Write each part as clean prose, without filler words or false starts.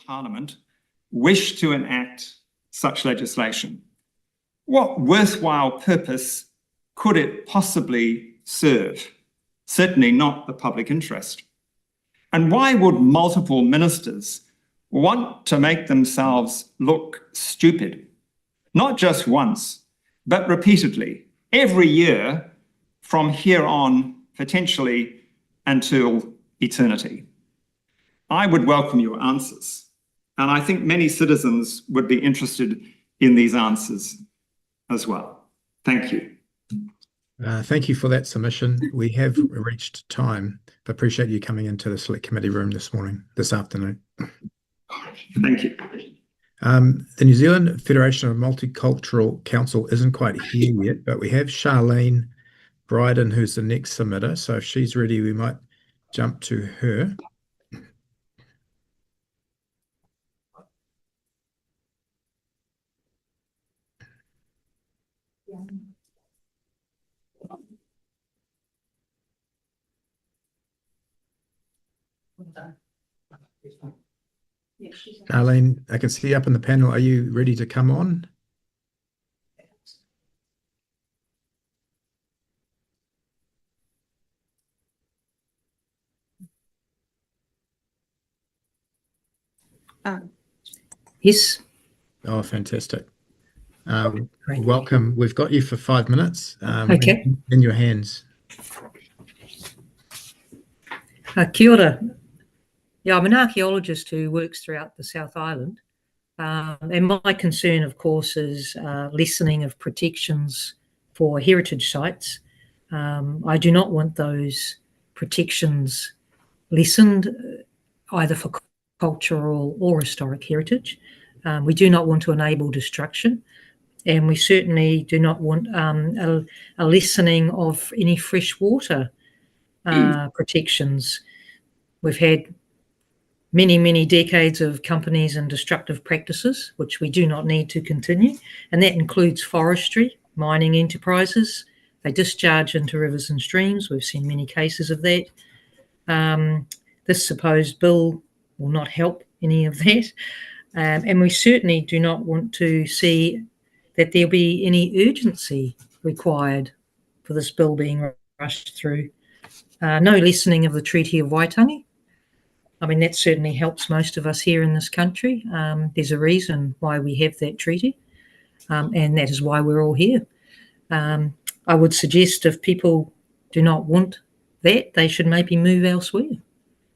Parliament wish to enact such legislation? What worthwhile purpose could it possibly serve? Certainly not the public interest. And why would multiple ministers want to make themselves look stupid? Not just once, but repeatedly, every year from here on, potentially until eternity. I would welcome your answers, and I think many citizens would be interested in these answers as well. Thank you. Thank you for that submission. We have reached time, but appreciate you coming into the Select Committee room this afternoon. Thank you. The New Zealand Federation of Multicultural Council isn't quite here yet, but we have Charlene Bryden, who's the next submitter. So if she's ready, we might jump to her. Charlene, I can see you up in the panel. Are you ready to come on? Yes. Oh, fantastic. Welcome. We've got you for 5 minutes. Okay. In your hands. Kia ora. Yeah, I'm an archaeologist who works throughout the South Island. And my concern, of course, is lessening of protections for heritage sites. I do not want those protections lessened, either for cultural or historic heritage. We do not want to enable destruction, and we certainly do not want a lessening of any freshwater protections. We've had many decades of companies and destructive practices, which we do not need to continue, and that includes forestry, mining enterprises. They discharge into rivers and streams. We've seen many cases of that. This supposed bill will not help any of that. And we certainly do not want to see that there be any urgency required for this bill being rushed through. No lessening of the Treaty of Waitangi. I mean, that certainly helps most of us here in this country. There's a reason why we have that treaty, and that is why we're all here. I would suggest if people do not want that, they should maybe move elsewhere.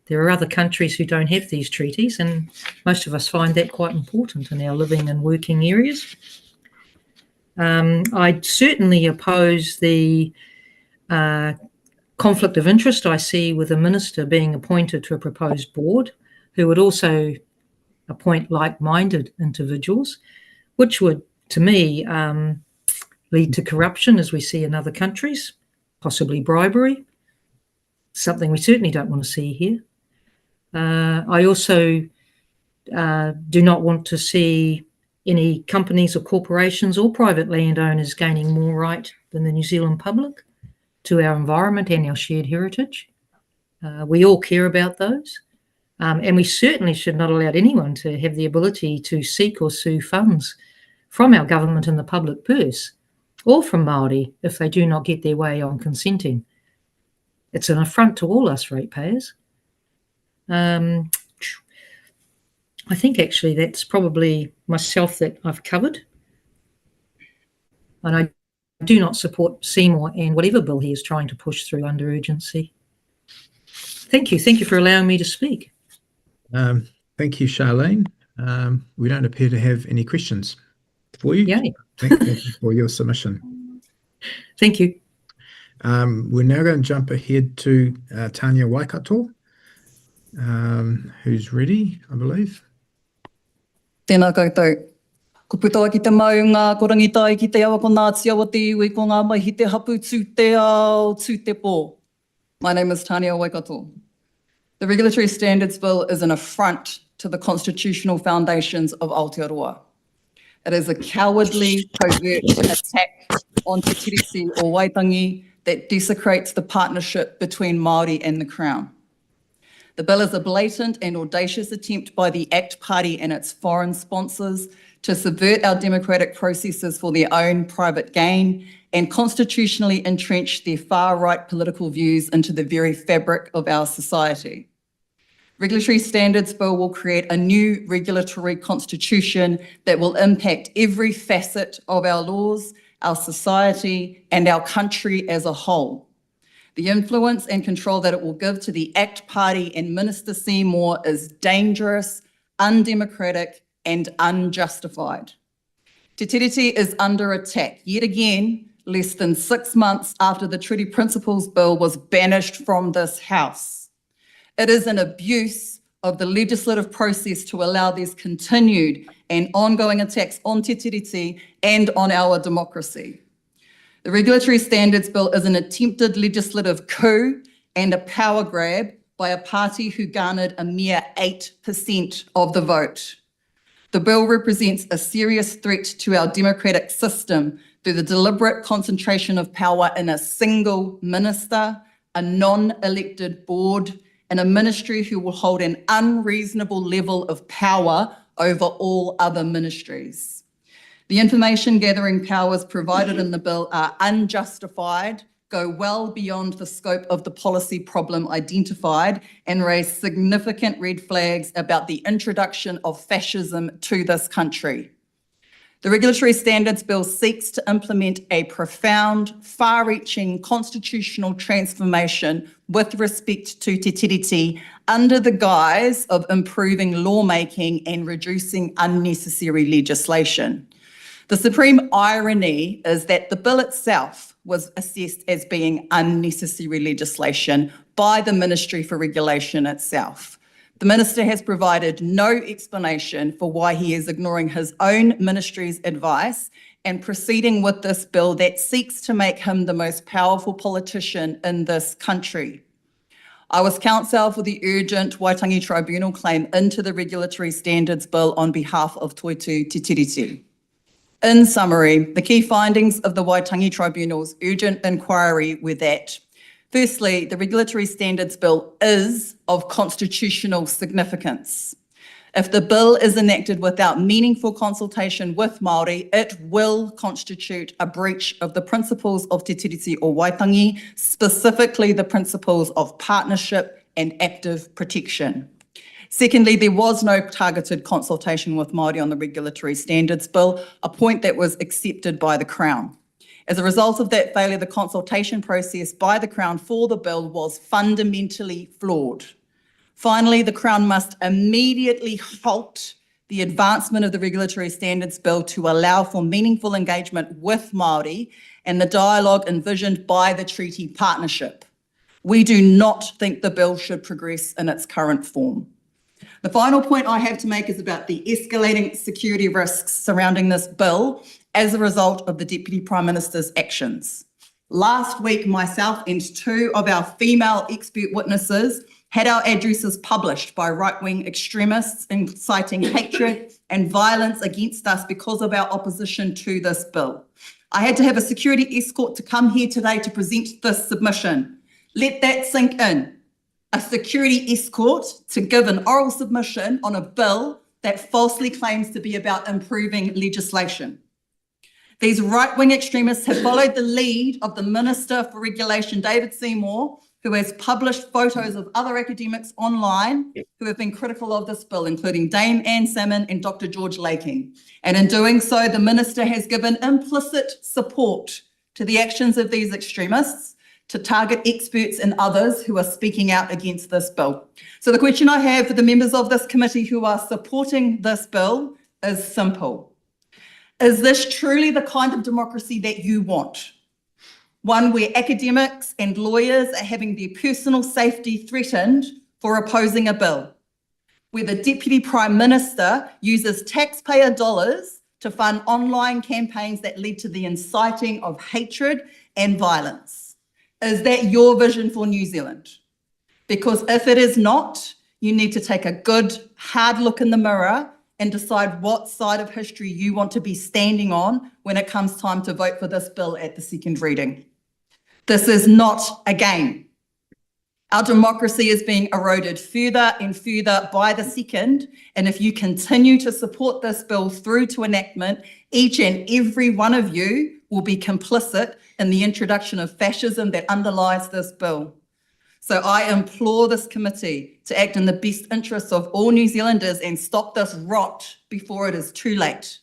There are other countries who don't have these treaties, and most of us find that quite important in our living and working areas. I certainly oppose the conflict of interest I see with a minister being appointed to a proposed board who would also appoint like-minded individuals, which would, to me, lead to corruption, as we see in other countries, possibly bribery, something we certainly don't want to see here. I also do not want to see any companies or corporations or private landowners gaining more right than the New Zealand public to our environment and our shared heritage. We all care about those. And we certainly should not allow anyone to have the ability to seek or sue funds from our government and the public purse, or from Māori if they do not get their way on consenting. It's an affront to all us ratepayers. I think actually that's probably myself that I've covered. And I do not support Seymour and whatever bill he is trying to push through under urgency. Thank you. Thank you for allowing me to speak. Thank you, Charlene. We don't appear to have any questions for you. Yay. Thank you for your submission. Thank you. We're now going to jump ahead to Tania Waikato, who's ready, I believe. Tēnā koutou. Ko putoa ki te maunga, ko rangitai ki te awa ko Ngāti awa te iwi, ko ngā mai hi te hapu tū te ao, tū te pō. My name is Tania Waikato. The Regulatory Standards Bill is an affront to the constitutional foundations of Aotearoa. It is a cowardly, covert attack on Te Tiriti or Waitangi that desecrates the partnership between Māori and the Crown. The bill is a blatant and audacious attempt by the ACT Party and its foreign sponsors to subvert our democratic processes for their own private gain and constitutionally entrench their far-right political views into the very fabric of our society. Regulatory Standards Bill will create a new regulatory constitution that will impact every facet of our laws, our society, and our country as a whole. The influence and control that it will give to the ACT Party and Minister Seymour is dangerous, undemocratic, and unjustified. Te Tiriti is under attack yet again, less than 6 months after the Treaty Principles Bill was banished from this House. It is an abuse of the legislative process to allow these continued and ongoing attacks on Te Tiriti and on our democracy. The Regulatory Standards Bill is an attempted legislative coup and a power grab by a party who garnered a mere 8% of the vote. The bill represents a serious threat to our democratic system through the deliberate concentration of power in a single minister, a non-elected board, and a ministry who will hold an unreasonable level of power over all other ministries. The information gathering powers provided in the bill are unjustified, go well beyond the scope of the policy problem identified, and raise significant red flags about the introduction of fascism to this country. The Regulatory Standards Bill seeks to implement a profound, far-reaching constitutional transformation with respect to Te Tiriti under the guise of improving lawmaking and reducing unnecessary legislation. The supreme irony is that the bill itself was assessed as being unnecessary legislation by the Ministry for Regulation itself. The Minister has provided no explanation for why he is ignoring his own ministry's advice and proceeding with this bill that seeks to make him the most powerful politician in this country. I was counsel for the urgent Waitangi Tribunal claim into the Regulatory Standards Bill on behalf of Toitu Te Tiriti. In summary, the key findings of the Waitangi Tribunal's urgent inquiry were that, firstly, the Regulatory Standards Bill is of constitutional significance. If the bill is enacted without meaningful consultation with Māori, it will constitute a breach of the principles of Te Tiriti o Waitangi, specifically the principles of partnership and active protection. Secondly, there was no targeted consultation with Māori on the Regulatory Standards Bill, a point that was accepted by the Crown. As a result of that failure, the consultation process by the Crown for the bill was fundamentally flawed. Finally, the Crown must immediately halt the advancement of the Regulatory Standards Bill to allow for meaningful engagement with Māori and the dialogue envisioned by the treaty partnership. We do not think the bill should progress in its current form. The final point I have to make is about the escalating security risks surrounding this bill as a result of the Deputy Prime Minister's actions. Last week, myself and 2 of our female expert witnesses had our addresses published by right-wing extremists inciting hatred and violence against us because of our opposition to this bill. I had to have a security escort to come here today to present this submission. Let that sink in. A security escort to give an oral submission on a bill that falsely claims to be about improving legislation. These right-wing extremists have followed the lead of the Minister for Regulation, David Seymour, who has published photos of other academics online who have been critical of this bill, including Dame Anne Salmon and Dr. George Laking. And in doing so, the Minister has given implicit support to the actions of these extremists to target experts and others who are speaking out against this bill. So the question I have for the members of this committee who are supporting this bill is simple. Is this truly the kind of democracy that you want? One where academics and lawyers are having their personal safety threatened for opposing a bill, where the Deputy Prime Minister uses taxpayer dollars to fund online campaigns that lead to the inciting of hatred and violence. Is that your vision for New Zealand? Because if it is not, you need to take a good, hard look in the mirror and decide what side of history you want to be standing on when it comes time to vote for this bill at the second reading. This is not a game. Our democracy is being eroded further and further by the second. And if you continue to support this bill through to enactment, each and every one of you will be complicit in the introduction of fascism that underlies this bill. So I implore this committee to act in the best interests of all New Zealanders and stop this rot before it is too late.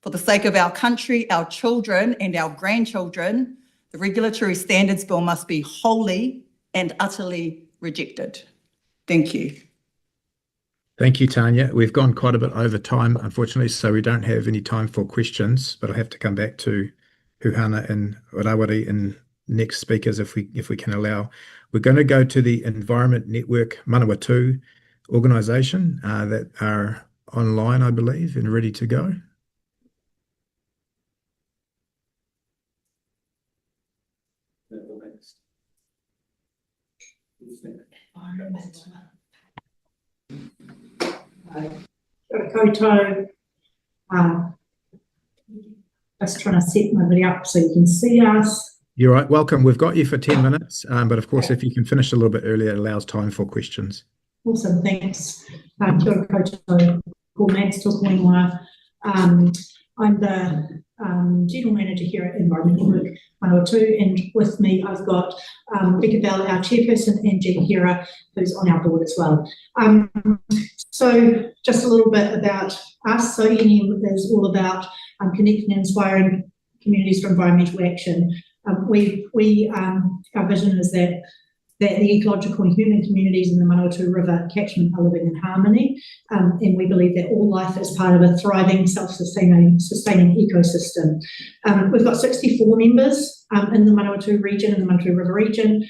For the sake of our country, our children and our grandchildren, the Regulatory Standards Bill must be wholly and utterly rejected. Thank you. Thank you, Tanya. We've gone quite a bit over time, unfortunately, so we don't have any time for questions, but I'll have to come back to Huhana and Rawari and next speakers if we can allow. We're going to go to the Environment Network Manawatu organisation that are online, I believe, and ready to go. Kia koutou. Just trying to set my video up so you can see us. You're right. Welcome. We've got you for 10 minutes, but of course, if you can finish a little bit earlier, it allows time for questions. Awesome, thanks. Kia ora koutou. Ko Mads tōku ingoa. I'm the General Manager here at Environment Network Manawatu, and with me I've got Rebecca Bell, our Chairperson, and Jean Hera, who's on our board as well. So just a little bit about us. So ENM is all about connecting and inspiring communities for environmental action. Our vision is that the ecological and human communities in the Manawatu River catchment are living in harmony, and we believe that all life is part of a thriving, self-sustaining ecosystem. We've got 64 members in the Manawatu region, in the Manawatu River region,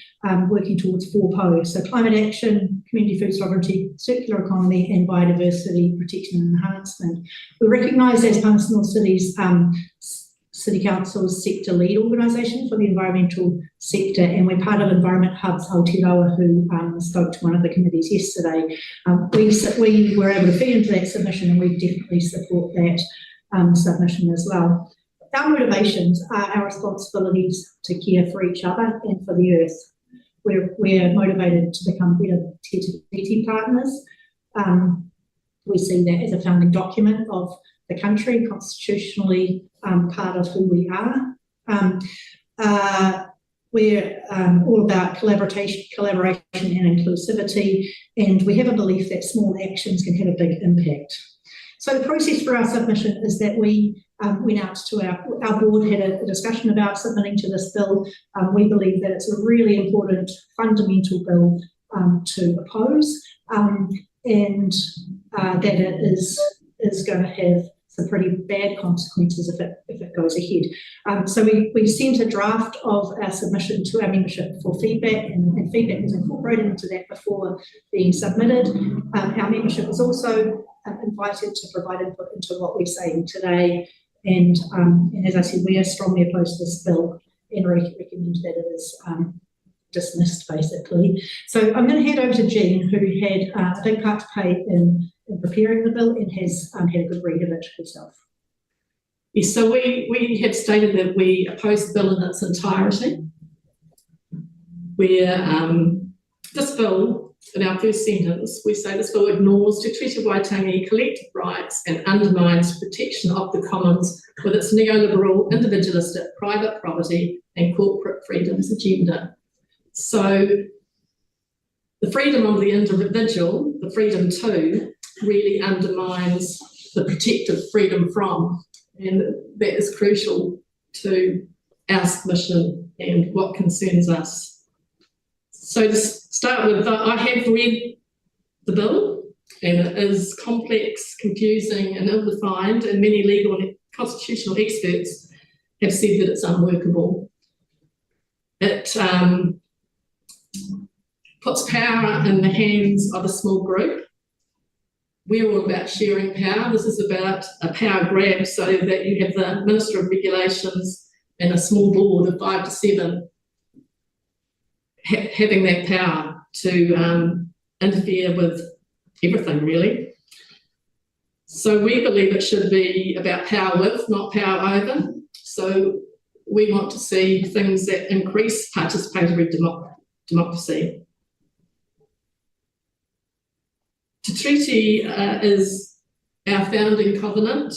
working towards 4 POs, so climate action, community food sovereignty, circular economy, and biodiversity protection and enhancement. We're recognised as Palmerston North City's City Council's sector lead organisation for the environmental sector, and we're part of Environment Hub's Aotearoa, who spoke to one of the committees yesterday. We were able to feed into that submission, and we definitely support that submission as well. Our motivations are our responsibilities to care for each other and for the earth. We're motivated to become better TTT partners. We see that as a founding document of the country, constitutionally part of who we are. We're all about collaboration and inclusivity, and we have a belief that small actions can have a big impact. So the process for our submission is that we went out to our board, had a discussion about submitting to this bill. We believe that it's a really important fundamental bill to oppose, and that it is going to have some pretty bad consequences if it goes ahead. So we sent a draft of our submission to our membership for feedback, and feedback was incorporated into that before being submitted. Our membership was also invited to provide input into what we're saying today, and as I said, we are strongly opposed to this bill and recommend that it is dismissed, basically. So I'm going to hand over to Jean, who had a big part to play in preparing the bill and has had a good read of it herself. Yes, so we have stated that we oppose the bill in its entirety. This bill, in our first sentence, we say this bill ignores Te Tiriti Waitangi collective rights and undermines protection of the commons with its neoliberal, individualistic, private property and corporate freedoms agenda. So the freedom of the individual, the freedom to, really undermines the protective freedom from, and that is crucial to our submission and what concerns us. So to start with, I have read the bill, and it is complex, confusing and ill-defined, and many legal and constitutional experts have said that it's unworkable. It puts power in the hands of a small group. We're all about sharing power. This is about a power grab, so that you have the Minister of Regulations and a small board of 5 to 7 having that power to interfere with everything, really. So we believe it should be about power with, not power over. So we want to see things that increase participatory democracy. treaty is our founding covenant,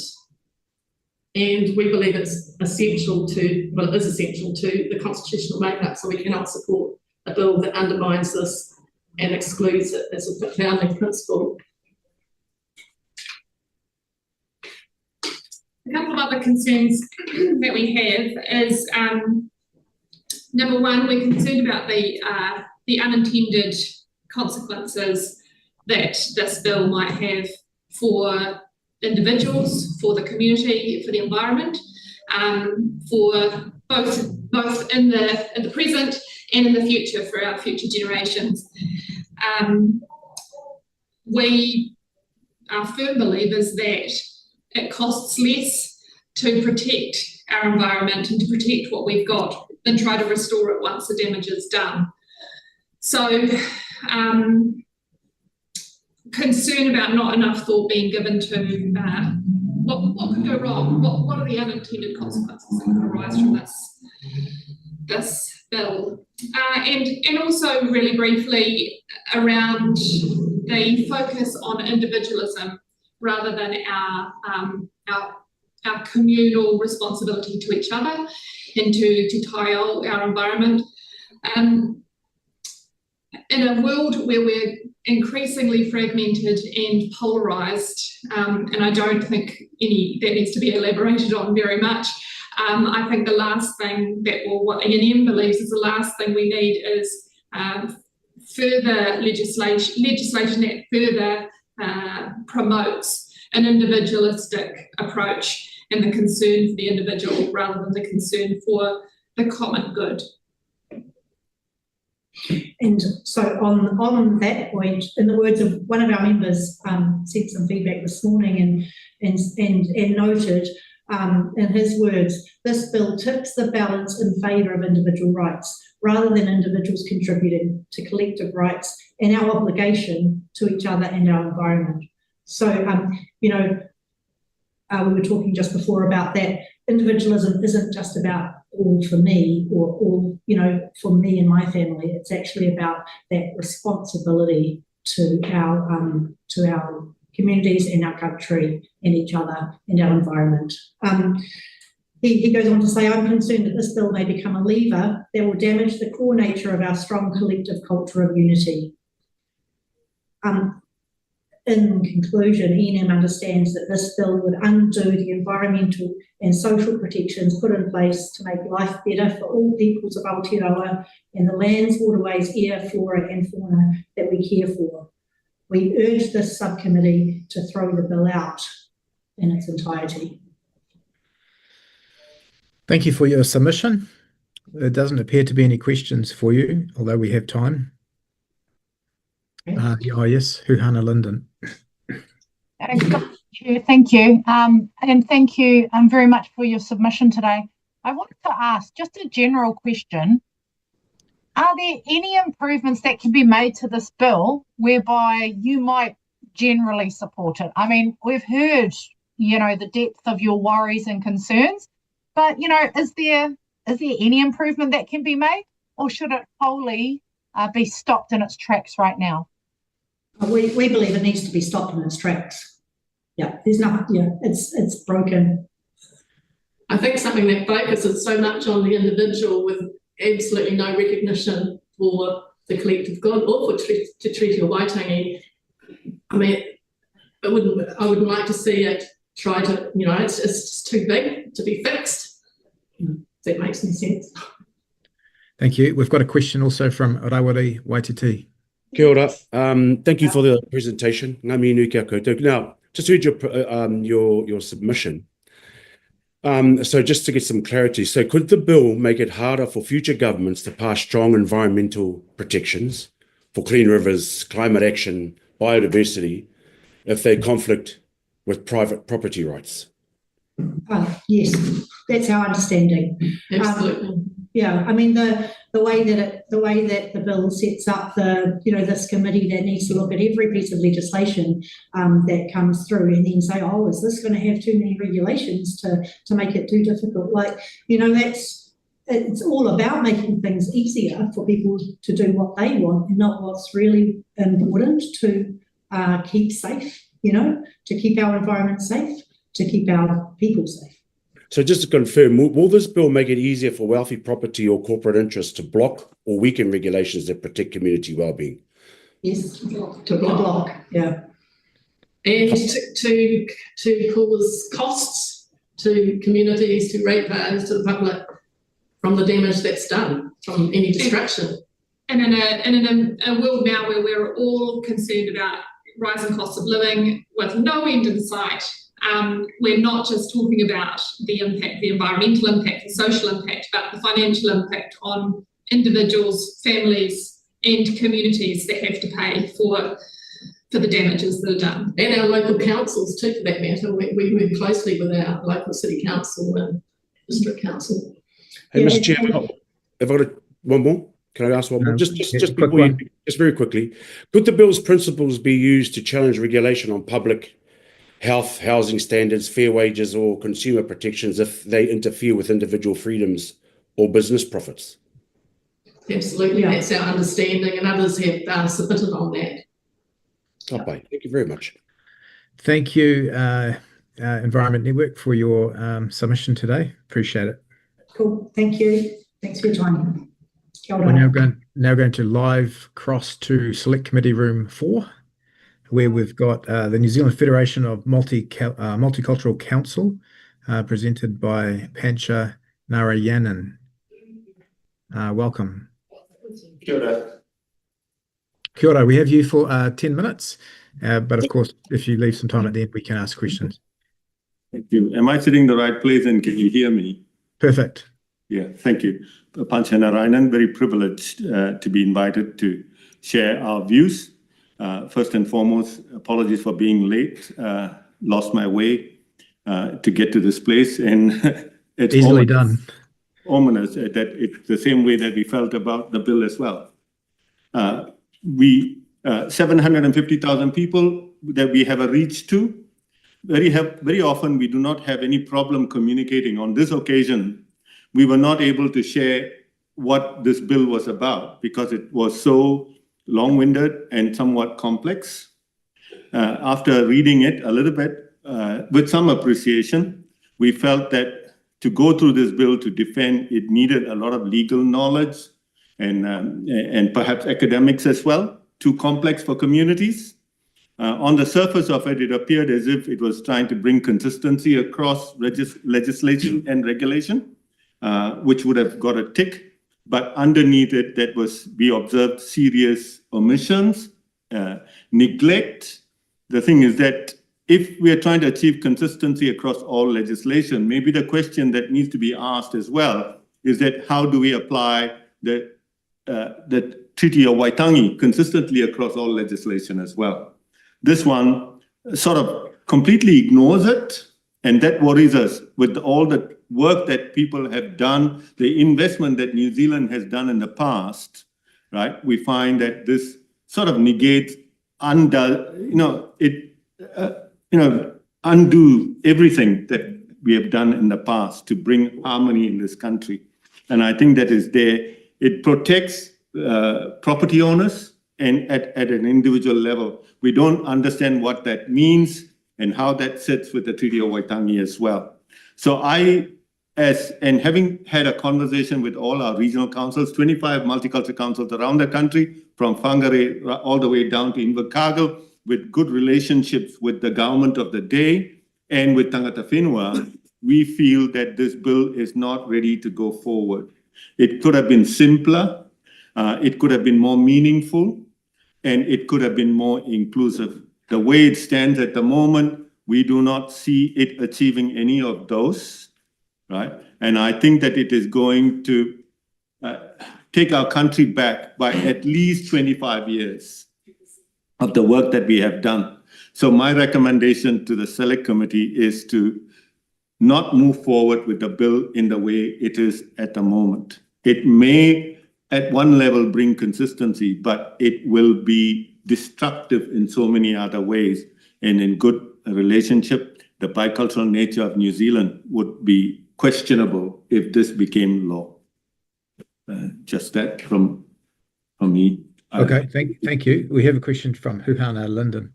and we believe it's essential to, well, it is essential to the constitutional makeup, so we cannot support a bill that undermines this and excludes it as a founding principle. A couple of other concerns that we have is, number one, we're concerned about the unintended consequences that this bill might have for individuals, for the community, for the environment, for both in the present and in the future for our future generations. We are firm believers that it costs less to protect our environment and to protect what we've got than try to restore it once the damage is done. So concern about not enough thought being given to what could go wrong, what are the unintended consequences that could arise from this bill, and also really briefly around the focus on individualism rather than our communal responsibility to each other and to tie our environment. In a world where we're increasingly fragmented and polarised, and I don't think that needs to be elaborated on very much, I think the last thing that, or what E&M believes is the last thing we need is further legislation that further promotes an individualistic approach and the concern for the individual rather than the concern for the common good. And so on that point, in the words of one of our members, sent some feedback this morning and noted, in his words, this bill tips the balance in favour of individual rights rather than individuals contributing to collective rights and our obligation to each other and our environment. So, we were talking just before about that individualism isn't just about all for me or all, for me and my family. It's actually about that responsibility to our communities and our country and each other and our environment. He goes on to say, I'm concerned that this bill may become a lever that will damage the core nature of our strong collective culture of unity. In conclusion, E&M understands that this bill would undo the environmental and social protections put in place to make life better for all peoples of Aotearoa and the lands, waterways, air, flora and fauna that we care for. We urge this subcommittee to throw the bill out in its entirety. Thank you for your submission. There doesn't appear to be any questions for you, although we have time. Yes, Huhana Linden. Thank you. And thank you very much for your submission today. I wanted to ask just a general question. Are there any improvements that can be made to this bill whereby you might generally support it? I mean, we've heard, the depth of your worries and concerns, but, is there any improvement that can be made, or should it wholly be stopped in its tracks right now? We believe it needs to be stopped in its tracks. Yeah, there's nothing, it's broken. I think something that focuses so much on the individual with absolutely no recognition for the collective good or for Treaty of Waitangi. I mean, I wouldn't like to see it try to, it's just too big to be fixed. If that makes any sense. Thank you. We've got a question also from Rawari Waititi. Kia ora. Thank you for the presentation. Ngā mihi kia koutou. Now, just read your submission. So just to get some clarity, so could the bill make it harder for future governments to pass strong environmental protections for clean rivers, climate action, biodiversity, if they conflict with private property rights? Yes, that's our understanding. Absolutely. I mean, the way that the bill sets up this committee that needs to look at every piece of legislation that comes through and then say, oh, is this going to have too many regulations to make it too difficult? It's all about making things easier for people to do what they want and not what's really important to keep safe, to keep our environment safe, to keep our people safe. So just to confirm, will this bill make it easier for wealthy property or corporate interests to block or weaken regulations that protect community well-being? Yes, to block, yeah. And to cause costs to communities, to ratepayers, to the public from the damage that's done from any destruction. And in a world now where we're all concerned about rising costs of living with no end in sight, we're not just talking about the impact, the environmental impact, the social impact, but the financial impact on individuals, families, and communities that have to pay for the damages that are done. And our local councils too, for that matter. We work closely with our local city council and district council. Hey, Yeah, Mr. Chair, have I got one more? Can I ask one more? Just quick before one. just very quickly, could the bill's principles be used to challenge regulation on public health, housing standards, fair wages, or consumer protections if they interfere with individual freedoms or business profits? Absolutely, that's our understanding, and others have submitted on that. Okay, thank you very much. Thank you, Environment Network, for your submission today. Appreciate it. Cool, thank you. Thanks for your time. Kia ora. We're now going to live cross to Select Committee Room 4, where we've got the New Zealand Federation of Multicultural Council, presented by Pancha Narayanan. Welcome. Kia ora. Kia ora. We have you for 10 minutes, but of course, if you leave some time at the end, we can ask questions. Thank you. Am I sitting in the right place and can you hear me? Perfect. Yeah, thank you. Pancha Narayanan, very privileged to be invited to share our views. First and foremost, apologies for being late. Lost my way to get to this place, and it's Easily done. ominous that it's the same way that we felt about the bill as well. 750,000 people that we have a reach to. Very often we do not have any problem communicating. On this occasion, we were not able to share what this bill was about because it was so long-winded and somewhat complex. After reading it a little bit with some appreciation, we felt that to go through this bill to defend it needed a lot of legal knowledge and perhaps academics as well, too complex for communities. On the surface of it, it appeared as if it was trying to bring consistency across legislation and regulation, which would have got a tick. But underneath it, we observed serious omissions, neglect. The thing is that if we are trying to achieve consistency across all legislation, maybe the question that needs to be asked as well is that how do we apply the Treaty of Waitangi consistently across all legislation as well? This one sort of completely ignores it, and that worries us with all the work that people have done, the investment that New Zealand has done in the past, right? We find that this sort of negates, undo everything that we have done in the past to bring harmony in this country. And I think that is there. It protects property owners and at an individual level. We don't understand what that means and how that sits with the Treaty of Waitangi as well. So having had a conversation with all our regional councils, 25 multicultural councils around the country, from Whangarei all the way down to Invercargill, with good relationships with the government of the day and with Tangata Whenua, we feel that this bill is not ready to go forward. It could have been simpler, it could have been more meaningful, and it could have been more inclusive. The way it stands at the moment, we do not see it achieving any of those, right? And I think that it is going to take our country back by at least 25 years of the work that we have done. So my recommendation to the Select Committee is to not move forward with the bill in the way it is at the moment. It may, at one level, bring consistency, but it will be destructive in so many other ways. And in good relationship, the bicultural nature of New Zealand would be questionable if this became law. Just that from me. Okay, thank you. We have a question from Huhana Linden.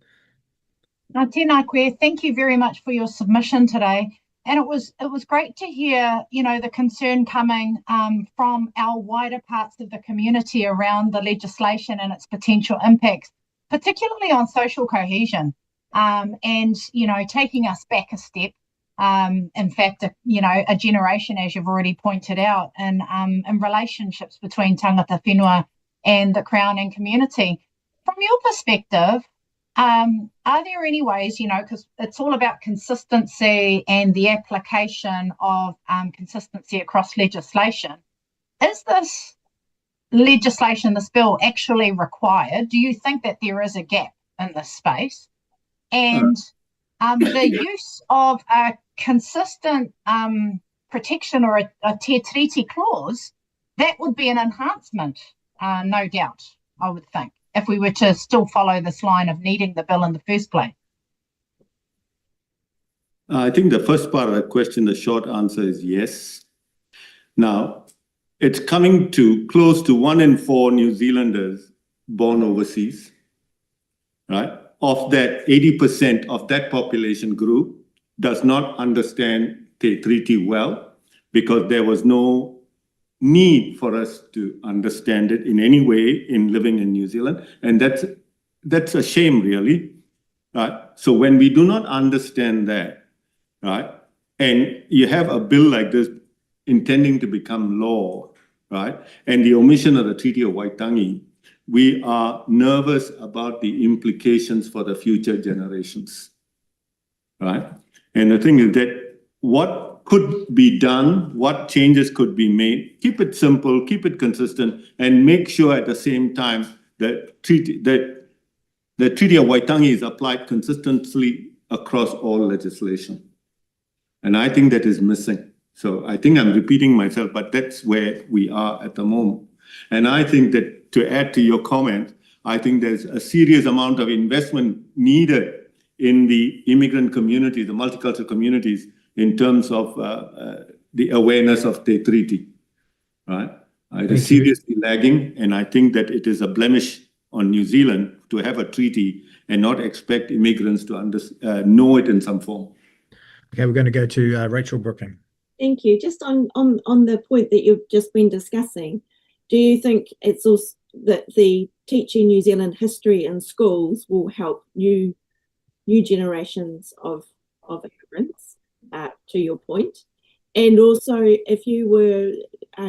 Tēnā koe, thank you very much for your submission today. And it was great to hear, you know, the concern coming from our wider parts of the community around the legislation and its potential impacts, particularly on social cohesion, and, you know, taking us back a step. In fact, you know, a generation, as you've already pointed out, in relationships between tangata whenua and the Crown and community. From your perspective, are there any ways, you know, because it's all about consistency and the application of consistency across legislation. Is this legislation, this bill, actually required? Do you think that there is a gap in this space? And the use of a consistent protection or a te treaty clause, that would be an enhancement, no doubt, I would think, if we were to still follow this line of needing the bill in the first place. I think the first part of that question, the short answer is yes. Now, it's coming to close to 1 in 4 New Zealanders born overseas, right? Of that, 80% of that population group does not understand the treaty well, because there was no need for us to understand it in any way in living in New Zealand. And that's a shame, really, right? So when we do not understand that, right, and you have a bill like this intending to become law, right, and the omission of the Treaty of Waitangi, we are nervous about the implications for the future generations, right? And the thing is that what could be done, what changes could be made, keep it simple, keep it consistent, and make sure at the same time that the Treaty of Waitangi is applied consistently across all legislation. And I think that is missing. So I think I'm repeating myself, but that's where we are at the moment. And I think that, to add to your comment, I think there's a serious amount of investment needed in the immigrant community, the multicultural communities, in terms of the awareness of the treaty, right? It is seriously lagging, and I think that it is a blemish on New Zealand to have a treaty and not expect immigrants to know it in some form. Okay, we're going to go to Rachel Brooking. Thank you. Just on the point that you've just been discussing, do you think it's also that the teaching New Zealand history in schools will help new generations of immigrants, to your point? And also, if you were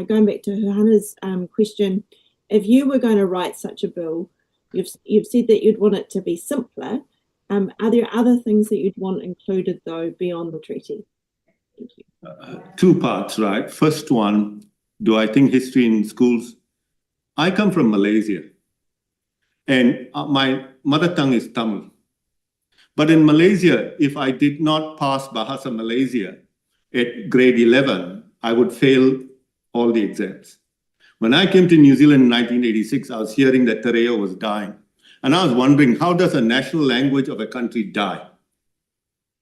going back to Hannah's question, if you were going to write such a bill, you've said that you'd want it to be simpler. Are there other things that you'd want included, though, beyond the treaty? Thank you. 2 parts, right? First one, do I think history in schools? I come from Malaysia, and my mother tongue is Tamil. But in Malaysia, if I did not pass Bahasa Malaysia at grade 11, I would fail all the exams. When I came to New Zealand in 1986, I was hearing that Te Reo was dying. And I was wondering, how does a national language of a country die?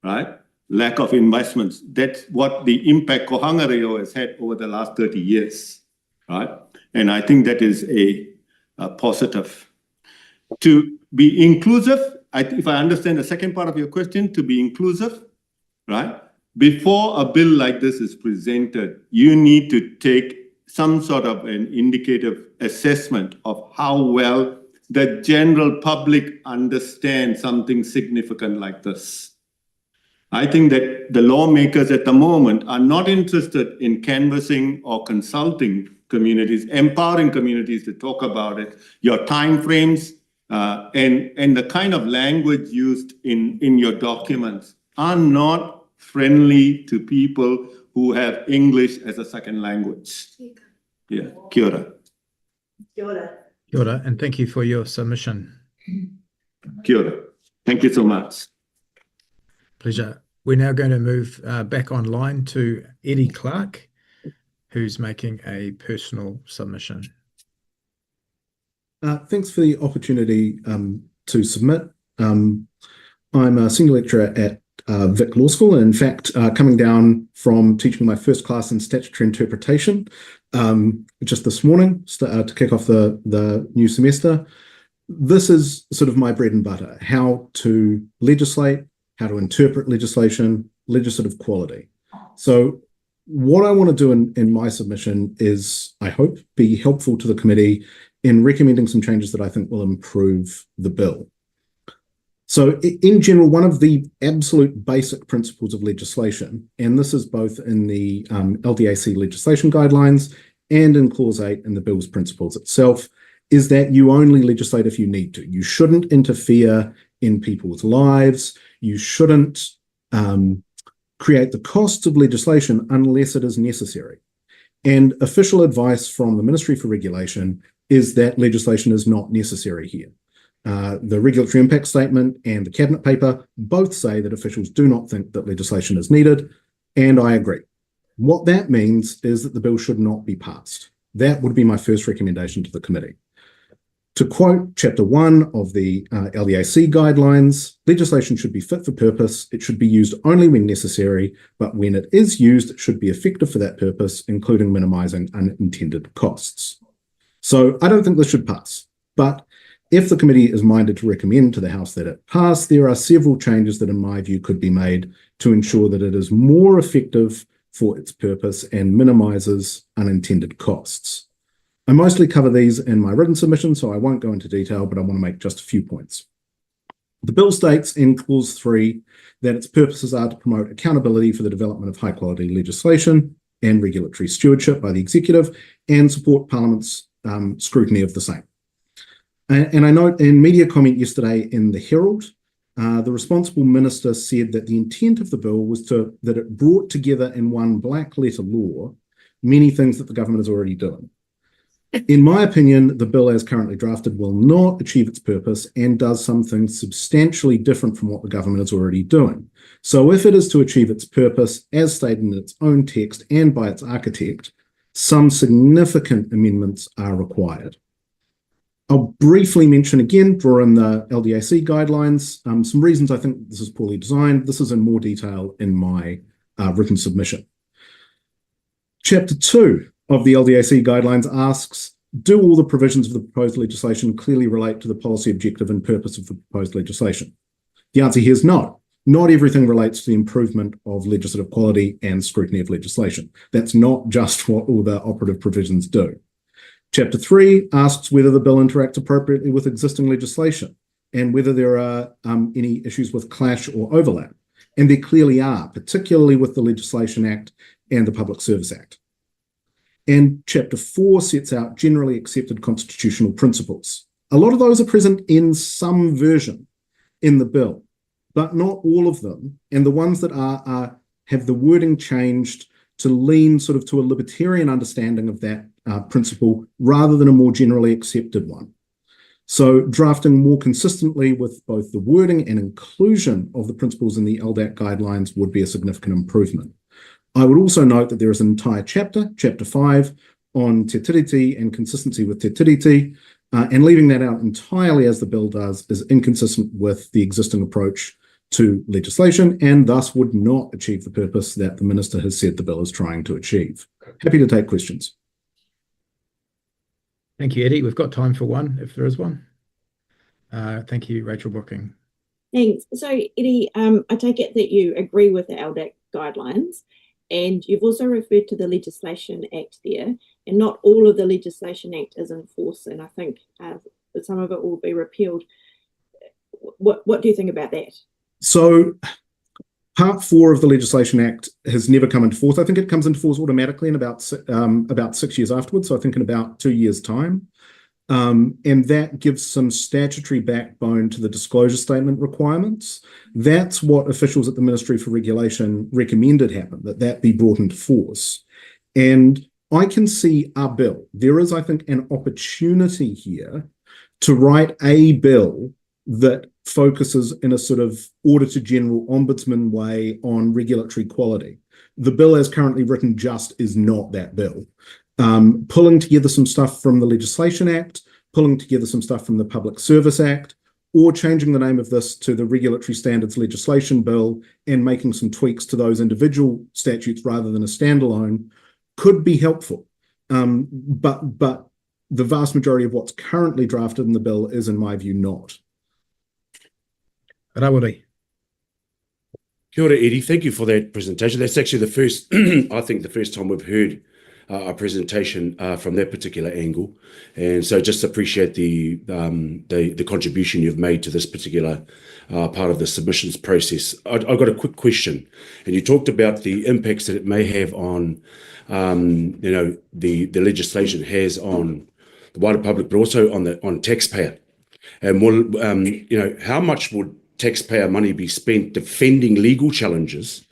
Right? Lack of investments. That's what the impact Kohanga Reo has had over the last 30 years. Right? And I think that is a positive. To be inclusive, if I understand the second part of your question, to be inclusive, right? Before a bill like this is presented, you need to take some sort of an indicative assessment of how well the general public understands something significant like this. I think that the lawmakers at the moment are not interested in canvassing or consulting communities, empowering communities to talk about it. Your timeframes and the kind of language used in your documents are not friendly to people who have English as a second language. Yeah, kia ora. Kia ora, and thank you for your submission. Kia ora. Thank you so much. Pleasure. We're now going to move back online to Eddie Clark, who's making a personal submission. Thanks for the opportunity to submit. I'm a senior lecturer at Vic Law School, and in fact, coming down from teaching my first class in statutory interpretation just this morning to kick off the new semester. this is sort of my bread and butter, how to legislate, how to interpret legislation, legislative quality. So what I want to do in my submission is, I hope, be helpful to the committee in recommending some changes that I think will improve the bill. So in general, one of the absolute basic principles of legislation, and this is both in the LDAC legislation guidelines and in Clause 8 in the bill's principles itself, is that you only legislate if you need to. You shouldn't interfere in people's lives. You shouldn't create the costs of legislation unless it is necessary. And official advice from the Ministry for Regulation is that legislation is not necessary here. The regulatory impact statement and the cabinet paper both say that officials do not think that legislation is needed, and I agree. What that means is that the bill should not be passed. That would be my first recommendation to the committee. To quote Chapter 1 of the LDAC guidelines, legislation should be fit for purpose. It should be used only when necessary, but when it is used, it should be effective for that purpose, including minimising unintended costs. So I don't think this should pass, but if the committee is minded to recommend to the House that it pass, there are several changes that, in my view, could be made to ensure that it is more effective for its purpose and minimises unintended costs. I mostly cover these in my written submission, so I won't go into detail, but I want to make just a few points. The bill states in Clause 3 that its purposes are to promote accountability for the development of high-quality legislation and regulatory stewardship by the executive and support Parliament's scrutiny of the same. And I note in media comment yesterday in the Herald, the responsible minister said that the intent of the bill was that it brought together in one black letter law many things that the government is already doing. In my opinion, the bill as currently drafted will not achieve its purpose and does some things substantially different from what the government is already doing. So if it is to achieve its purpose, as stated in its own text and by its architect, some significant amendments are required. I'll briefly mention again, draw in the LDAC guidelines, some reasons I think this is poorly designed. This is in more detail in my written submission. Chapter 2 of the LDAC guidelines asks, do all the provisions of the proposed legislation clearly relate to the policy objective and purpose of the proposed legislation? The answer here is no. Not everything relates to the improvement of legislative quality and scrutiny of legislation. That's not just what all the operative provisions do. Chapter 3 asks whether the bill interacts appropriately with existing legislation and whether there are any issues with clash or overlap. And there clearly are, particularly with the Legislation Act and the Public Service Act. And Chapter 4 sets out generally accepted constitutional principles. A lot of those are present in some version in the bill, but not all of them. And the ones that have the wording changed to lean sort of to a libertarian understanding of that principle rather than a more generally accepted one. So drafting more consistently with both the wording and inclusion of the principles in the LDAC guidelines would be a significant improvement. I would also note that there is an entire chapter, Chapter 5, on te tiriti and consistency with te tiriti, and leaving that out entirely as the bill does is inconsistent with the existing approach to legislation and thus would not achieve the purpose that the Minister has said the bill is trying to achieve. Happy to take questions. Thank you, Eddie. We've got time for one, if there is one. Thank you, Rachel Booking. Thanks. So, Eddie, I take it that you agree with the LDAC guidelines, and you've also referred to the Legislation Act there, and not all of the Legislation Act is in force, and I think that some of it will be repealed. What do you think about that? So Part 4 of the Legislation Act has never come into force. I think it comes into force automatically in about 6 years afterwards, so I think in about 2 years' time. And that gives some statutory backbone to the disclosure statement requirements. That's what officials at the Ministry for Regulation recommended happen, that be brought into force. And I can see a bill. There is, I think, an opportunity here to write a bill that focuses in a sort of Auditor General Ombudsman way on regulatory quality. The bill as currently written just is not that bill. Pulling together some stuff from the Legislation Act, pulling together some stuff from the Public Service Act, or changing the name of this to the Regulatory Standards Legislation Bill and making some tweaks to those individual statutes rather than a standalone could be helpful. But the vast majority of what's currently drafted in the bill is, in my view, not. Rawiri. Kia ora, Eddie. Thank you for that presentation. That's actually the first, I think, the first time we've heard a presentation from that particular angle, and so just appreciate the contribution you've made to this particular part of the submissions process. I've got a quick question, and you talked about the impacts that it may have on, the legislation has on the wider public, but also on taxpayer. And how much would taxpayer money be spent defending legal challenges,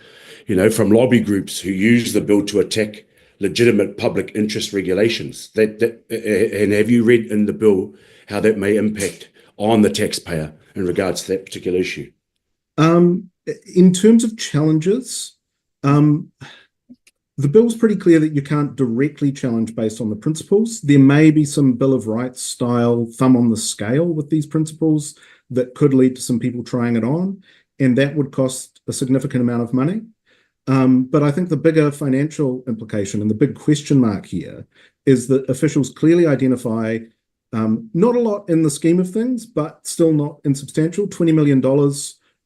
from lobby groups who use the bill to attack legitimate public interest regulations? And have you read in the bill how that may impact on the taxpayer in regards to that particular issue? In terms of challenges, the bill's pretty clear that you can't directly challenge based on the principles. There may be some Bill of Rights style thumb on the scale with these principles that could lead to some people trying it on, and that would cost a significant amount of money. But I think the bigger financial implication and the big question mark here is that officials clearly identify not a lot in the scheme of things, but still not insubstantial, $20 million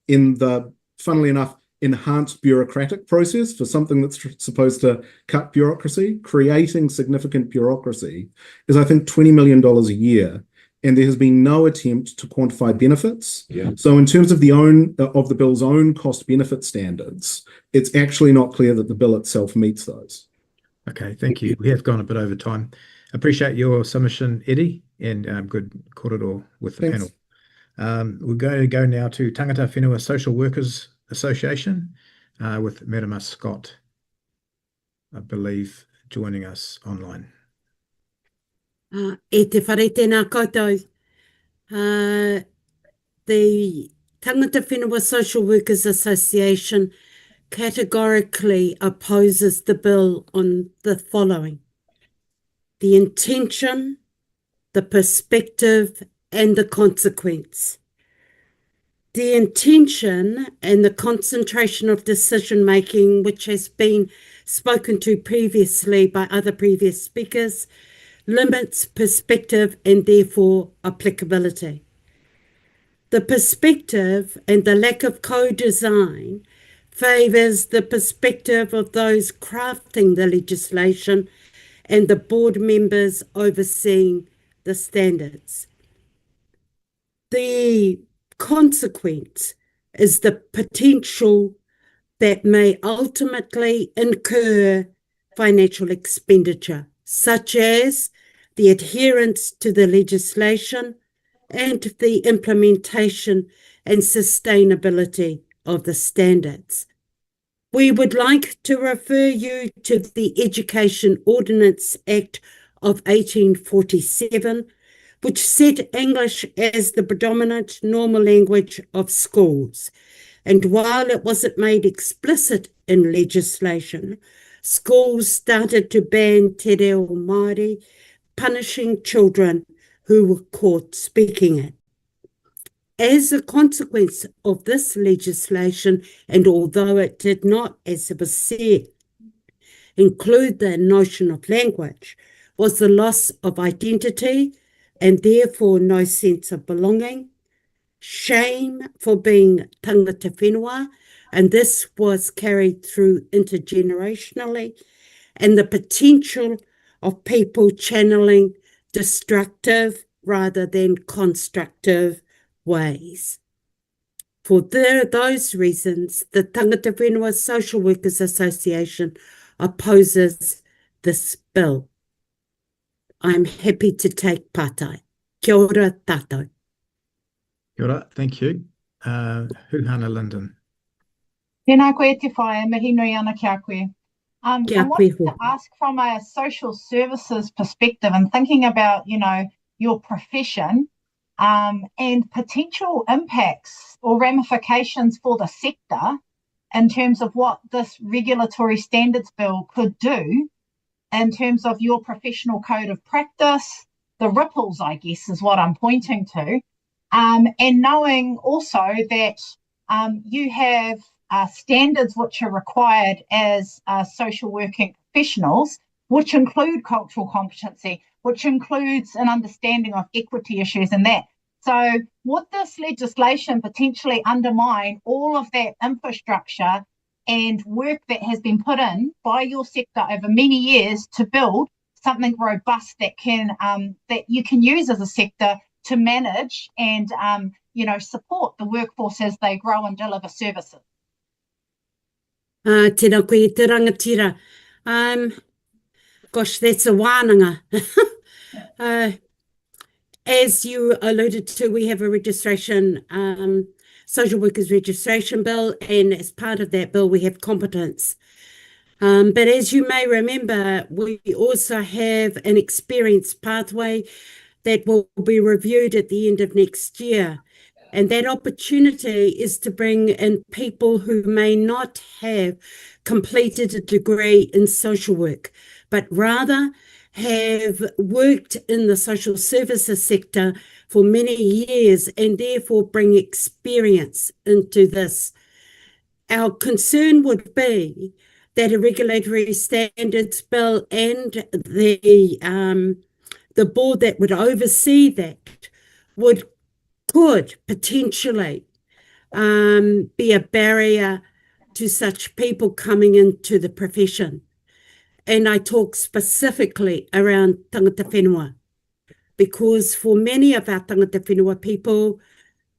in the, funnily enough, enhanced bureaucratic process for something that's supposed to cut bureaucracy. Creating significant bureaucracy is, I think, $20 million a year. And there has been no attempt to quantify benefits. Yeah. So in terms of the bill's own cost-benefit standards, it's actually not clear that the bill itself meets those. Okay, thank you. We have gone a bit over time. Appreciate your submission, Eddie, and good korero with the Thanks. panel. We're going to go now to Tangata Whenua Social Workers Association with Merima Scott, I believe, joining us online. E te whare tēnā koutou. The Tangata Whenua Social Workers Association categorically opposes the bill on the following: the intention, the perspective, and the consequence. The intention and the concentration of decision-making, which has been spoken to previously by other previous speakers, limits perspective and therefore applicability. The perspective and the lack of co-design favours the perspective of those crafting the legislation and the board members overseeing the standards. The consequence is the potential that may ultimately incur financial expenditure, such as the adherence to the legislation and the implementation and sustainability of the standards. We would like to refer you to the Education Ordinance Act of 1847, which set English as the predominant normal language of schools. And while it wasn't made explicit in legislation, schools started to ban te reo Māori, punishing children who were caught speaking it. As a consequence of this legislation, and although it did not, as it was said, include the notion of language, was the loss of identity and therefore no sense of belonging, shame for being tangata whenua, and this was carried through intergenerationally, and the potential of people channeling destructive rather than constructive ways. For those reasons, the Tangata Whenua Social Workers Association opposes this bill. I'm happy to take patai. Kia ora tātou. Kia ora, thank you. Huhana Linden. Tēnā koe te whae, mihi nui ana kia koe. I wanted to ask from a social services perspective and thinking about, your profession and potential impacts or ramifications for the sector in terms of what this regulatory standards bill could do in terms of your professional code of practice, the ripples, I guess, is what I'm pointing to, and knowing also that you have standards which are required as social working professionals, which include cultural competency, which includes an understanding of equity issues and that. So would this legislation potentially undermine all of that infrastructure and work that has been put in by your sector over many years to build something robust that can that you can use as a sector to manage and support the workforce as they grow and deliver services? Tēnā koe te rangatira. Gosh, that's a wānanga. As you alluded to, we have a registration, social workers registration bill, and as part of that bill, we have competence. But as you may remember, we also have an experience pathway that will be reviewed at the end of next year. And that opportunity is to bring in people who may not have completed a degree in social work, but rather have worked in the social services sector for many years and therefore bring experience into this. Our concern would be that a regulatory standards bill and the board that would oversee that could potentially be a barrier to such people coming into the profession. And I talk specifically around tangata whenua, because for many of our tangata whenua people,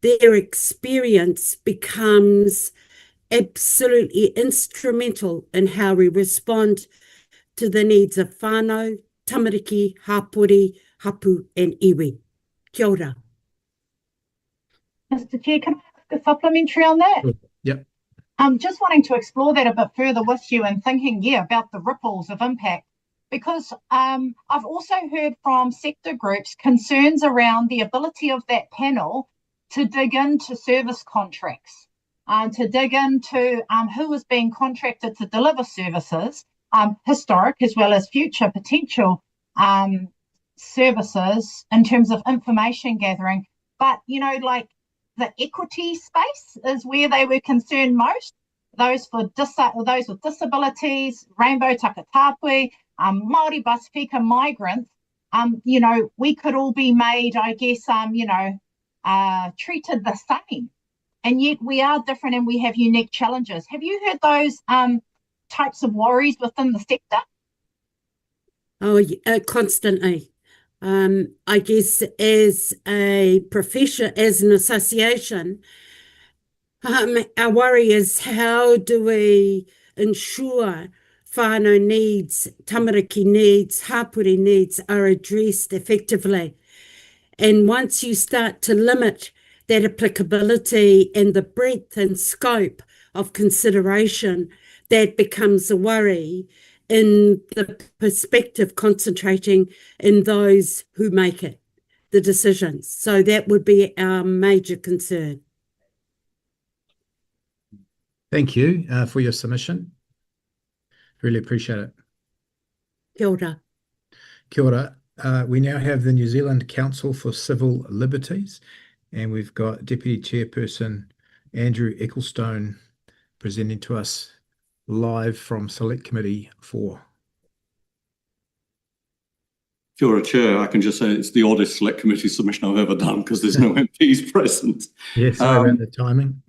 their experience becomes absolutely instrumental in how we respond to the needs of whānau, tamariki, hapori, hapu, and iwi. Kia ora. Mr. Chair, can I ask a supplementary on that? Yep. I'm just wanting to explore that a bit further with you and thinking, about the ripples of impact, because I've also heard from sector groups concerns around the ability of that panel to dig into service contracts, to dig into who is being contracted to deliver services, historic as well as future potential services in terms of information gathering. But, the equity space is where they were concerned most. Those with disabilities, rainbow takatapui, Māori Pasifika migrants, we could all be made, I guess, treated the same. And yet we are different and we have unique challenges. Have you heard those types of worries within the sector? Oh, constantly. I guess as a profession, as an association, our worry is how do we ensure whānau needs, tamariki needs, hapuri needs are addressed effectively. And once you start to limit that applicability and the breadth and scope of consideration, that becomes a worry in the perspective concentrating in those who make it, the decisions. So that would be our major concern. Thank you for your submission. Really appreciate it. Kia ora. Kia ora. We now have the New Zealand Council for Civil Liberties, and we've got Deputy Chairperson Andrew Ecclestone presenting to us live from Select Committee 4. Kia ora, Chair. I can just say it's the oddest Select Committee submission I've ever done because there's no MPs present. Yes, sorry about the timing.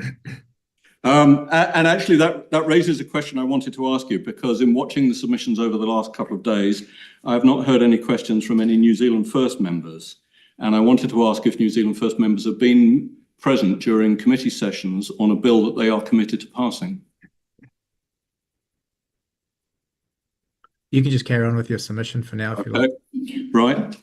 And actually that raises a question I wanted to ask you, because in watching the submissions over the last couple of days, I have not heard any questions from any New Zealand First members. And I wanted to ask if New Zealand First members have been present during committee sessions on a bill that they are committed to passing. You can just carry on with your submission for now if you like. Right.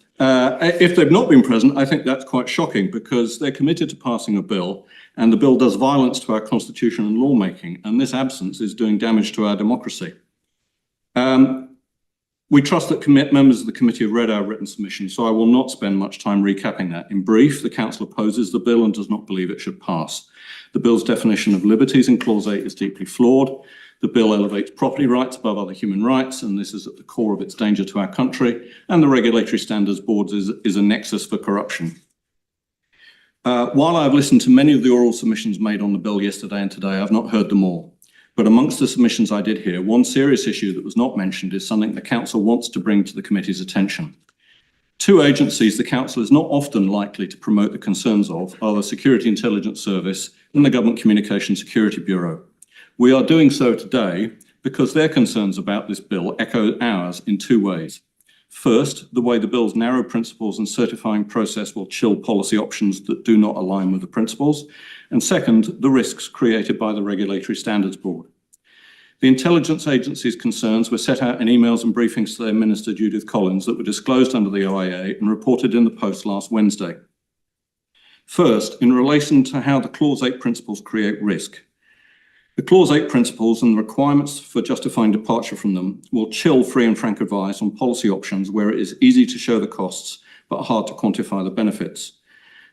If they've not been present, I think that's quite shocking, because they're committed to passing a bill, and the bill does violence to our constitution and lawmaking, and this absence is doing damage to our democracy. We trust that members of the committee have read our written submission, so I will not spend much time recapping that. In brief, the Council opposes the bill and does not believe it should pass. The bill's definition of liberties in Clause 8 is deeply flawed. The bill elevates property rights above other human rights, and this is at the core of its danger to our country. And the Regulatory Standards Board is a nexus for corruption. While I've listened to many of the oral submissions made on the bill yesterday and today, I've not heard them all. But amongst the submissions I did hear, one serious issue that was not mentioned is something the Council wants to bring to the committee's attention. Two agencies the Council is not often likely to promote the concerns of are the Security Intelligence Service and the Government Communications Security Bureau. We are doing so today because their concerns about this bill echo ours in two ways. First, the way the bill's narrow principles and certifying process will chill policy options that do not align with the principles. And second, the risks created by the Regulatory Standards Board. The intelligence agency's concerns were set out in emails and briefings to their Minister Judith Collins that were disclosed under the OIA and reported in the Post last Wednesday. First, in relation to how the Clause 8 principles create risk. The Clause 8 principles and the requirements for justifying departure from them will chill free and frank advice on policy options where it is easy to show the costs but hard to quantify the benefits.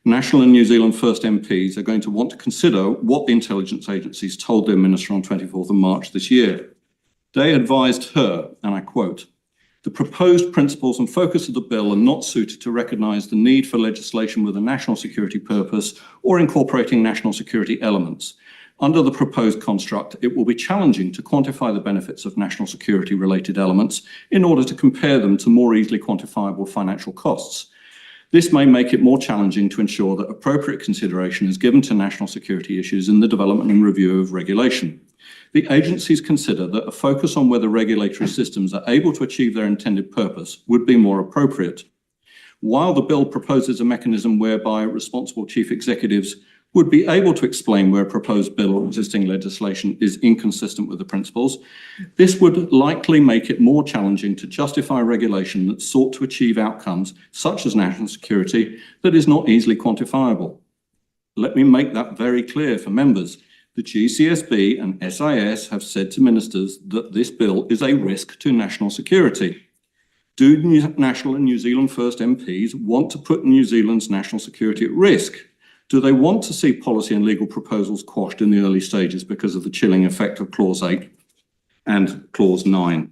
National and New Zealand First MPs are going to want to consider what the intelligence agencies told their minister on 24th of March this year. They advised her, and I quote, "The proposed principles and focus of the bill are not suited to recognise the need for legislation with a national security purpose or incorporating national security elements. Under the proposed construct, it will be challenging to quantify the benefits of national security related elements in order to compare them to more easily quantifiable financial costs. This may make it more challenging to ensure that appropriate consideration is given to national security issues in the development and review of regulation. The agencies consider that a focus on whether regulatory systems are able to achieve their intended purpose would be more appropriate. While the bill proposes a mechanism whereby responsible chief executives would be able to explain where a proposed bill or existing legislation is inconsistent with the principles, this would likely make it more challenging to justify regulation that sought to achieve outcomes such as national security that is not easily quantifiable. Let me make that very clear for members. The GCSB and SIS have said to ministers that this bill is a risk to national security. Do National and New Zealand First MPs want to put New Zealand's national security at risk? Do they want to see policy and legal proposals quashed in the early stages because of the chilling effect of Clause 8 and Clause 9?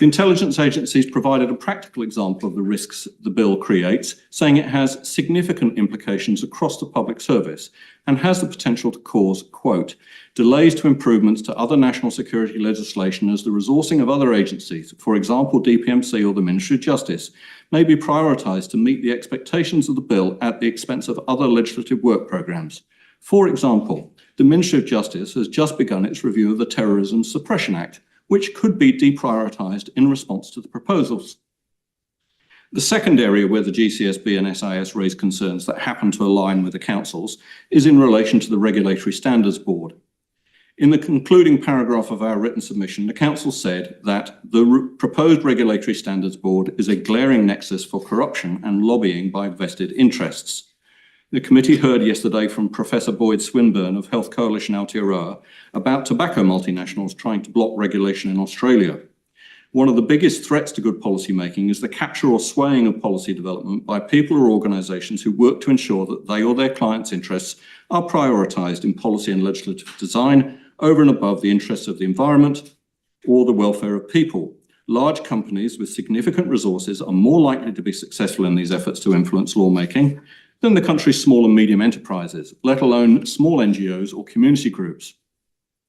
The intelligence agencies provided a practical example of the risks the bill creates, saying it has significant implications across the public service and has the potential to cause, quote, delays to improvements to other national security legislation as the resourcing of other agencies, for example, DPMC or the Ministry of Justice, may be prioritised to meet the expectations of the bill at the expense of other legislative work programmes. For example, the Ministry of Justice has just begun its review of the Terrorism Suppression Act, which could be deprioritised in response to the proposals. The second area where the GCSB and SIS raise concerns that happen to align with the councils is in relation to the Regulatory Standards Board. In the concluding paragraph of our written submission, the council said that the proposed Regulatory Standards Board is a glaring nexus for corruption and lobbying by vested interests. The committee heard yesterday from Professor Boyd Swinburne of Health Coalition Aotearoa about tobacco multinationals trying to block regulation in Australia. One of the biggest threats to good policy making is the capture or swaying of policy development by people or organisations who work to ensure that they or their clients' interests are prioritised in policy and legislative design over and above the interests of the environment or the welfare of people. Large companies with significant resources are more likely to be successful in these efforts to influence lawmaking than the country's small and medium enterprises, let alone small NGOs or community groups.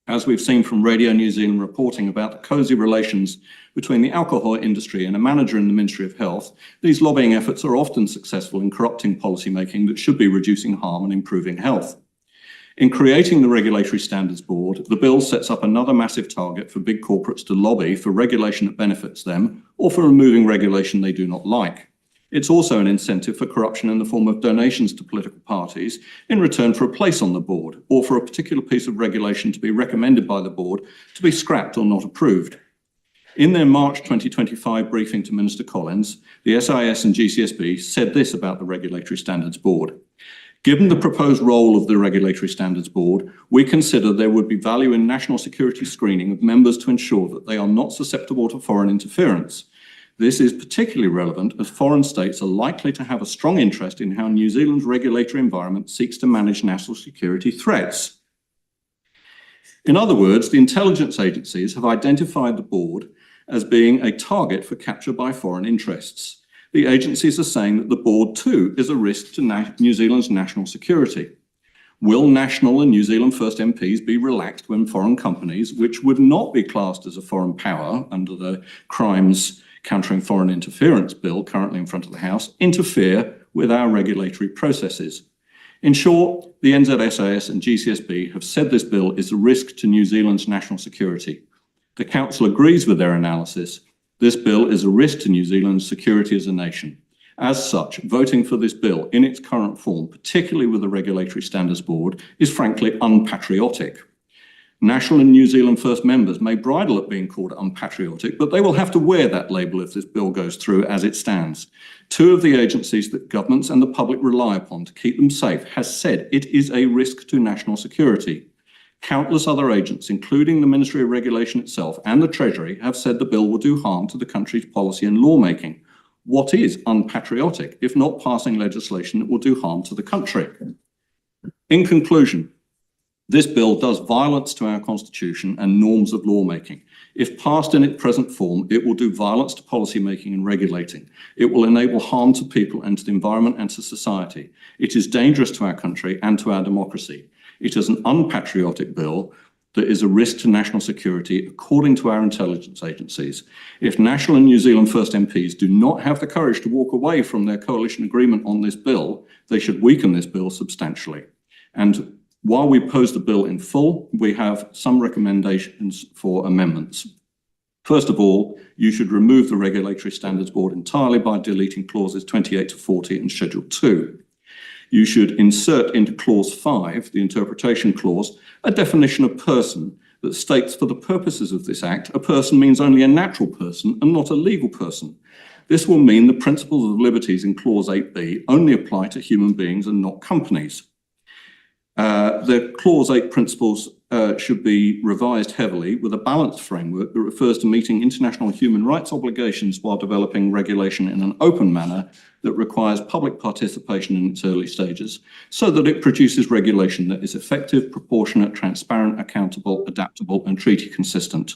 As we've seen from Radio New Zealand reporting about the cosy relations between the alcohol industry and a manager in the Ministry of Health, these lobbying efforts are often successful in corrupting policymaking that should be reducing harm and improving health. In creating the Regulatory Standards Board, the bill sets up another massive target for big corporates to lobby for regulation that benefits them or for removing regulation they do not like. It's also an incentive for corruption in the form of donations to political parties in return for a place on the board or for a particular piece of regulation to be recommended by the board to be scrapped or not approved. In their March 2025 briefing to Minister Collins, the SIS and GCSB said this about the Regulatory Standards Board. Given the proposed role of the Regulatory Standards Board, we consider there would be value in national security screening of members to ensure that they are not susceptible to foreign interference. This is particularly relevant as foreign states are likely to have a strong interest in how New Zealand's regulatory environment seeks to manage national security threats. In other words, the intelligence agencies have identified the board as being a target for capture by foreign interests. The agencies are saying that the board too is a risk to New Zealand's national security. Will National and New Zealand First MPs be relaxed when foreign companies, which would not be classed as a foreign power under the Crimes Countering Foreign Interference Bill, currently in front of the House, interfere with our regulatory processes. In short, the NZSAS and GCSB have said this bill is a risk to New Zealand's national security. The Council agrees with their analysis. This bill is a risk to New Zealand's security as a nation. As such, voting for this bill in its current form, particularly with the Regulatory Standards Board, is frankly unpatriotic. National and New Zealand First members may bridle at being called unpatriotic, but they will have to wear that label if this bill goes through as it stands. Two of the agencies that governments and the public rely upon to keep them safe has said it is a risk to national security. Countless other agents, including the Ministry of Regulation itself and the Treasury, have said the bill will do harm to the country's policy and lawmaking. What is unpatriotic if not passing legislation that will do harm to the country? In conclusion, this bill does violence to our constitution and norms of lawmaking. If passed in its present form, it will do violence to policymaking and regulating. It will enable harm to people and to the environment and to society. It is dangerous to our country and to our democracy. It is an unpatriotic bill that is a risk to national security, according to our intelligence agencies. If National and New Zealand First MPs do not have the courage to walk away from their coalition agreement on this bill, they should weaken this bill substantially. And while we oppose the bill in full, we have some recommendations for amendments. First of all, you should remove the Regulatory Standards Board entirely by deleting clauses 28 to 40 in Schedule 2. You should insert into Clause 5, the interpretation clause, a definition of person that states for the purposes of this Act, a person means only a natural person and not a legal person. This will mean the principles of liberties in Clause 8b only apply to human beings and not companies. The Clause 8 principles should be revised heavily with a balanced framework that refers to meeting international human rights obligations while developing regulation in an open manner that requires public participation in its early stages, so that it produces regulation that is effective, proportionate, transparent, accountable, adaptable, and treaty consistent.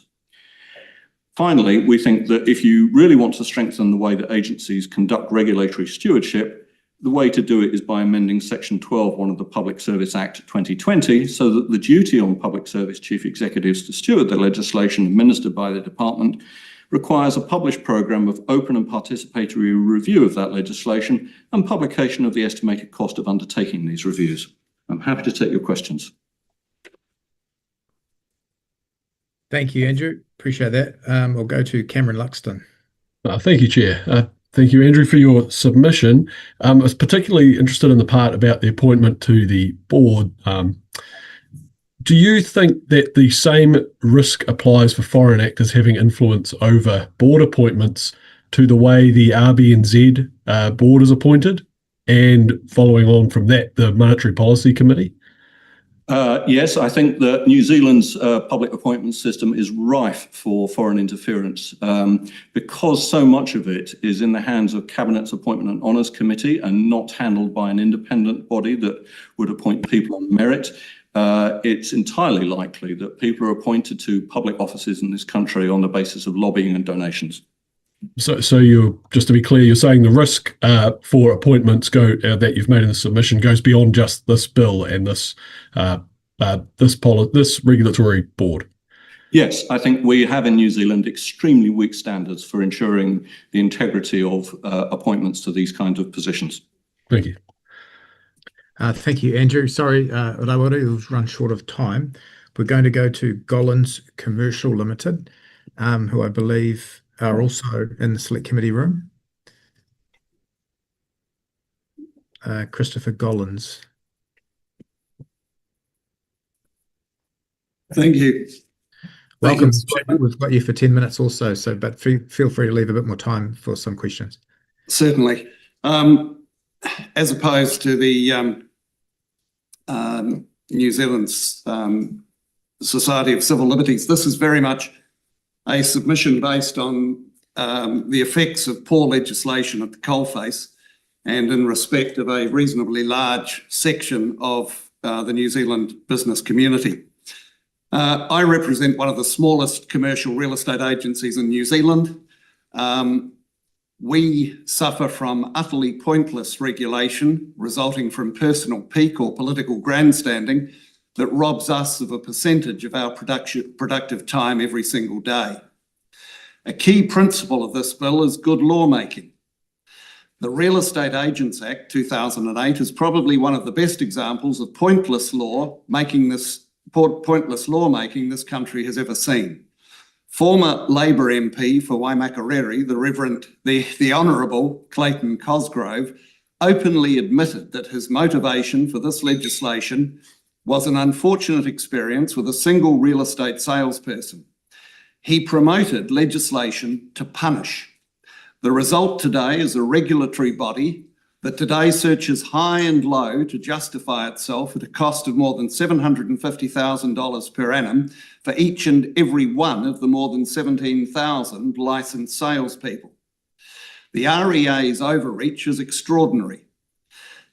Finally, we think that if you really want to strengthen the way that agencies conduct regulatory stewardship, the way to do it is by amending Section 12(1) of the Public Service Act 2020 so that the duty on public service chief executives to steward the legislation administered by the department requires a published programme of open and participatory review of that legislation and publication of the estimated cost of undertaking these reviews. I'm happy to take your questions. Thank you, Andrew. Appreciate that. We'll go to Cameron Luxton. Thank you, Chair. Thank you, Andrew, for your submission. I was particularly interested in the part about the appointment to the board. Do you think that the same risk applies for foreign actors having influence over board appointments to the way the RBNZ board is appointed? And following on from that, the Monetary Policy Committee? Yes, I think that New Zealand's public appointment system is rife for foreign interference because so much of it is in the hands of Cabinet's Appointment and Honours Committee and not handled by an independent body that would appoint people on merit. It's entirely likely that people are appointed to public offices in this country on the basis of lobbying and donations. So you're, just to be clear, you're saying the risk for appointments that you've made in the submission goes beyond just this bill and this regulatory board? Yes, I think we have in New Zealand extremely weak standards for ensuring the integrity of appointments to these kinds of positions. Thank you. Thank you, Andrew. Sorry, we've run short of time. We're going to go to Gollins Commercial Limited, who I believe are also in the select committee room. Christopher Gollins. Thank you. Welcome. We've got you for 10 minutes also, but feel free to leave a bit more time for some questions. Certainly. As opposed to the New Zealand's Society of Civil Liberties, this is very much a submission based on the effects of poor legislation at the coalface and in respect of a reasonably large section of the New Zealand business community. I represent one of the smallest commercial real estate agencies in New Zealand. We suffer from utterly pointless regulation resulting from personal pique or political grandstanding that robs us of a percentage of our productive time every single day. A key principle of this bill is good lawmaking. The Real Estate Agents Act 2008 is probably one of the best examples of pointless lawmaking this country has ever seen. Former Labor MP for Waimakariri, the Honourable Clayton Cosgrove, openly admitted that his motivation for this legislation was an unfortunate experience with a single real estate salesperson. He promoted legislation to punish. The result today is a regulatory body that today searches high and low to justify itself at a cost of more than $750,000 per annum for each and every one of the more than 17,000 licensed salespeople. The REA's overreach is extraordinary.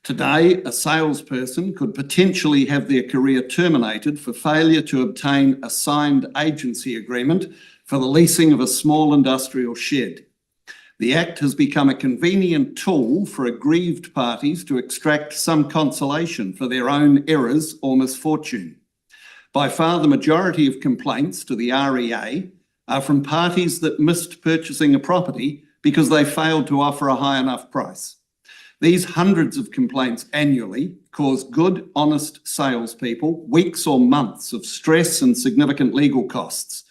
Today, a salesperson could potentially have their career terminated for failure to obtain a signed agency agreement for the leasing of a small industrial shed. The Act has become a convenient tool for aggrieved parties to extract some consolation for their own errors or misfortune. By far the majority of complaints to the REA are from parties that missed purchasing a property because they failed to offer a high enough price. These hundreds of complaints annually cause good, honest salespeople weeks or months of stress and significant legal costs.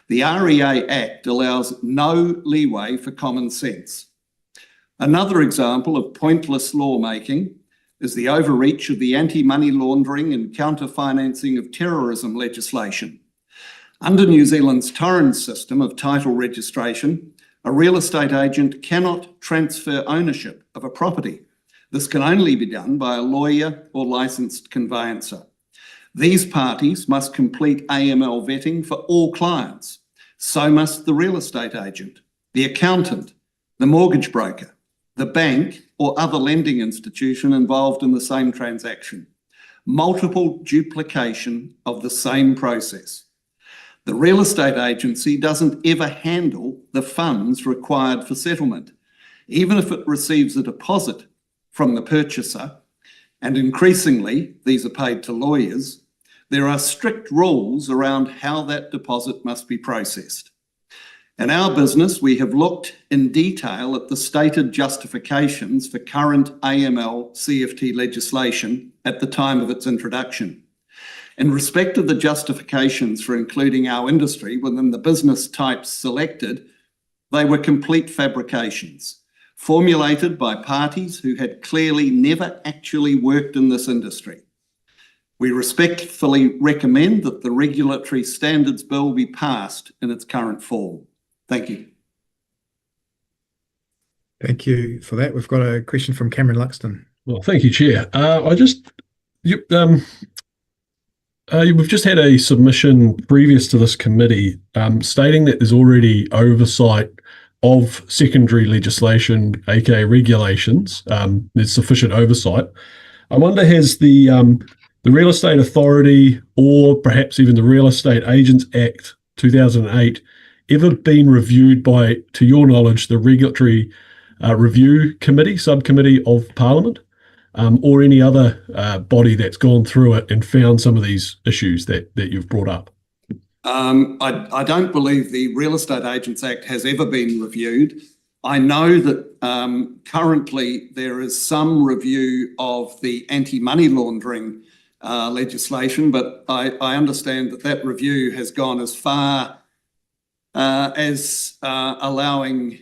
The REA Act allows no leeway for common sense. Another example of pointless lawmaking is the overreach of the anti-money laundering and counter-financing of terrorism legislation. Under New Zealand's torrent system of title registration, a real estate agent cannot transfer ownership of a property. This can only be done by a lawyer or licensed conveyancer. These parties must complete AML vetting for all clients. So must the real estate agent, the accountant, the mortgage broker, the bank or other lending institution involved in the same transaction. Multiple duplication of the same process. The real estate agency doesn't ever handle the funds required for settlement, even if it receives a deposit from the purchaser, and increasingly these are paid to lawyers. There are strict rules around how that deposit must be processed. In our business, we have looked in detail at the stated justifications for current AML CFT legislation at the time of its introduction. In respect of the justifications for including our industry within the business types selected, they were complete fabrications, formulated by parties who had clearly never actually worked in this industry. We respectfully recommend that the Regulatory Standards Bill be passed in its current form. Thank you. Thank you for that. We've got a question from Cameron Luxton. Well, thank you, Chair. We've just had a submission previous to this committee stating that there's already oversight of secondary legislation, aka regulations. There's sufficient oversight. I wonder, has the Real Estate Authority or perhaps even the Real Estate Agents Act 2008 ever been reviewed by, to your knowledge, the Regulatory Review Committee, subcommittee of Parliament, or any other body that's gone through it and found some of these issues that you've brought up? I don't believe the Real Estate Agents Act has ever been reviewed. I know that currently there is some review of the anti-money laundering legislation, but I understand that review has gone as far as allowing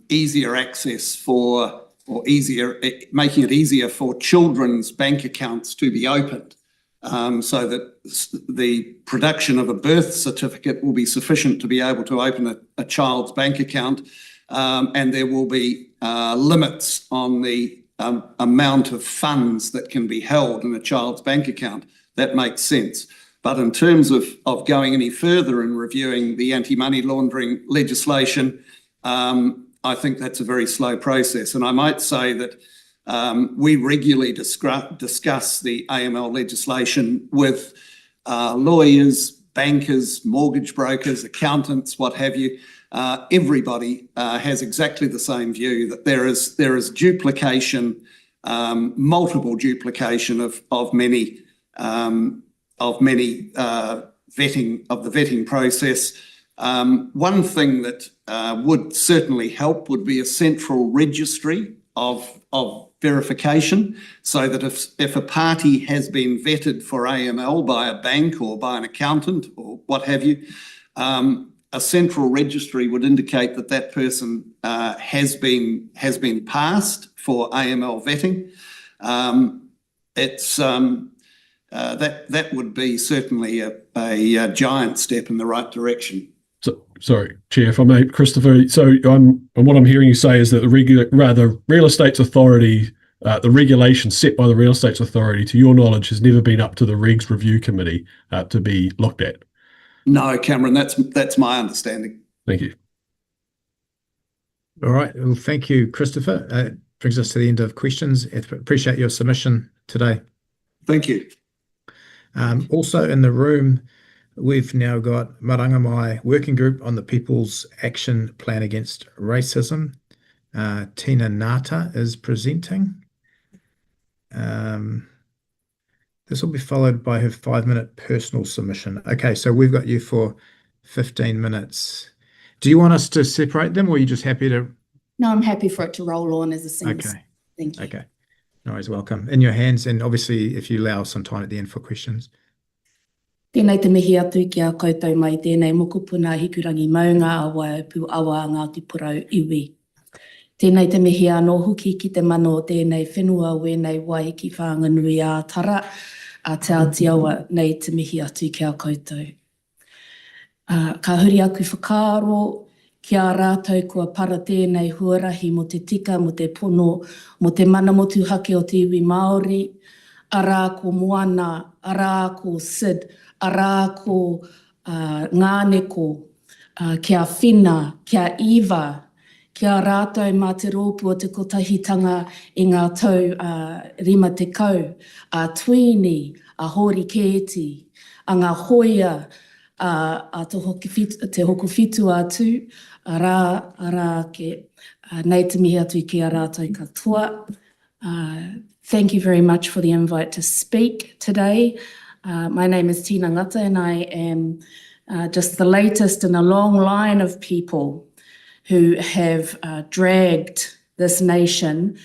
easier access for, or making it easier for children's bank accounts to be opened, so that the production of a birth certificate will be sufficient to be able to open a child's bank account, and there will be limits on the amount of funds that can be held in a child's bank account. That makes sense. But in terms of going any further and reviewing the anti-money laundering legislation, I think that's a very slow process. And I might say that we regularly discuss the AML legislation with lawyers, bankers, mortgage brokers, accountants, what have you. Everybody has exactly the same view, that there is duplication, multiple duplication of many vetting process. One thing that would certainly help would be a central registry of verification, so that if a party has been vetted for AML by a bank or by an accountant or what have you, a central registry would indicate that that person has been passed for AML vetting. That would be certainly a giant step in the right direction. So, sorry, Chair, if I may, Christopher. So, what I'm hearing you say is that the real estate's authority, the regulation set by the real estate's authority, to your knowledge, has never been up to the Regs Review Committee to be looked at. No, Cameron, that's my understanding. Thank you. All right. Well, thank you, Christopher. Brings us to the end of questions. Appreciate your submission today. Thank you. Also in the room, we've now got Marangamai Working Group on the People's Action Plan Against Racism. Tina Nata is presenting. This will be followed by her 5-minute personal submission. Okay, so we've got you for 15 minutes. Do you want us to separate them, or are you just happy to? No, I'm happy for it to roll on as a single. Okay. Thank you. Okay. No worries, welcome. In your hands, and obviously if you allow some time at the end for questions. Tēnei te mihi atu ki a koutou mai, tēnei mokopuna hikurangi maunga awa e pu awa Ngāti Porou iwi. Tēnei te mihi anō huki ki te mano tēnei whenua wēnei wai ki whānganui a tara, a te Aotearoa nei te mihi atu ki a koutou. Ka huri aku whakaaro, ki a rātou kua para tēnei huarahi mo te tika, mo te pono, mo te mana motu hake o te iwi Māori, arā ko Moana, arā ko Sid, arā ko Ngāneko, kia Whina, kia Eva, kia rātou mā te rōpu o te kotahitanga i ngā tau rima te kau, a Twini, a Hori Kēti, a ngā hoia, a te hoko whitu atu, arā ke nei te mihi atu ki a rātou katoa. Thank you very much for the invite to speak today. My name is Tina Ngata, and I am just the latest in a long line of people who have dragged this nation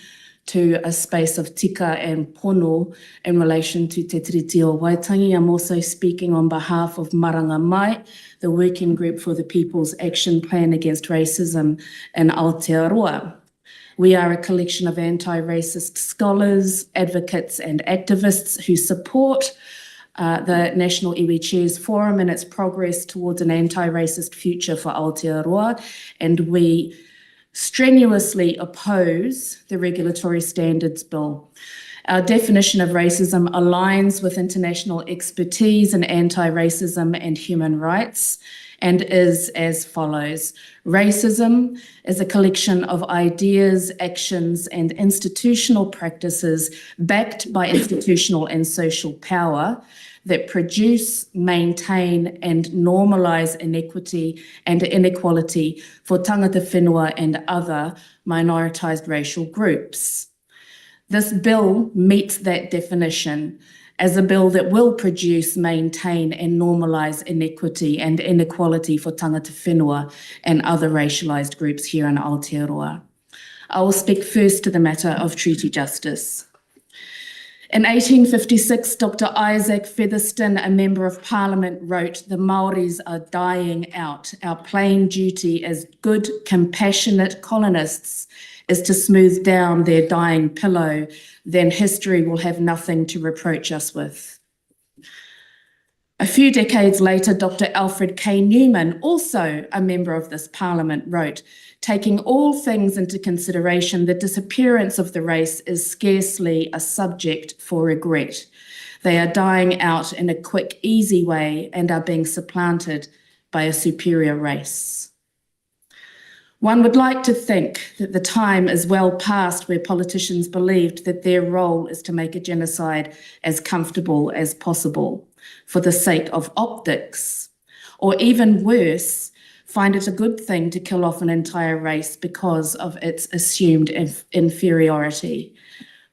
to a space of tika and pono in relation to Te Tiriti o Waitangi. I'm also speaking on behalf of Marangamai, the Working Group for the People's Action Plan Against Racism in Aotearoa. We are a collection of anti-racist scholars, advocates and activists who support the National Iwi Chairs Forum and its progress towards an anti-racist future for Aotearoa, and we strenuously oppose the Regulatory Standards Bill. Our definition of racism aligns with international expertise in anti-racism and human rights and is as follows. Racism is a collection of ideas, actions, and institutional practices backed by institutional and social power that produce, maintain, and normalise inequity and inequality for tangata whenua and other minoritised racial groups. This bill meets that definition as a bill that will produce, maintain, and normalise inequity and inequality for tangata whenua and other racialised groups here in Aotearoa. I will speak first to the matter of treaty justice. In 1856, Dr. Isaac Featherston, a member of Parliament, wrote, "The Māoris are dying out. Our plain duty as good, compassionate colonists is to smooth down their dying pillow. Then history will have nothing to reproach us with." A few decades later, Dr. Alfred K. Newman, also a member of this Parliament, wrote, "Taking all things into consideration, the disappearance of the race is scarcely a subject for regret. They are dying out in a quick, easy way and are being supplanted by a superior race." One would like to think that the time is well past where politicians believed that their role is to make a genocide as comfortable as possible for the sake of optics, or even worse, find it a good thing to kill off an entire race because of its assumed inferiority.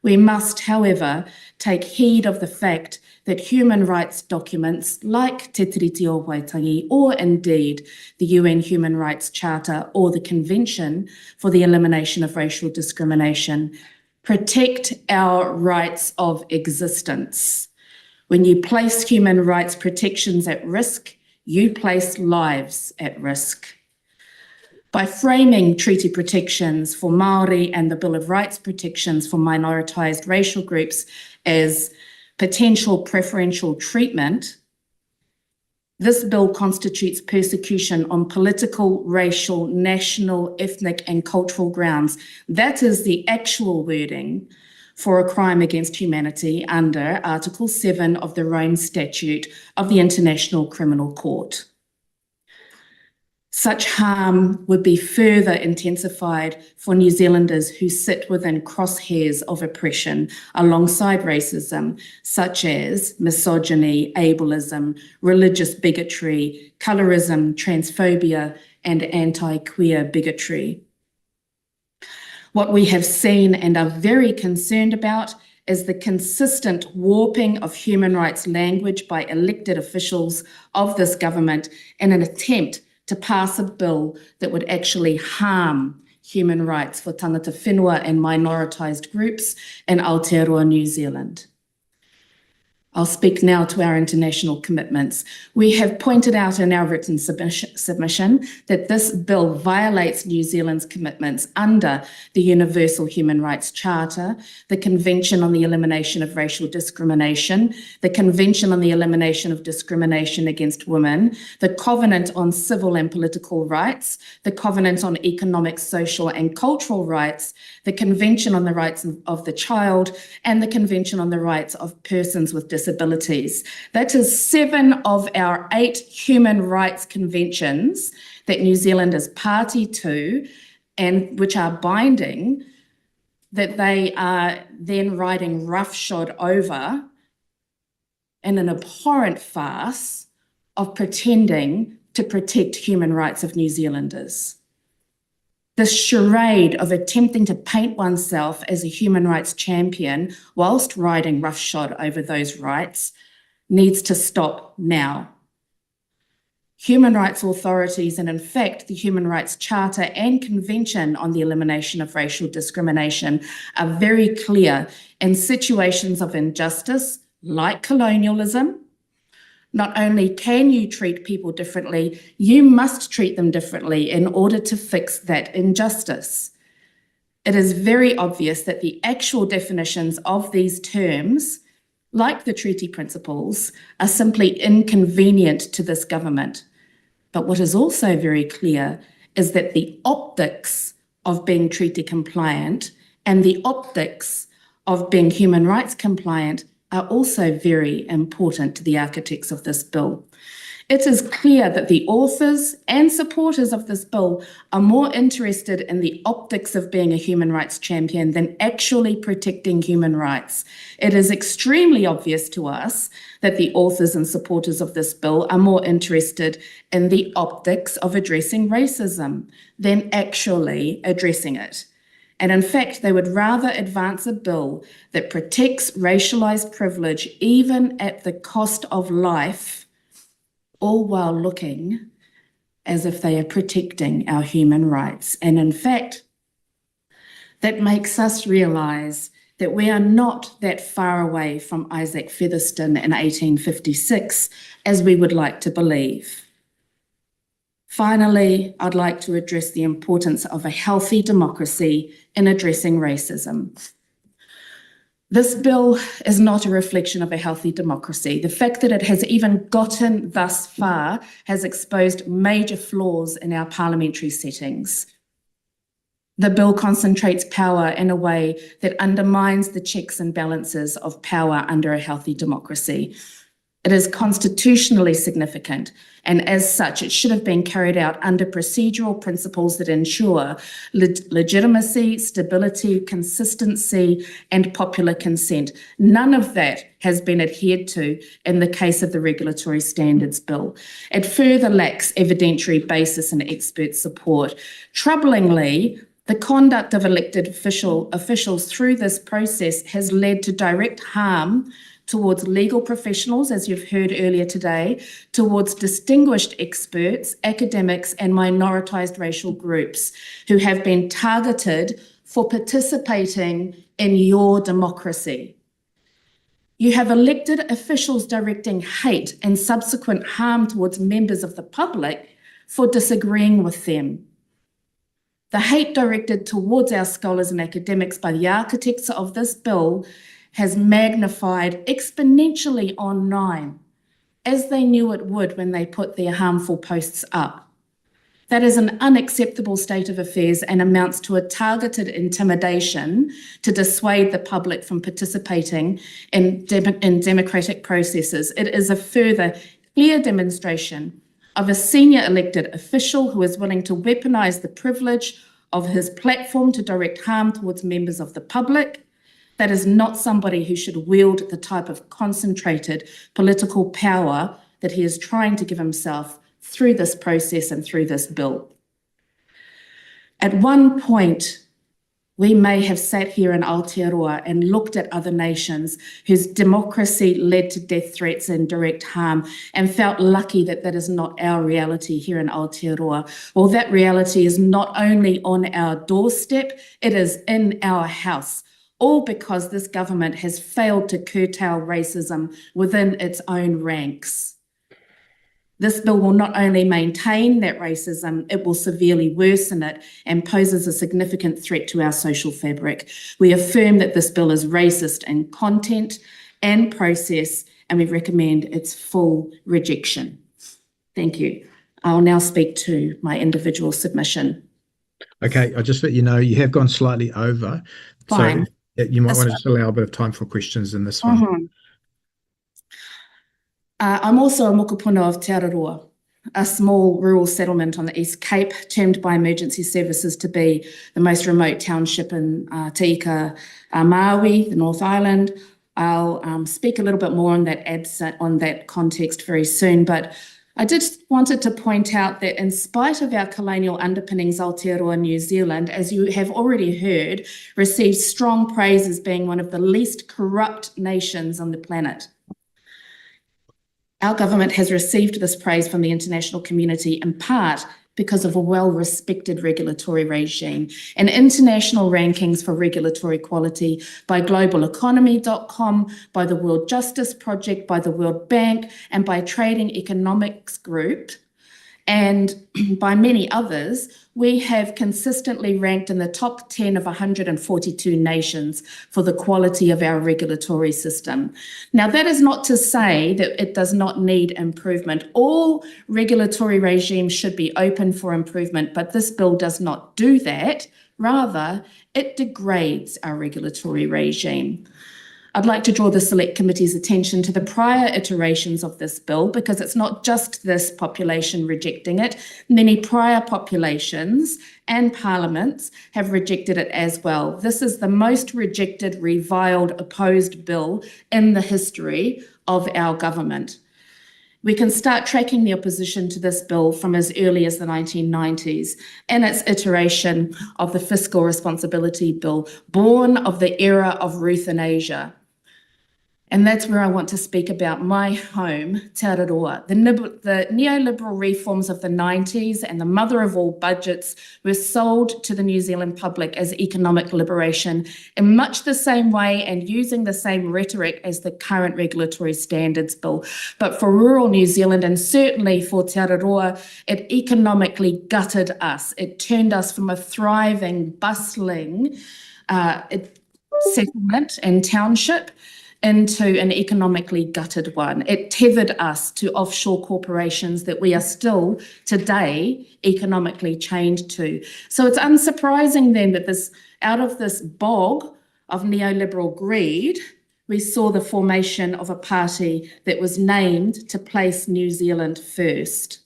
We must, however, take heed of the fact that human rights documents like Te Tiriti o Waitangi, or indeed the UN Human Rights Charter or the Convention for the Elimination of Racial Discrimination, protect our rights of existence. When you place human rights protections at risk, you place lives at risk. By framing treaty protections for Māori and the Bill of Rights protections for minoritised racial groups as potential preferential treatment, this bill constitutes persecution on political, racial, national, ethnic and cultural grounds. That is the actual wording for a crime against humanity under Article 7 of the Rome Statute of the International Criminal Court. Such harm would be further intensified for New Zealanders who sit within crosshairs of oppression alongside racism, such as misogyny, ableism, religious bigotry, colorism, transphobia, and anti-queer bigotry. What we have seen and are very concerned about is the consistent warping of human rights language by elected officials of this government in an attempt to pass a bill that would actually harm human rights for tangata whenua and minoritised groups in Aotearoa, New Zealand. I'll speak now to our international commitments. We have pointed out in our written submission that this bill violates New Zealand's commitments under the Universal Human Rights Charter, the Convention on the Elimination of Racial Discrimination, the Convention on the Elimination of Discrimination Against Women, the Covenant on Civil and Political Rights, the Covenant on Economic, Social and Cultural Rights, the Convention on the Rights of the Child, and the Convention on the Rights of Persons with Disabilities. That is 7 of our 8 human rights conventions that New Zealand is party to and which are binding, that they are then riding roughshod over in an abhorrent farce of pretending to protect human rights of New Zealanders. This charade of attempting to paint oneself as a human rights champion whilst riding roughshod over those rights needs to stop now. Human rights authorities, and in fact the Human Rights Charter and Convention on the Elimination of Racial Discrimination, are very clear in situations of injustice like colonialism. Not only can you treat people differently, you must treat them differently in order to fix that injustice. It is very obvious that the actual definitions of these terms, like the treaty principles, are simply inconvenient to this government. But what is also very clear is that the optics of being treaty compliant and the optics of being human rights compliant are also very important to the architects of this bill. It is clear that the authors and supporters of this bill are more interested in the optics of being a human rights champion than actually protecting human rights. It is extremely obvious to us that the authors and supporters of this bill are more interested in the optics of addressing racism than actually addressing it. And in fact, they would rather advance a bill that protects racialized privilege even at the cost of life, all while looking as if they are protecting our human rights. And in fact, that makes us realize that we are not that far away from Isaac Featherston in 1856 as we would like to believe. Finally, I'd like to address the importance of a healthy democracy in addressing racism. This bill is not a reflection of a healthy democracy. The fact that it has even gotten thus far has exposed major flaws in our parliamentary settings. The bill concentrates power in a way that undermines the checks and balances of power under a healthy democracy. It is constitutionally significant, and as such, it should have been carried out under procedural principles that ensure legitimacy, stability, consistency, and popular consent. None of that has been adhered to in the case of the Regulatory Standards Bill. It further lacks evidentiary basis and expert support. Troublingly, The conduct of elected officials through this process has led to direct harm towards legal professionals, as you've heard earlier today, towards distinguished experts, academics, and minoritised racial groups who have been targeted for participating in your democracy. You have elected officials directing hate and subsequent harm towards members of the public for disagreeing with them. The hate directed towards our scholars and academics by the architects of this bill has magnified exponentially online, as they knew it would when they put their harmful posts up. That is an unacceptable state of affairs and amounts to a targeted intimidation to dissuade the public from participating in democratic processes. It is a further clear demonstration of a senior elected official who is willing to weaponise the privilege of his platform to direct harm towards members of the public. That is not somebody who should wield the type of concentrated political power that he is trying to give himself through this process and through this bill. At one point, we may have sat here in Aotearoa and looked at other nations whose democracy led to death threats and direct harm and felt lucky that that is not our reality here in Aotearoa. Well, that reality is not only on our doorstep, it is in our house, all because this government has failed to curtail racism within its own ranks. This bill will not only maintain that racism, it will severely worsen it and poses a significant threat to our social fabric. We affirm that this bill is racist in content and process, and we recommend its full rejection. Thank you. I'll now speak to my individual submission. Okay, I'll just let you know you have gone slightly over. Fine. So you might want to just allow a bit of time for questions in this one. I'm also a mokopuna of Te Araroa, a small rural settlement on the East Cape, termed by emergency services to be the most remote township in Te Ika Maui, the North Island. I'll speak a little bit more on that context very soon, but I just wanted to point out that in spite of our colonial underpinnings, Aotearoa, New Zealand, as you have already heard, receives strong praise as being one of the least corrupt nations on the planet. Our government has received this praise from the international community in part because of a well-respected regulatory regime and international rankings for regulatory quality by globaleconomy.com, by the World Justice Project, by the World Bank, and by Trading Economics Group, and by many others. We have consistently ranked in the top 10 of 142 nations for the quality of our regulatory system. Now, that is not to say that it does not need improvement. All regulatory regimes should be open for improvement, but this bill does not do that. Rather, it degrades our regulatory regime. I'd like to draw the Select Committee's attention to the prior iterations of this bill, because it's not just this population rejecting it. Many prior populations and parliaments have rejected it as well. This is the most rejected, reviled, opposed bill in the history of our government. We can start tracking the opposition to this bill from as early as the 1990s in its iteration of the Fiscal Responsibility Bill, born of the era of euthanasia. And that's where I want to speak about my home, Te Araroa. The neoliberal reforms of the 90s and the mother of all budgets were sold to the New Zealand public as economic liberation in much the same way and using the same rhetoric as the current regulatory standards bill. But for rural New Zealand, and certainly for Te Araroa, it economically gutted us. It turned us from a thriving, bustling settlement and township into an economically gutted one. It tethered us to offshore corporations that we are still today economically chained to. So it's unsurprising then that out of this bog of neoliberal greed, we saw the formation of a party that was named to place New Zealand first.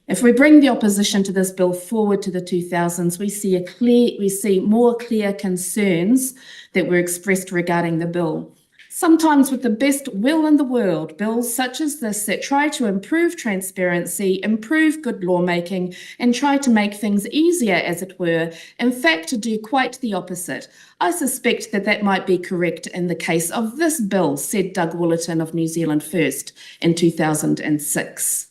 If we bring the opposition to this bill forward to the 2000s, we see more clear concerns that were expressed regarding the bill. Sometimes with the best will in the world, bills such as this that try to improve transparency, improve good lawmaking, and try to make things easier, as it were, in fact do quite the opposite. I suspect that that might be correct in the case of this bill, said Doug Willerton of New Zealand First in 2006.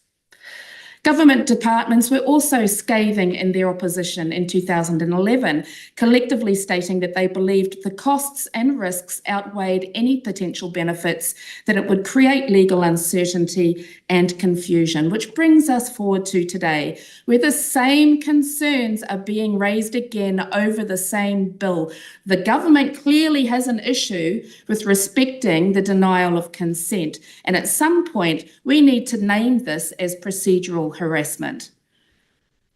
Government departments were also scathing in their opposition in 2011, collectively stating that they believed the costs and risks outweighed any potential benefits, that it would create legal uncertainty and confusion, which brings us forward to today, where the same concerns are being raised again over the same bill. The government clearly has an issue with respecting the denial of consent, and at some point we need to name this as procedural harassment.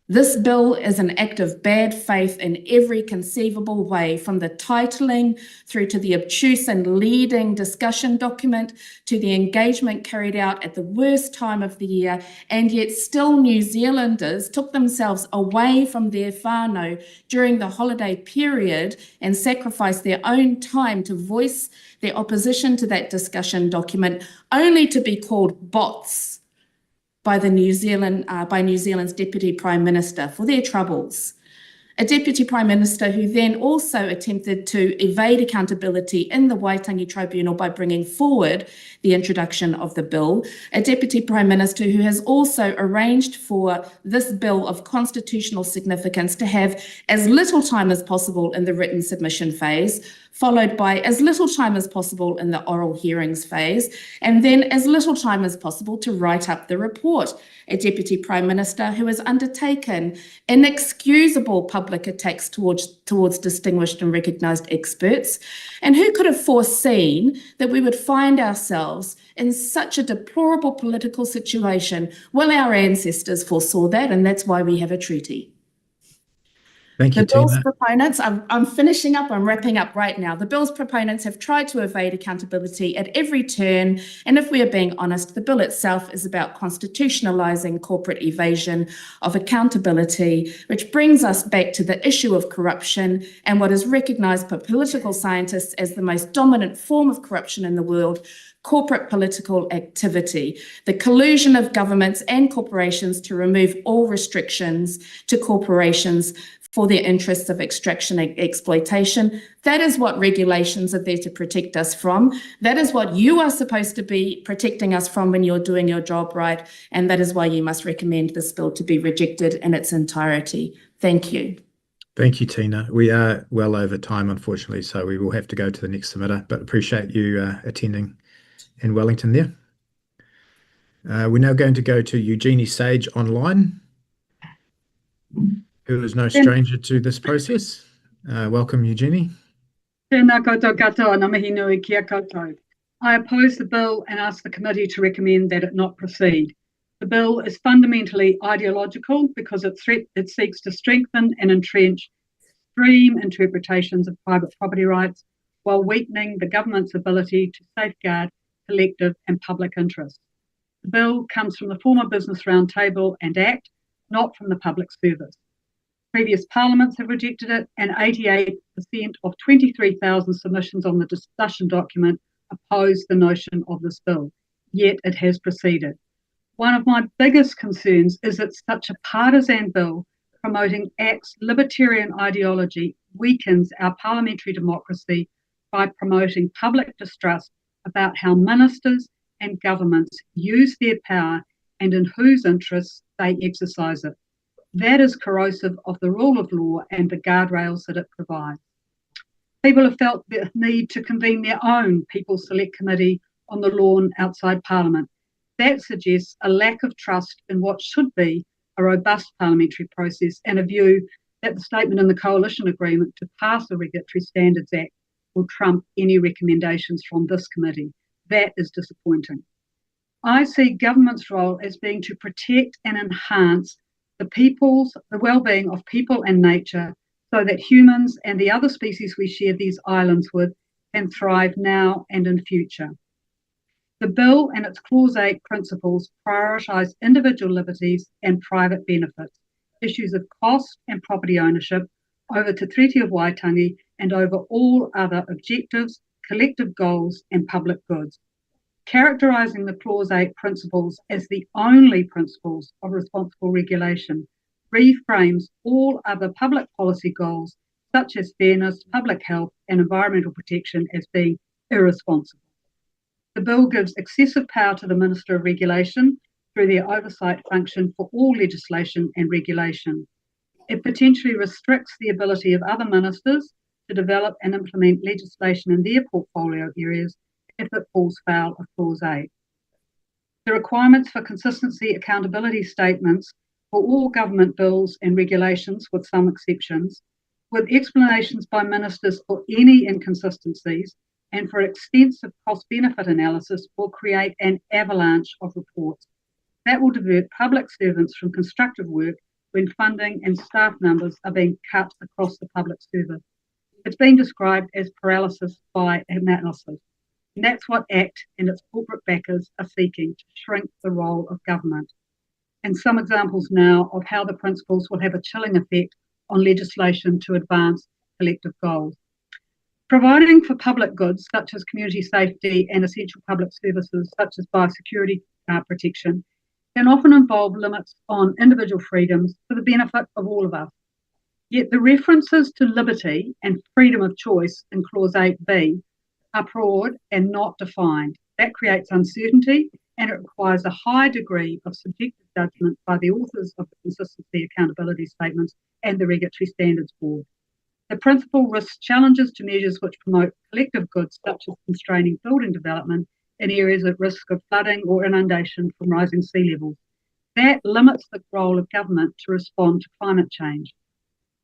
This bill is an act of bad faith in every conceivable way, from the titling through to the obtuse and leading discussion document to the engagement carried out at the worst time of the year, and yet still New Zealanders took themselves away from their whānau during the holiday period and sacrificed their own time to voice their opposition to that discussion document, only to be called bots by New Zealand's Deputy Prime Minister for their troubles. A Deputy Prime Minister who then also attempted to evade accountability in the Waitangi Tribunal by bringing forward the introduction of the bill. A Deputy Prime Minister who has also arranged for this bill of constitutional significance to have as little time as possible in the written submission phase, followed by as little time as possible in the oral hearings phase, and then as little time as possible to write up the report. A Deputy Prime Minister who has undertaken inexcusable public attacks towards distinguished and recognised experts, and who could have foreseen that we would find ourselves in such a deplorable political situation? Well, our ancestors foresaw that, and that's why we have a treaty. Thank you, The bill's Tina. proponents, I'm finishing up, I'm wrapping up right now. The bill's proponents have tried to evade accountability at every turn, and if we are being honest, the bill itself is about constitutionalising corporate evasion of accountability, which brings us back to the issue of corruption and what is recognised by political scientists as the most dominant form of corruption in the world: corporate political activity, the collusion of governments and corporations to remove all restrictions to corporations for their interests of extraction and exploitation. That is what regulations are there to protect us from. That is what you are supposed to be protecting us from when you're doing your job right. And that is why you must recommend this bill to be rejected in its entirety. Thank you. Thank you, Tina. We are well over time, unfortunately, so we will have to go to the next submitter, but appreciate you attending in Wellington there. We're now going to go to Eugenie Sage online, who is no stranger to this process. Welcome, Eugenie. Tēnā koutou katoa, ngā mihi nui kia koutou. I oppose the bill and ask the committee to recommend that it not proceed. The bill is fundamentally ideological because it seeks to strengthen and entrench extreme interpretations of private property rights while weakening the government's ability to safeguard collective and public interest. The bill comes from the former Business Roundtable and Act, not from the public service. Previous parliaments have rejected it, and 88% of 23,000 submissions on the discussion document oppose the notion of this bill, yet it has proceeded. One of my biggest concerns is that such a partisan bill promoting ACT's libertarian ideology weakens our parliamentary democracy by promoting public distrust about how ministers and governments use their power and in whose interests they exercise it. That is corrosive of the rule of law and the guardrails that it provides. People have felt the need to convene their own People's Select Committee on the lawn outside Parliament. That suggests a lack of trust in what should be a robust parliamentary process and a view that the statement in the Coalition Agreement to pass the Regulatory Standards Act will trump any recommendations from this committee. That is disappointing. I see government's role as being to protect and enhance the well-being of people and nature so that humans and the other species we share these islands with can thrive now and in future. The bill and its Clause 8 principles prioritise individual liberties and private benefits, issues of cost and property ownership over Te Treaty of Waitangi and over all other objectives, collective goals and public goods. Characterising the Clause 8 principles as the only principles of responsible regulation reframes all other public policy goals, such as fairness, public health, and environmental protection, as being irresponsible. The bill gives excessive power to the Minister of Regulation through their oversight function for all legislation and regulation. It potentially restricts the ability of other ministers to develop and implement legislation in their portfolio areas if it falls foul of Clause 8. The requirements for consistency accountability statements for all government bills and regulations, with some exceptions, with explanations by ministers for any inconsistencies and for extensive cost-benefit analysis, will create an avalanche of reports. That will divert public servants from constructive work when funding and staff numbers are being cut across the public service. It's been described as paralysis by analysis. And that's what ACT and its corporate backers are seeking, to shrink the role of government. And some examples now of how the principles will have a chilling effect on legislation to advance collective goals. Providing for public goods such as community safety and essential public services such as biosecurity protection can often involve limits on individual freedoms for the benefit of all of us. Yet the references to liberty and freedom of choice in Clause 8b are broad and not defined. That creates uncertainty, and it requires a high degree of subjective judgment by the authors of the Consistency Accountability Statements and the Regulatory Standards Board. The principle risks challenges to measures which promote collective goods, such as constraining building development in areas at risk of flooding or inundation from rising sea levels. That limits the role of government to respond to climate change.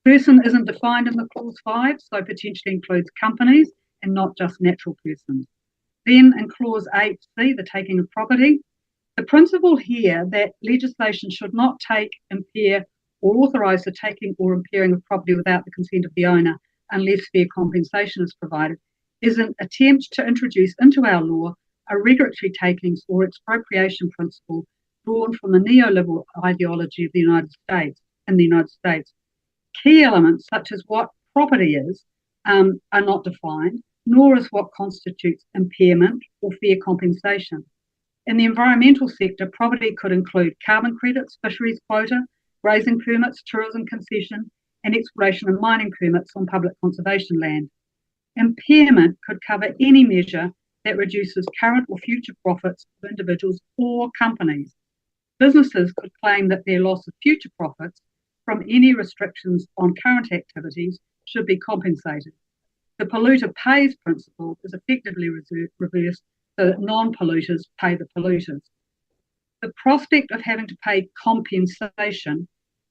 Person isn't defined in the Clause 5, so potentially includes companies and not just natural persons. Then in Clause 8c, the taking of property, the principle here that legislation should not take, impair, or authorise the taking or impairing of property without the consent of the owner unless fair compensation is provided is an attempt to introduce into our law a regulatory takings or expropriation principle drawn from the neoliberal ideology of the United States. Key elements such as what property is are not defined, nor is what constitutes impairment or fair compensation. In the environmental sector, property could include carbon credits, fisheries quota, grazing permits, tourism concession, and exploration and mining permits on public conservation land. Impairment could cover any measure that reduces current or future profits of individuals or companies. Businesses could claim that their loss of future profits from any restrictions on current activities should be compensated. The polluter pays principle is effectively reversed so that non-polluters pay the polluters. The prospect of having to pay compensation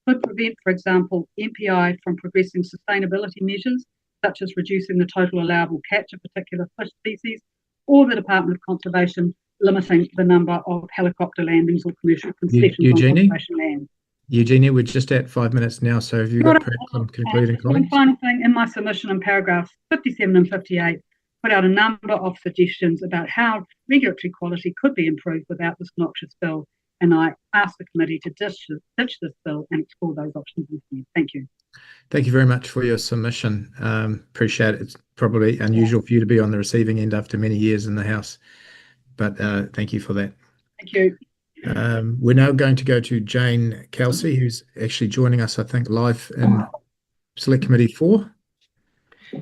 could prevent, for example, MPI from progressing sustainability measures, such as reducing the total allowable catch of particular fish species, or the Department of Conservation limiting the number of helicopter landings or commercial concessions on conservation land. Eugenia, we're just at 5 minutes now, so have you got some concluding comments? One final thing, in my submission in paragraphs 57 and 58, put out a number of suggestions about how regulatory quality could be improved without this noxious bill, and I ask the committee to ditch this bill and explore those options with me. Thank you. Thank you very much for your submission. Appreciate it. It's probably unusual for you to be on the receiving end after many years in the House, but thank you for that. Thank you. We're now going to go to Jane Kelsey, who's actually joining us, I think, live in Select Committee 4.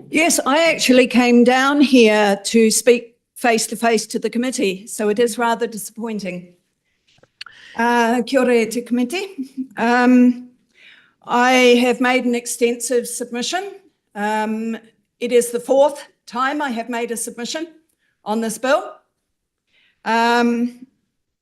Yes, I actually came down here to speak face-to-face to the committee, so it is rather disappointing. Kia ora te committee. I have made an extensive submission. It is the 4th time I have made a submission on this bill.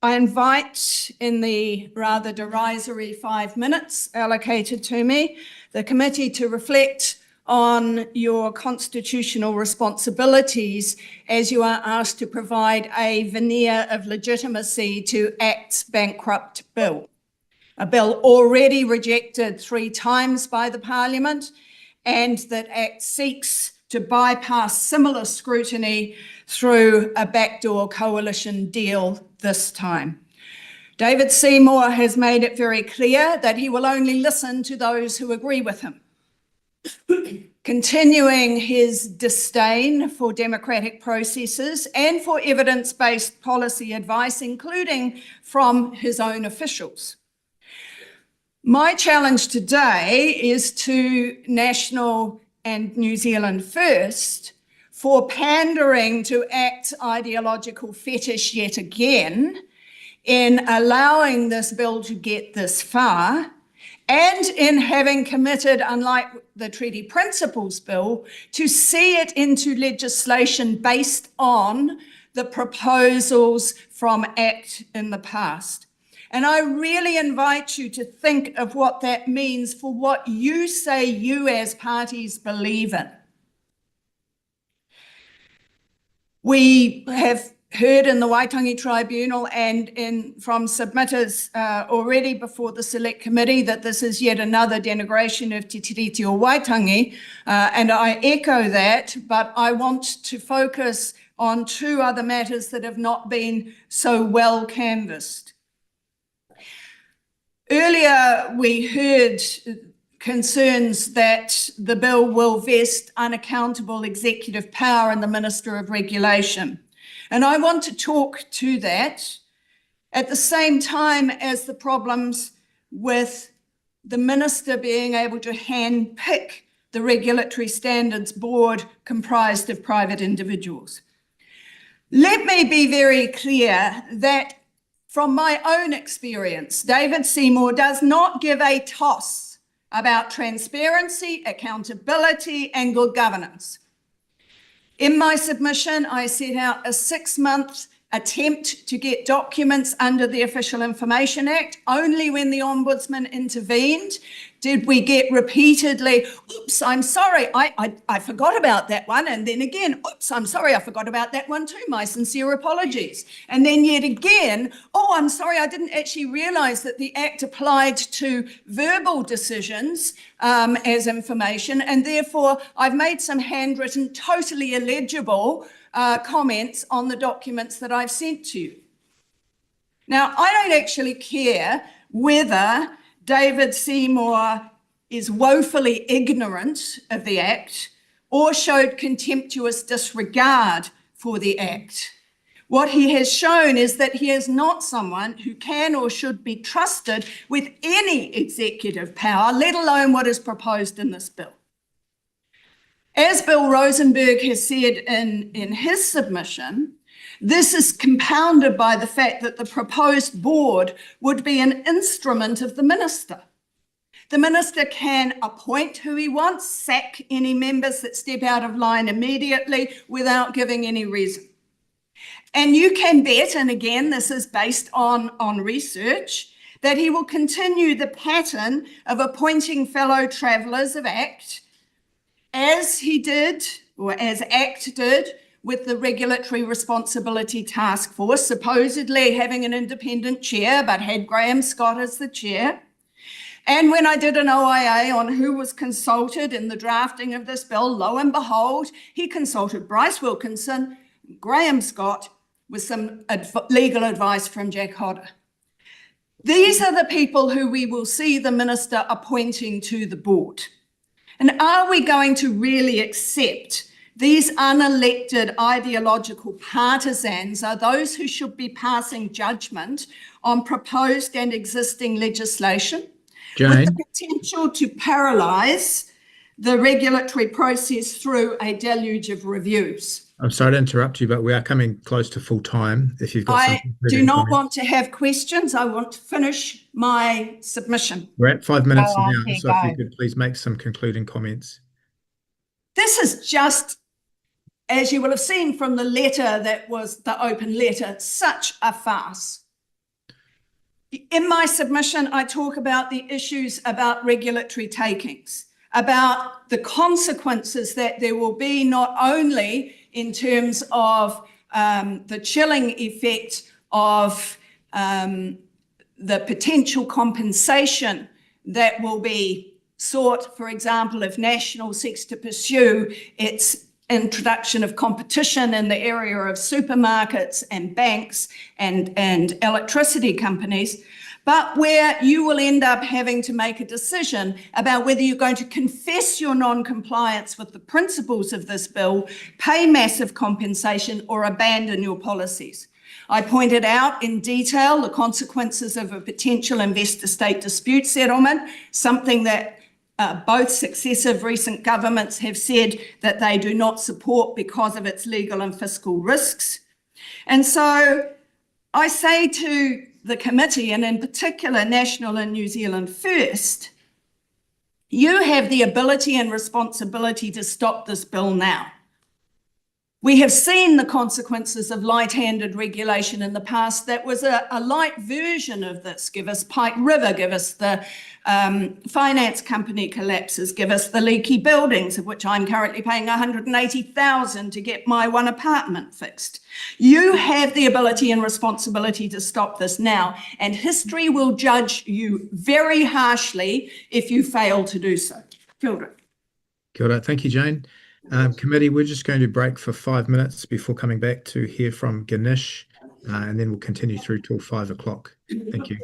I invite, in the rather derisory 5 minutes allocated to me, the committee to reflect on your constitutional responsibilities as you are asked to provide a veneer of legitimacy to ACT's bankrupt bill. A bill already rejected 3 times by the Parliament, and that ACT seeks to bypass similar scrutiny through a backdoor coalition deal this time. David Seymour has made it very clear that he will only listen to those who agree with him. continuing his disdain for democratic processes and for evidence-based policy advice, including from his own officials. My challenge today is to National and New Zealand First for pandering to ACT's ideological fetish yet again in allowing this bill to get this far, and in having committed, unlike the Treaty Principles Bill, to see it into legislation based on the proposals from ACT in the past. And I really invite you to think of what that means for what you say you as parties believe in. We have heard in the Waitangi Tribunal and from submitters already before the Select Committee that this is yet another denigration of Te Tiriti o Waitangi, and I echo that, but I want to focus on two other matters that have not been so well canvassed. Earlier, we heard concerns that the bill will vest unaccountable executive power in the Minister of Regulation. And I want to talk to that at the same time as the problems with the Minister being able to handpick the Regulatory Standards Board comprised of private individuals. Let me be very clear that from my own experience, David Seymour does not give a toss about transparency, accountability, and good governance. In my submission, I set out a 6-month attempt to get documents under the Official Information Act. Only when the Ombudsman intervened did we get repeatedly, oops, I'm sorry, I forgot about that one. And then again, oops, I'm sorry, I forgot about that one too. My sincere apologies. And then yet again, oh, I'm sorry, I didn't actually realise that the Act applied to verbal decisions as information. And therefore, I've made some handwritten, totally illegible comments on the documents that I've sent to you. Now, I don't actually care whether David Seymour is woefully ignorant of the Act or showed contemptuous disregard for the Act. What he has shown is that he is not someone who can or should be trusted with any executive power, let alone what is proposed in this bill. As Bill Rosenberg has said in his submission, this is compounded by the fact that the proposed board would be an instrument of the minister. The minister can appoint who he wants, sack any members that step out of line immediately without giving any reason. And you can bet, and again, this is based on research, that he will continue the pattern of appointing fellow travellers of ACT, as he did, or as ACT did, with the Regulatory Responsibility Task Force, supposedly having an independent chair, but had Graham Scott as the chair. And when I did an OIA on who was consulted in the drafting of this bill, lo and behold, he consulted Bryce Wilkinson, Graham Scott, with some legal advice from Jack Hodder. These are the people who we will see the minister appointing to the board. And are we going to really accept these unelected ideological partisans are those who should be passing judgment on proposed and existing legislation, Jane, with the potential to paralyse the regulatory process through a deluge of reviews? I'm sorry to interrupt you, but we are coming close to full time. If you've got I do not want to have questions. I want to finish my submission. We're at 5 minutes Go on, now, here so if you go. could please make some concluding comments. This is just, as you will have seen from the letter that was the open letter, such a farce. In my submission, I talk about the issues about regulatory takings, about the consequences that there will be not only in terms of the chilling effect of the potential compensation that will be sought, for example, if National seeks to pursue its introduction of competition in the area of supermarkets and banks and electricity companies, but where you will end up having to make a decision about whether you're going to confess your non-compliance with the principles of this bill, pay massive compensation, or abandon your policies. I pointed out in detail the consequences of a potential investor-state dispute settlement, something that both successive recent governments have said that they do not support because of its legal and fiscal risks. And so I say to the committee, and in particular National and New Zealand First, you have the ability and responsibility to stop this bill now. We have seen the consequences of light-handed regulation in the past. That was a light version of this. Give us Pike River, give us the finance company collapses, give us the leaky buildings, of which I'm currently paying $180,000 to get my one apartment fixed. You have the ability and responsibility to stop this now, and history will judge you very harshly if you fail to do so. Kia ora. Kia ora. Thank you, Jane. Committee, we're just going to break for 5 minutes before coming back to hear from Ganesh, and then we'll continue through till 5 o'clock. Thank you.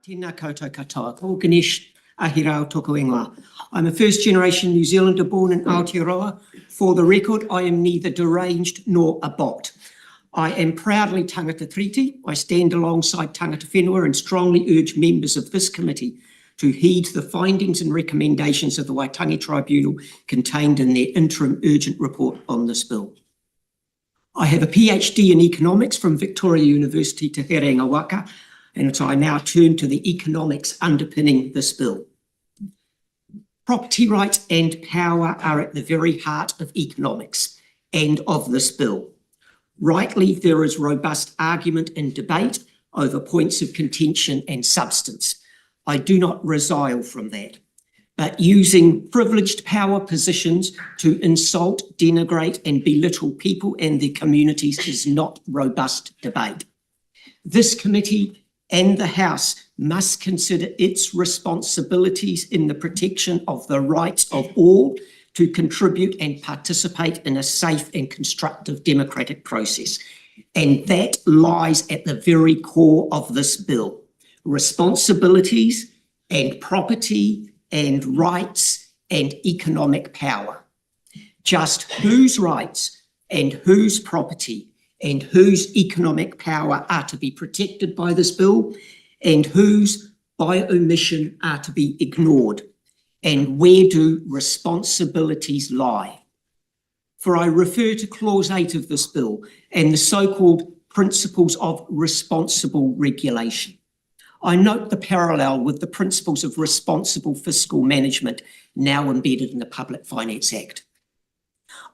Tēnā koutou katoa, ko Ganesh Ahirao toko ingoa. I'm a first generation New Zealander born in Aotearoa. For the record, I am neither deranged nor a bot. I am proudly tangata treaty. I stand alongside tangata whenua and strongly urge members of this committee to heed the findings and recommendations of the Waitangi Tribunal contained in their interim urgent report on this bill. I have a PhD in economics from Victoria University Te Herenga Waka, and so I now turn to the economics underpinning this bill. Property rights and power are at the very heart of economics and of this bill. Rightly, there is robust argument and debate over points of contention and substance. I do not resile from that. But using privileged power positions to insult, denigrate and belittle people and their communities is not robust debate. This committee and the House must consider its responsibilities in the protection of the rights of all to contribute and participate in a safe and constructive democratic process. And that lies at the very core of this bill. Responsibilities and property and rights and economic power. Just whose rights and whose property and whose economic power are to be protected by this bill and whose by omission are to be ignored, and where do responsibilities lie? For I refer to Clause 8 of this bill and the so-called principles of responsible regulation. I note the parallel with the principles of responsible fiscal management now embedded in the Public Finance Act.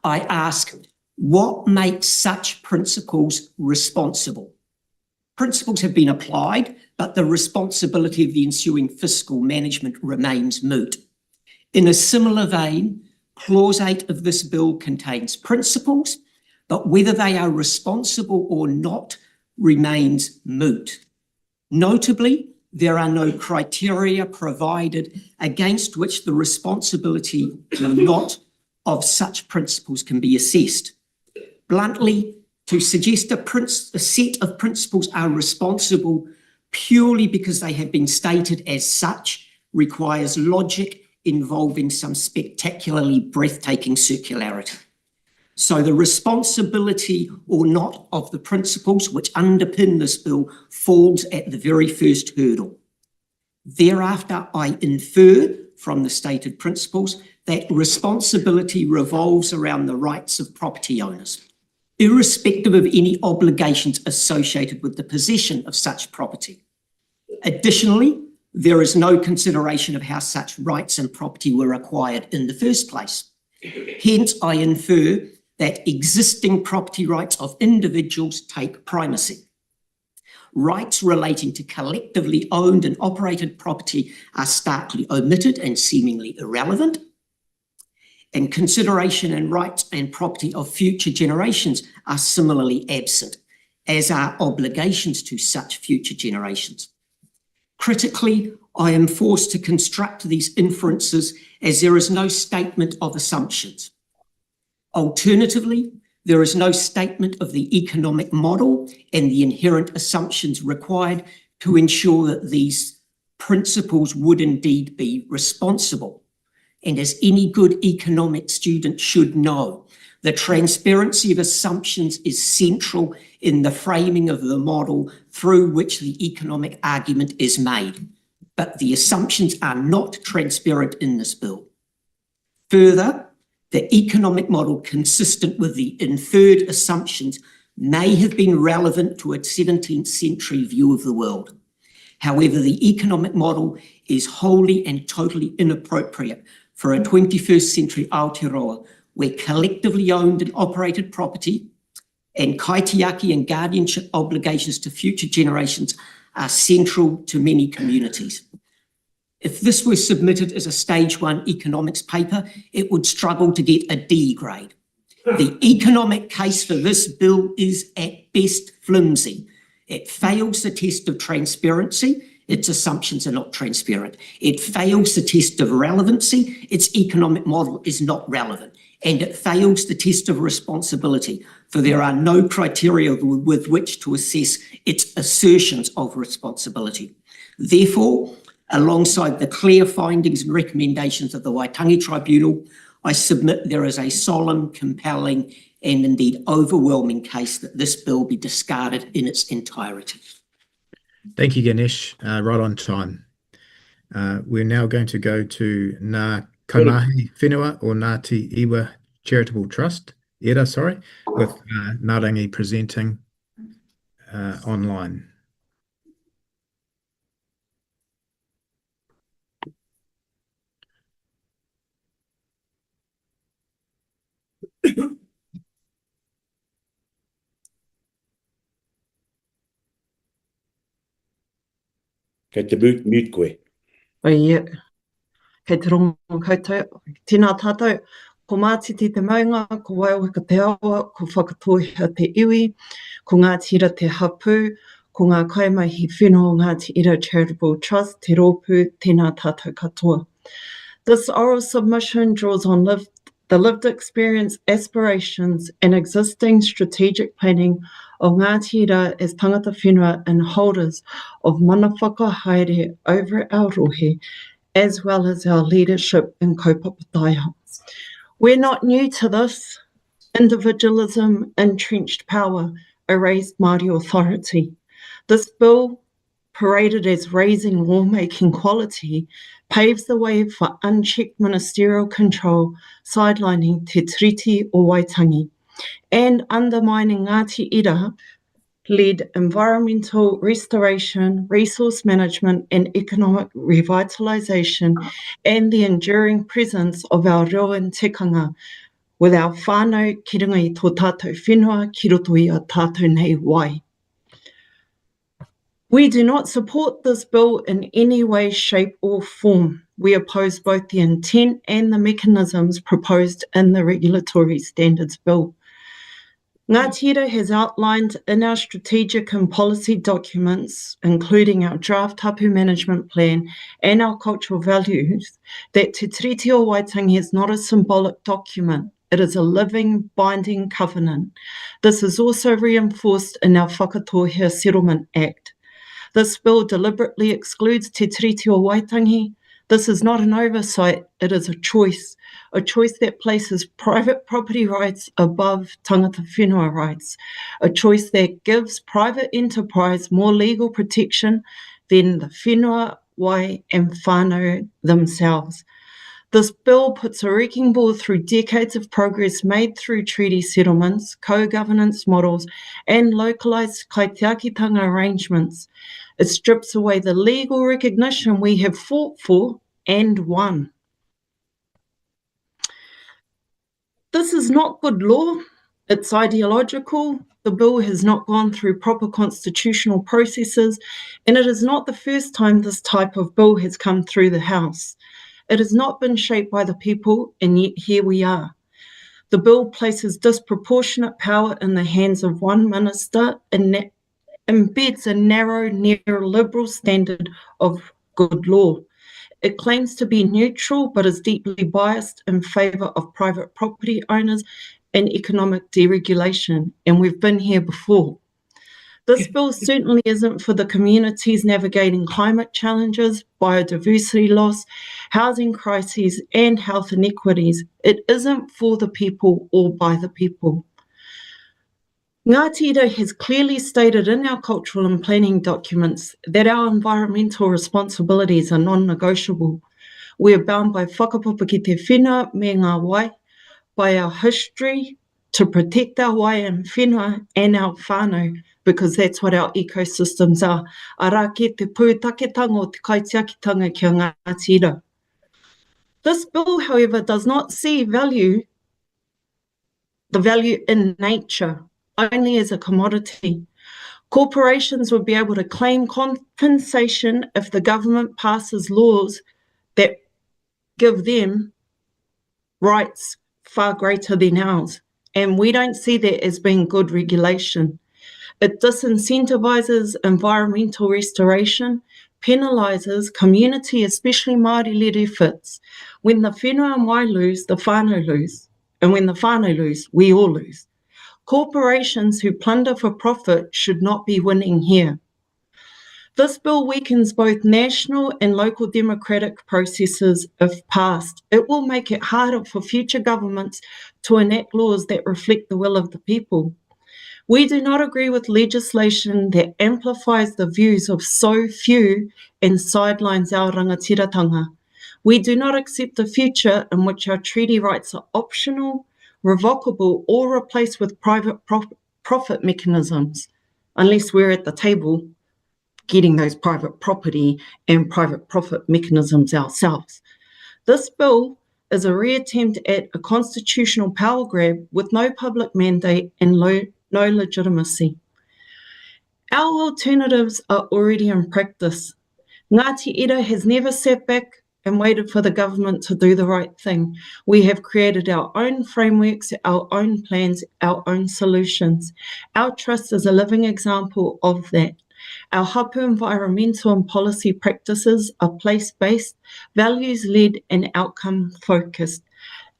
I ask, what makes such principles responsible? Principles have been applied, but the responsibility of the ensuing fiscal management remains moot. In a similar vein, Clause 8 of this bill contains principles, but whether they are responsible or not remains moot. Notably, there are no criteria provided against which the responsibility or not of such principles can be assessed. Bluntly, to suggest a set of principles are responsible purely because they have been stated as such requires logic involving some spectacularly breathtaking circularity. So the responsibility or not of the principles which underpin this bill falls at the very first hurdle. Thereafter, I infer from the stated principles that responsibility revolves around the rights of property owners, irrespective of any obligations associated with the possession of such property. Additionally, there is no consideration of how such rights and property were acquired in the first place. Hence, I infer that existing property rights of individuals take primacy. Rights relating to collectively owned and operated property are starkly omitted and seemingly irrelevant. And consideration and rights and property of future generations are similarly absent, as are obligations to such future generations. Critically, I am forced to construct these inferences as there is no statement of assumptions. Alternatively, there is no statement of the economic model and the inherent assumptions required to ensure that these principles would indeed be responsible. And as any good economic student should know, the transparency of assumptions is central in the framing of the model through which the economic argument is made. But the assumptions are not transparent in this bill. Further, the economic model consistent with the inferred assumptions may have been relevant to a 17th century view of the world. However, the economic model is wholly and totally inappropriate for a 21st century Aotearoa, where collectively owned and operated property and kaitiaki and guardianship obligations to future generations are central to many communities. If this were submitted as a stage 1 economics paper, it would struggle to get a D grade. The economic case for this bill is at best flimsy. It fails the test of transparency. Its assumptions are not transparent. It fails the test of relevancy. Its economic model is not relevant. And it fails the test of responsibility, for there are no criteria with which to assess its assertions of responsibility. Therefore, alongside the clear findings and recommendations of the Waitangi Tribunal, I submit there is a solemn, compelling and indeed overwhelming case that this bill be discarded in its entirety. Thank you, Ganesh. Right on time. We're now going to go to Ngā Kanahi Whenua or Ngāti Iwa Charitable Trust, ERA, sorry, with Ngārangi presenting online. Kei te mute koe. Ia, kei te rongo koutou, tēnā tātou, ko mātiti te maunga, ko waiwaka te awa, ko whakatohia te iwi, ko Ngāti Ira te hapū, ko ngā kaimahi whenua o Ngāti Ira Charitable Trust, te rōpū, tēnā tātou katoa. This oral submission draws on the lived experience, aspirations and existing strategic planning o Ngāti Ira as tangata whenua and holders of mana whakahaere over our rohe, as well as our leadership in kaupapa taia. We're not new to this. Individualism, entrenched power, erased Māori authority. This bill, paraded as raising lawmaking quality, paves the way for unchecked ministerial control, sidelining te tiriti o Waitangi, and undermining Ngāti Ira-led environmental restoration, resource management and economic revitalisation, and the enduring presence of our reo and tikanga, with our whānau ki runga i tō tātou whenua ki roto i a tātou nei wai. We do not support this bill in any way, shape or form. We oppose both the intent and the mechanisms proposed in the Regulatory Standards Bill. Ngāti Ira has outlined in our strategic and policy documents, including our draft hapu management plan and our cultural values, that Te Tiriti o Waitangi is not a symbolic document. It is a living, binding covenant. This is also reinforced in our Whakatohea Settlement Act. This bill deliberately excludes Te Tiriti o Waitangi. This is not an oversight, it is a choice that places private property rights above tangata whenua rights, a choice that gives private enterprise more legal protection than the whenua, wai and whānau themselves. This bill puts a wrecking ball through decades of progress made through treaty settlements, co-governance models and localised kaitiakitanga arrangements. It strips away the legal recognition we have fought for and won. This is not good law, it's ideological. The bill has not gone through proper constitutional processes, and it is not the first time this type of bill has come through the House. It has not been shaped by the people, and yet here we are. The bill places disproportionate power in the hands of one minister and embeds a narrow neoliberal standard of good law. It claims to be neutral but is deeply biased in favour of private property owners and economic deregulation, and we've been here before. This bill certainly isn't for the communities navigating climate challenges, biodiversity loss, housing crises and health inequities. It isn't for the people or by the people. Ngāti Ira has clearly stated in our cultural and planning documents that our environmental responsibilities are non-negotiable. We are bound by whakapapa ki te whenua me ngā wai, by our history to protect our wai and whenua and our whānau, because that's what our ecosystems are. Ara ke te pūtaketanga o te kaitiakitanga ki a Ngāti Ira. This bill, however, does not see the value in nature, only as a commodity. Corporations would be able to claim compensation if the government passes laws that give them rights far greater than ours. And we don't see that as being good regulation. It disincentivises environmental restoration, penalises community, especially Māori-led efforts. When the whenua and wai lose, the whānau lose. And when the whānau lose, we all lose. Corporations who plunder for profit should not be winning here. This bill weakens both national and local democratic processes if passed. It will make it harder for future governments to enact laws that reflect the will of the people. We do not agree with legislation that amplifies the views of so few and sidelines our rangatiratanga. We do not accept a future in which our treaty rights are optional, revocable, or replaced with private profit mechanisms, unless we're at the table getting those private property and private profit mechanisms ourselves. This bill is a reattempt at a constitutional power grab with no public mandate and no legitimacy. Our alternatives are already in practice. Ngāti Ira has never sat back and waited for the government to do the right thing. We have created our own frameworks, our own plans, our own solutions. Our trust is a living example of that. Our hapu environmental and policy practices are place-based, values-led and outcome-focused.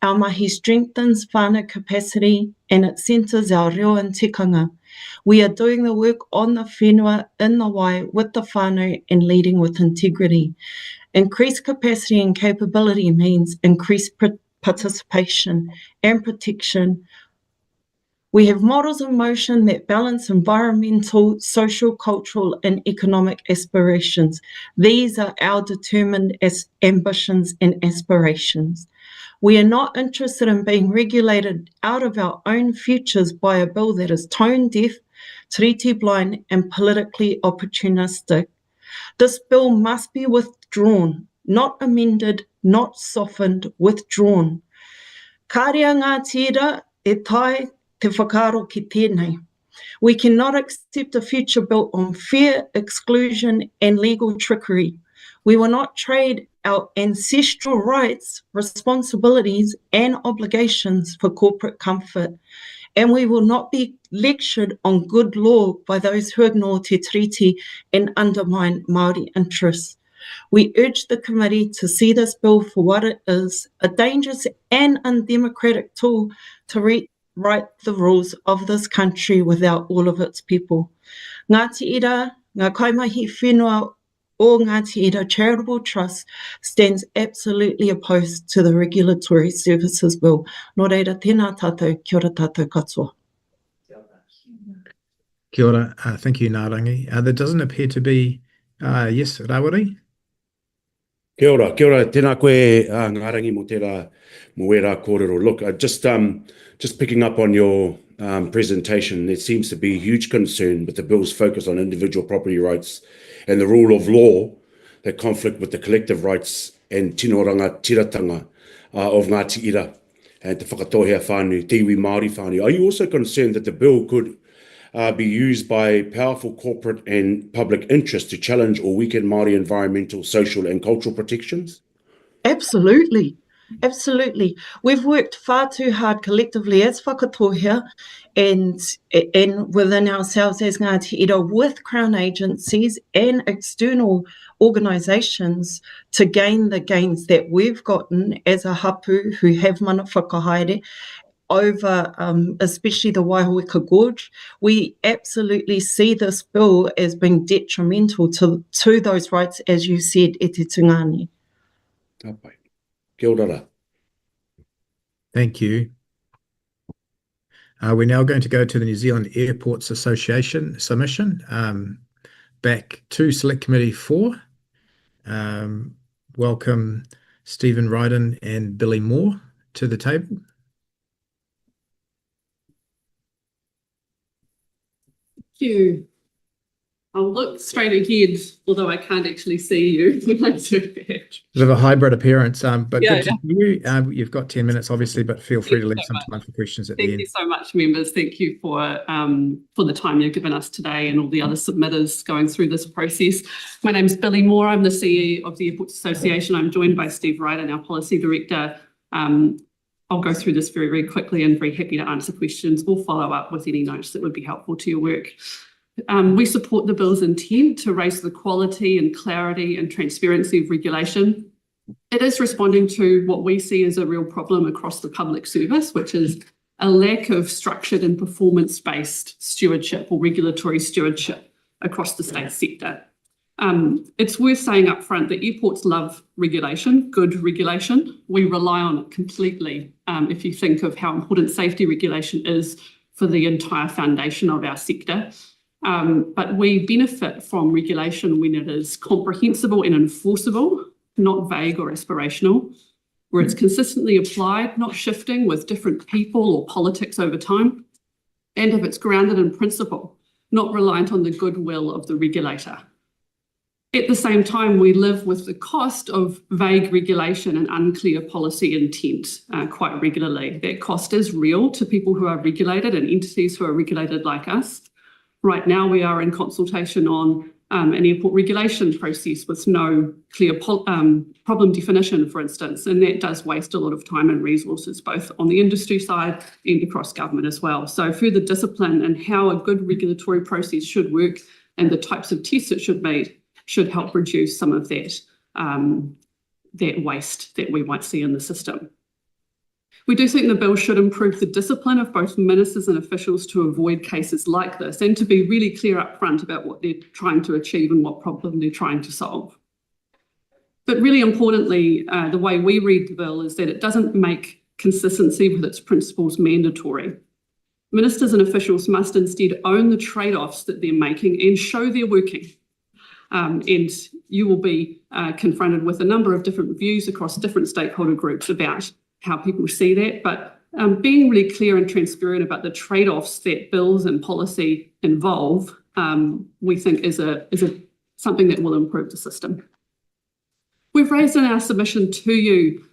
Our mahi strengthens whānau capacity and it centres our reo and tikanga. We are doing the work on the whenua, in the wai, with the whānau and leading with integrity. Increased capacity and capability means increased participation and protection. We have models in motion that balance environmental, social, cultural, and economic aspirations. These are our determined ambitions and aspirations. We are not interested in being regulated out of our own futures by a bill that is tone deaf, treaty blind, and politically opportunistic. This bill must be withdrawn, not amended, not softened, withdrawn. Kārea Ngāti Ira e tae te whakaaro ki tēnei. We cannot accept a future built on fear, exclusion, and legal trickery. We will not trade our ancestral rights, responsibilities, and obligations for corporate comfort. And we will not be lectured on good law by those who ignore te treaty and undermine Māori interests. We urge the committee to see this bill for what it is, a dangerous and undemocratic tool to rewrite the rules of this country without all of its people. Ngāti Ira, ngā kaimahi whenua o Ngāti Ira Charitable Trust stands absolutely opposed to the Regulatory Services Bill. Nō reira, tēnā tātou, kia ora tātou katoa. Kia ora, thank you, Nārangi. There doesn't appear to be, yes, Rawari? Kia ora, tēnā koe Ngārangi mo tērā mo wera kōrero. Look, just picking up on your presentation, there seems to be huge concern with the bill's focus on individual property rights and the rule of law that conflict with the collective rights and tino rangatiratanga of Ngāti Ira and te whakatohea whānau, te iwi Māori whānau. Are you also concerned that the bill could be used by powerful corporate and public interests to challenge or weaken Māori environmental, social and cultural protections? Absolutely. Absolutely. We've worked far too hard collectively as whakatohea and within ourselves as Ngāti Ira with Crown agencies and external organisations to gain the gains that we've gotten as a hapu who have mana whakahaere over especially the Waihoeka Gorge. We absolutely see this bill as being detrimental to those rights, as you said, e te tungane. Kia ora. Thank you. We're now going to go to the New Zealand Airports Association submission. Back to Select Committee 4. Welcome Stephen Ryden and Billy Moore to the table. Thank you. I'll look straight ahead, although I can't actually see you when I do that. Bit of a hybrid appearance, but Yeah, good to see you. You've got 10 minutes, obviously, but feel free to leave some time for questions at the Thank end. you so much, members. Thank you for the time you've given us today and all the other submitters going through this process. My name is Billy Moore. I'm the CEO of the Airports Association. I'm joined by Steve Ryden, our Policy Director. I'll go through this very, very quickly and very happy to answer questions or follow up with any notes that would be helpful to your work. We support the bill's intent to raise the quality and clarity and transparency of regulation. It is responding to what we see as a real problem across the public service, which is a lack of structured and performance-based stewardship or regulatory stewardship across the state sector. It's worth saying up front that airports love regulation, good regulation. We rely on it completely if you think of how important safety regulation is for the entire foundation of our sector. But we benefit from regulation when it is comprehensible and enforceable, not vague or aspirational, where it's consistently applied, not shifting with different people or politics over time, and if it's grounded in principle, not reliant on the goodwill of the regulator. At the same time, we live with the cost of vague regulation and unclear policy intent quite regularly. That cost is real to people who are regulated and entities who are regulated like us. Right now, we are in consultation on an airport regulation process with no clear problem definition, for instance, and that does waste a lot of time and resources, both on the industry side and across government as well. So further discipline and how a good regulatory process should work and the types of tests it should meet should help reduce some of that, that waste that we might see in the system. We do think the bill should improve the discipline of both ministers and officials to avoid cases like this and to be really clear up front about what they're trying to achieve and what problem they're trying to solve. But really importantly, the way we read the bill is that it doesn't make consistency with its principles mandatory. Ministers and officials must instead own the trade-offs that they're making and show they're working. And you will be confronted with a number of different views across different stakeholder groups about how people see that, but being really clear and transparent about the trade-offs that bills and policy involve, we think is something that will improve the system. We've raised in our submission to you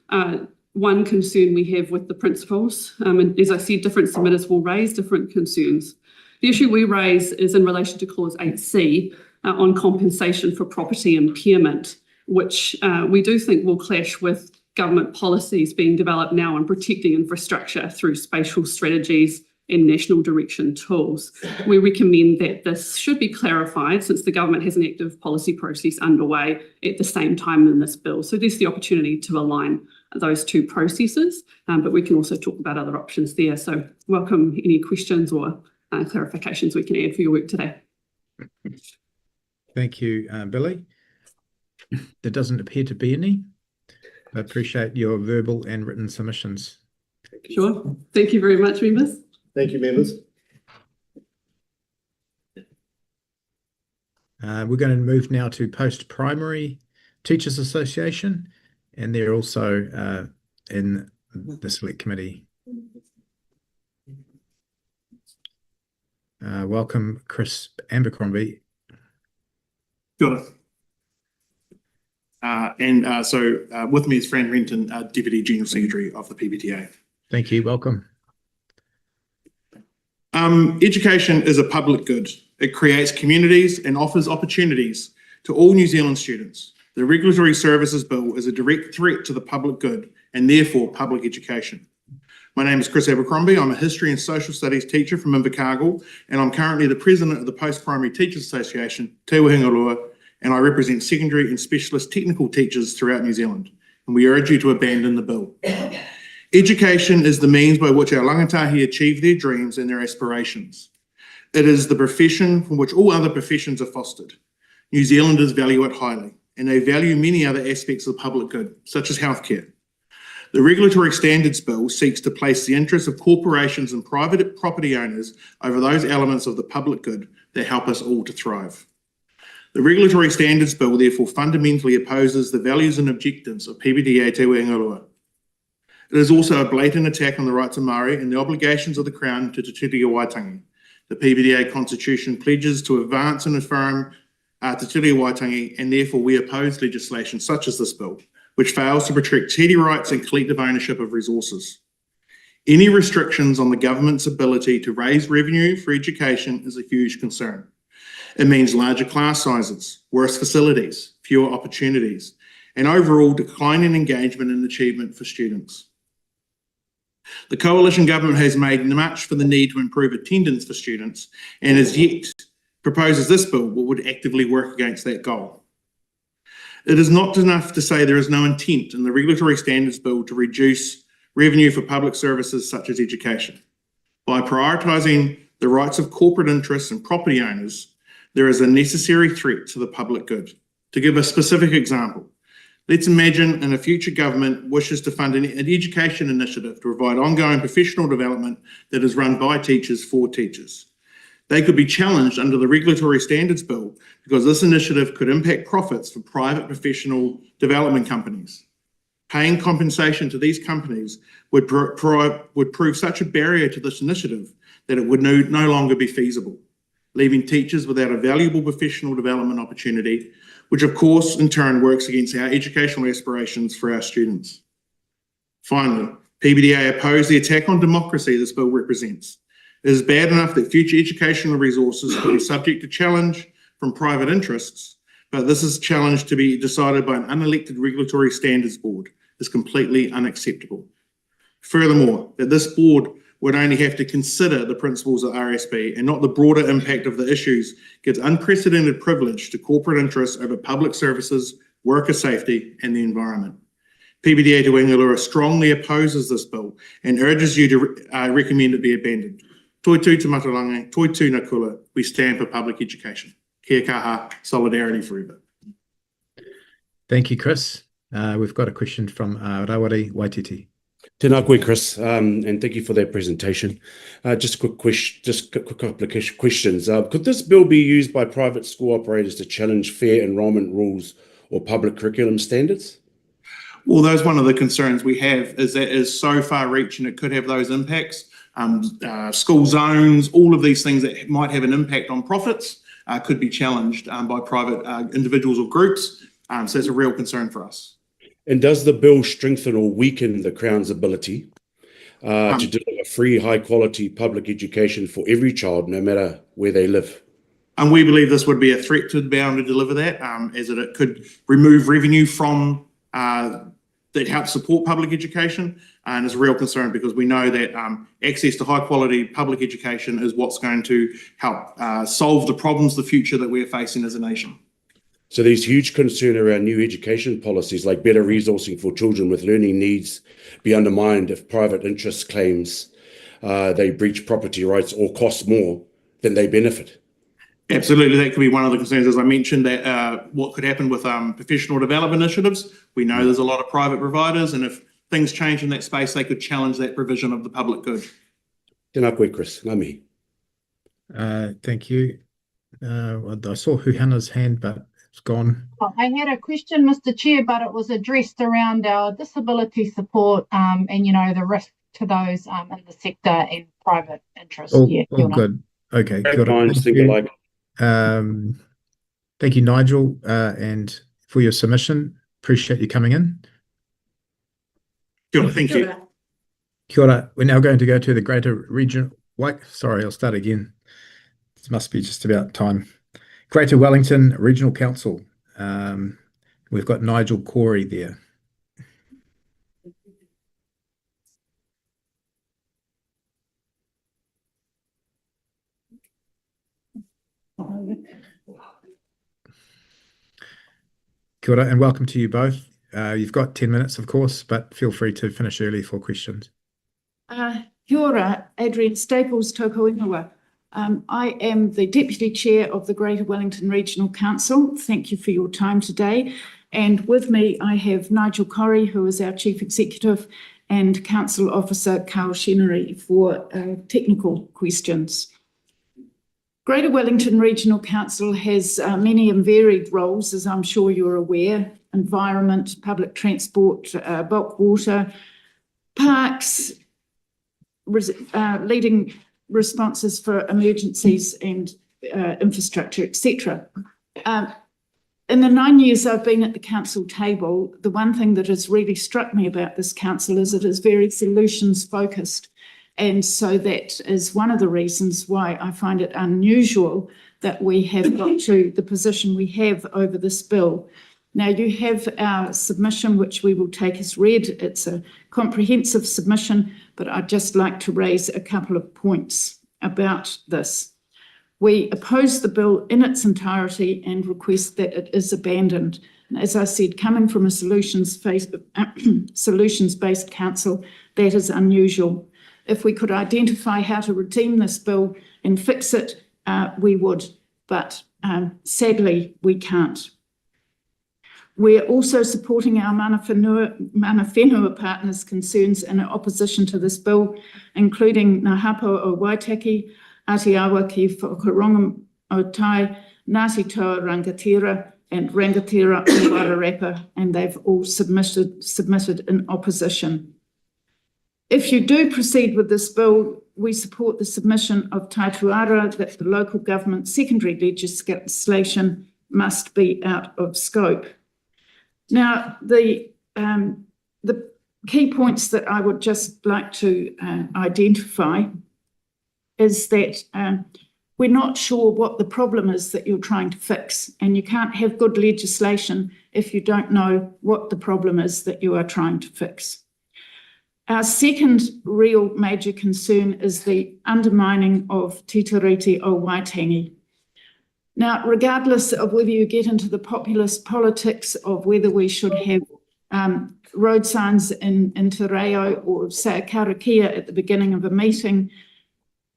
one concern we have with the principles, and as I said, different submitters will raise different concerns. The issue we raise is in relation to clause 8C on compensation for property impairment, which we do think will clash with government policies being developed now on protecting infrastructure through spatial strategies and national direction tools. We recommend that this should be clarified since the government has an active policy process underway at the same time in this bill. So there's the opportunity to align those two processes, but we can also talk about other options there. So welcome any questions or clarifications we can add for your work today. Thank you, Billy. There doesn't appear to be any. I appreciate your verbal and written submissions. Sure. Thank you very much, members. Thank you, members. We're going to move now to Post-Primary Teachers Association, and they're also in the Select Committee. Welcome, Chris Abercrombie. Got it. So with me is Fran Renton, Deputy General Secretary of the PBTA. Thank you. Welcome. Education is a public good. It creates communities and offers opportunities to all New Zealand students. The Regulatory Services Bill is a direct threat to the public good and therefore public education. My name is Chris Abercrombie. I'm a History and Social Studies teacher from Invercargill, and I'm currently the President of the Post-Primary Teachers Association, Te Wahingaroa, and I represent secondary and specialist technical teachers throughout New Zealand, and we urge you to abandon the bill. Education is the means by which our rangatahi achieve their dreams and their aspirations. It is the profession from which all other professions are fostered. New Zealanders value it highly, and they value many other aspects of the public good, such as healthcare. The Regulatory Standards Bill seeks to place the interests of corporations and private property owners over those elements of the public good that help us all to thrive. The Regulatory Standards Bill therefore fundamentally opposes the values and objectives of PBTA Te Wahingaroa. It is also a blatant attack on the rights of Māori and the obligations of the Crown to Te Tiriti Waitangi. The PBTA Constitution pledges to advance and affirm Te Tiriti Waitangi, and therefore we oppose legislation such as this bill, which fails to protect treaty rights and collective ownership of resources. Any restrictions on the government's ability to raise revenue for education is a huge concern. It means larger class sizes, worse facilities, fewer opportunities, and overall decline in engagement and achievement for students. The coalition government has made much for the need to improve attendance for students and as yet proposes this bill would actively work against that goal. It is not enough to say there is no intent in the Regulatory Standards Bill to reduce revenue for public services such as education. By prioritising the rights of corporate interests and property owners, there is a necessary threat to the public good. To give a specific example, let's imagine a future government wishes to fund an education initiative to provide ongoing professional development that is run by teachers for teachers. They could be challenged under the Regulatory Standards Bill because this initiative could impact profits for private professional development companies. Paying compensation to these companies would prove such a barrier to this initiative that it would no longer be feasible, leaving teachers without a valuable professional development opportunity, which of course in turn works against our educational aspirations for our students. Finally, PBDA oppose the attack on democracy this bill represents. It is bad enough that future educational resources could be subject to challenge from private interests, but this is challenge to be decided by an unelected regulatory standards board is completely unacceptable. Furthermore, that this board would only have to consider the principles of RSB and not the broader impact of the issues gives unprecedented privilege to corporate interests over public services, worker safety and the environment. PBDA Te Wangulura strongly opposes this bill and urges you to recommend it be abandoned. Toi tū te matarangi, toi tū na kula, we stand for public education. Kia kaha, solidarity forever. Thank you, Chris. We've got a question from Rawari Waititi. Tēnā koe, Chris, and thank you for that presentation. Just a quick couple of questions. Could this bill be used by private school operators to challenge fair enrolment rules or public curriculum standards? Well, that's one of the concerns we have is that it is so far reaching, it could have those impacts. School zones, all of these things that might have an impact on profits could be challenged by private individuals or groups. So it's a real concern for us. And does the bill strengthen or weaken the Crown's ability to deliver free, high-quality public education for every child, no matter where they live? And we believe this would be a threat to be able to deliver that, as it could remove revenue from that helps support public education, and is a real concern because we know that access to high-quality public education is what's going to help solve the problems of the future that we're facing as a nation. So there's huge concern around new education policies like better resourcing for children with learning needs be undermined if private interest claims they breach property rights or cost more than they benefit. Absolutely, that could be one of the concerns, as I mentioned, that what could happen with professional development initiatives. We know there's a lot of private providers, and if things change in that space, they could challenge that provision of the public good. Tēnā koe, Chris. Ngā mihi. Thank you. I saw Huhana's hand, but it's gone. I had a question, Mr. Chair, but it was addressed around our disability support and, you know, the risk to those in the sector and private interests. All good. Okay, good. Thank you, Nigel, and for your submission. Appreciate you coming in. Kia ora, thank you. Kia ora. We're now going to go to the Greater Region. Sorry, I'll start again. This must be just about time. Greater Wellington Regional Council. We've got Nigel Corey there. Kia ora and welcome to you both. You've got 10 minutes, of course, but feel free to finish early for questions. Kia ora, Adrian Staples, tōku ingoa. I am the Deputy Chair of the Greater Wellington Regional Council. Thank you for your time today. And with me, I have Nigel Corey, who is our Chief Executive, and Council Officer Carl Chenery for technical questions. Greater Wellington Regional Council has many and varied roles, as I'm sure you're aware: environment, public transport, bulk water, parks, leading responses for emergencies and infrastructure, etc. In the 9 years I've been at the council table, the one thing that has really struck me about this council is it is very solutions focused. And so that is one of the reasons why I find it unusual that we have got to the position we have over this bill. Now, you have our submission, which we will take as read. It's a comprehensive submission, but I'd just like to raise a couple of points about this. We oppose the bill in its entirety and request that it is abandoned. And as I said, coming from a solutions-based council, that is unusual. If we could identify how to redeem this bill and fix it, we would, but sadly, we can't. We're also supporting our mana whenua partners' concerns in opposition to this bill, including Ngā Hapo o Waitaki, Atiawa ki Whakaronga o Tai, Ngāti Toa Rangatira, and Rangatira o Wairarapa, and they've all submitted in opposition. If you do proceed with this bill, we support the submission of Taituara that the local government secondary legislation must be out of scope. Now, the key points that I would just like to identify is that we're not sure what the problem is that you're trying to fix, and you can't have good legislation if you don't know what the problem is that you are trying to fix. Our second real major concern is the undermining of Te Tiriti o Waitangi. Now, regardless of whether you get into the populist politics of whether we should have road signs in Te Reo or say a karakia at the beginning of a meeting,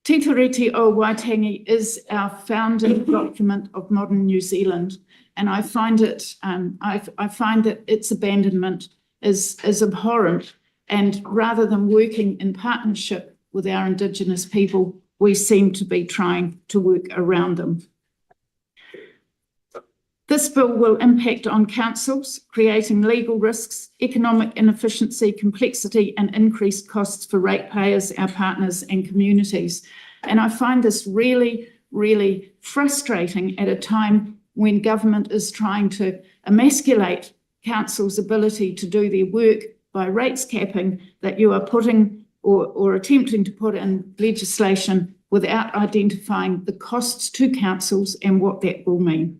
Te Tiriti o Waitangi is our founding document of modern New Zealand, and I find it I find that its abandonment is abhorrent. And rather than working in partnership with our Indigenous people, we seem to be trying to work around them. This bill will impact on councils, creating legal risks, economic inefficiency, complexity, and increased costs for ratepayers, our partners, and communities. And I find this really, really frustrating at a time when government is trying to emasculate councils' ability to do their work by rates capping, that you are putting or attempting to put in legislation without identifying the costs to councils and what that will mean.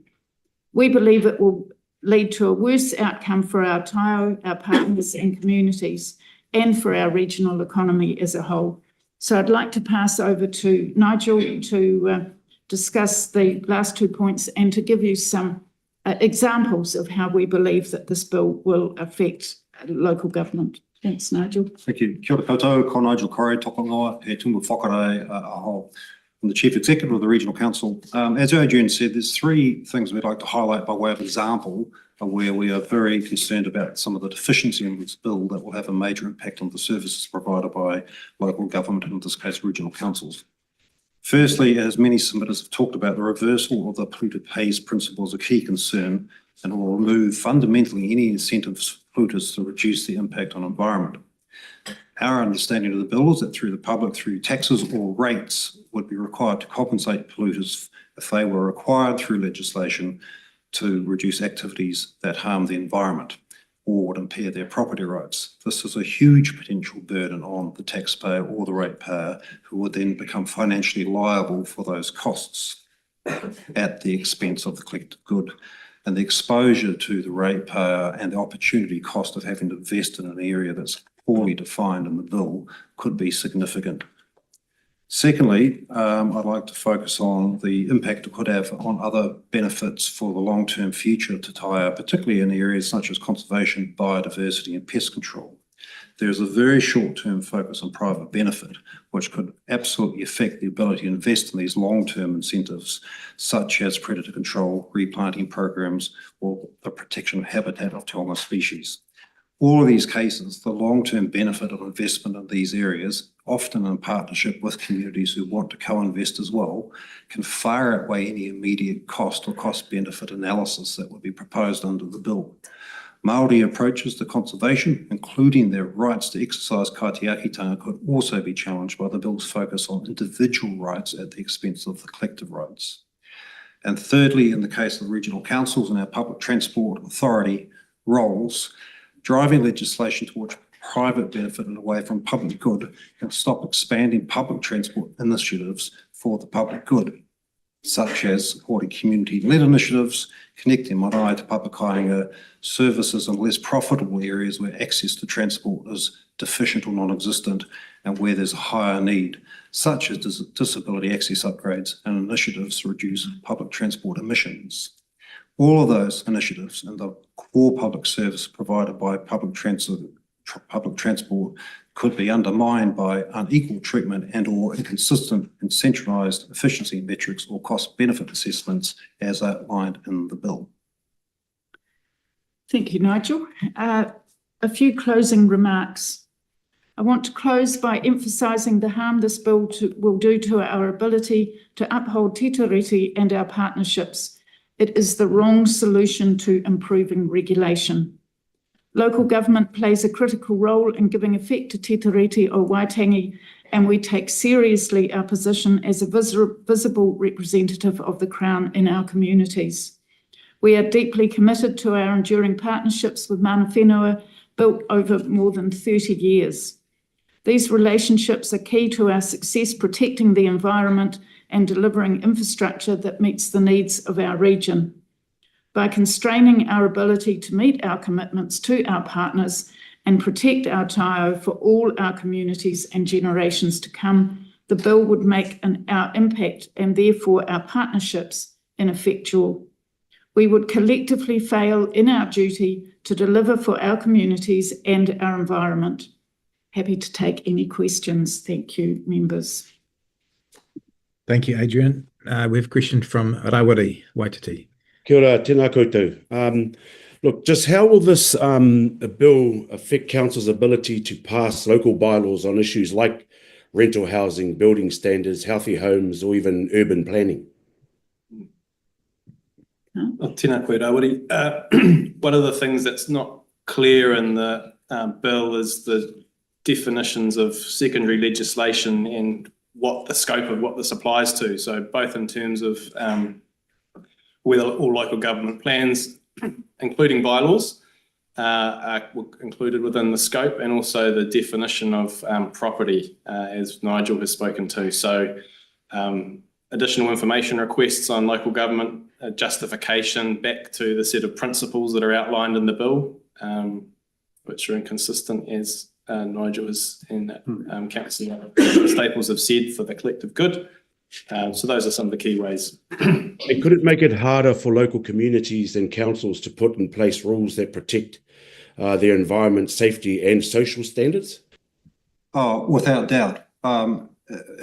We believe it will lead to a worse outcome for our taio, our partners and communities, and for our regional economy as a whole. So I'd like to pass over to Nigel to discuss the last 2 points and to give you some examples of how we believe that this bill will affect local government. Thanks, Nigel. Thank you. Kia ora koutou, ko Nigel Corrie, tokongoa, he tumu whakarai aho. I'm the Chief Executive of the Regional Council. As Adrian said, there's 3 things we'd like to highlight by way of example of where we are very concerned about some of the deficiency in this bill that will have a major impact on the services provided by local government, and in this case, regional councils. Firstly, as many submitters have talked about, the reversal of the polluter pays principle is a key concern, and it will remove fundamentally any incentives for polluters to reduce the impact on environment. Our understanding of the bill is that through the public, through taxes or rates, would be required to compensate polluters if they were required through legislation to reduce activities that harm the environment or would impair their property rights. This is a huge potential burden on the taxpayer or the ratepayer, who would then become financially liable for those costs at the expense of the collective good. And the exposure to the ratepayer and the opportunity cost of having to invest in an area that's poorly defined in the bill could be significant. Secondly, I'd like to focus on the impact it could have on other benefits for the long-term future to Taia, particularly in areas such as conservation, biodiversity and pest control. There's a very short-term focus on private benefit, which could absolutely affect the ability to invest in these long-term incentives, such as predator control, replanting programs, or the protection of habitat of Te species. All of these cases, the long-term benefit of investment in these areas, often in partnership with communities who want to co-invest as well, can far outweigh any immediate cost or cost-benefit analysis that would be proposed under the bill. Māori approaches to conservation, including their rights to exercise kaitiakitanga, could also be challenged by the bill's focus on individual rights at the expense of the collective rights. And thirdly, in the case of the regional councils and our public transport authority roles, driving legislation towards private benefit and away from public good can stop expanding public transport initiatives for the public good, such as supporting community-led initiatives, connecting marae to Papakainga, services in less profitable areas where access to transport is deficient or non-existent and where there's a higher need, such as disability access upgrades and initiatives to reduce public transport emissions. All of those initiatives and the core public service provided by public transport could be undermined by unequal treatment and or inconsistent and centralised efficiency metrics or cost benefit assessments as outlined in the bill. Thank you, Nigel. A few closing remarks. I want to close by emphasising the harm this bill will do to our ability to uphold te tiriti and our partnerships. It is the wrong solution to improving regulation. Local government plays a critical role in giving effect to te tiriti o Waitangi, and we take seriously our position as a visible representative of the Crown in our communities. We are deeply committed to our enduring partnerships with mana whenua built over more than 30 years. These relationships are key to our success protecting the environment and delivering infrastructure that meets the needs of our region. By constraining our ability to meet our commitments to our partners and protect our taio for all our communities and generations to come, the bill would make our impact and therefore our partnerships ineffectual. We would collectively fail in our duty to deliver for our communities and our environment. Happy to take any questions. Thank you, members. Thank you, Adrian. We have a question from Rawiri Waititi. Kia ora, tēnā koutou. Look, just how will this bill affect council's ability to pass local bylaws on issues like rental housing, building standards, healthy homes, or even urban planning? Tēnā koe Rawiri. One of the things that's not clear in the bill is the definitions of secondary legislation and what the scope of what this applies to. So both in terms of whether all local government plans, including bylaws, are included within the scope, and also the definition of property, as Nigel has spoken to. So additional information requests on local government justification back to the set of principles that are outlined in the bill, which are inconsistent, as Nigel and Councillor Staples have said, for the collective good. So those are some of the key ways. And could it make it harder for local communities and councils to put in place rules that protect their environment, safety and social standards? Oh, without doubt.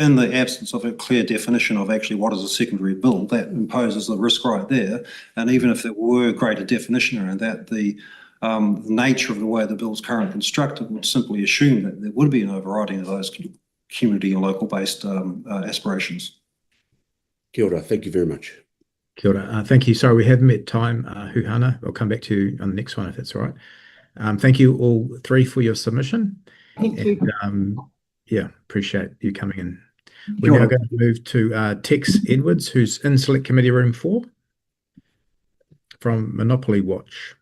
In the absence of a clear definition of actually what is a secondary bill, that imposes a risk right there. And even if there were greater definition around that, the nature of the way the bill is currently constructed would simply assume that there would be an overriding of those community or local based aspirations. Kia ora, thank you very much. Kia ora. Thank you. Sorry, we haven't met time, Huhana. I'll come back to you on the next one if that's all right. Thank you all three for your submission. Thank you. Yeah, appreciate you coming in. We're now going to move to Tex Edwards, who's in Select Committee Room 4 from Monopoly Watch.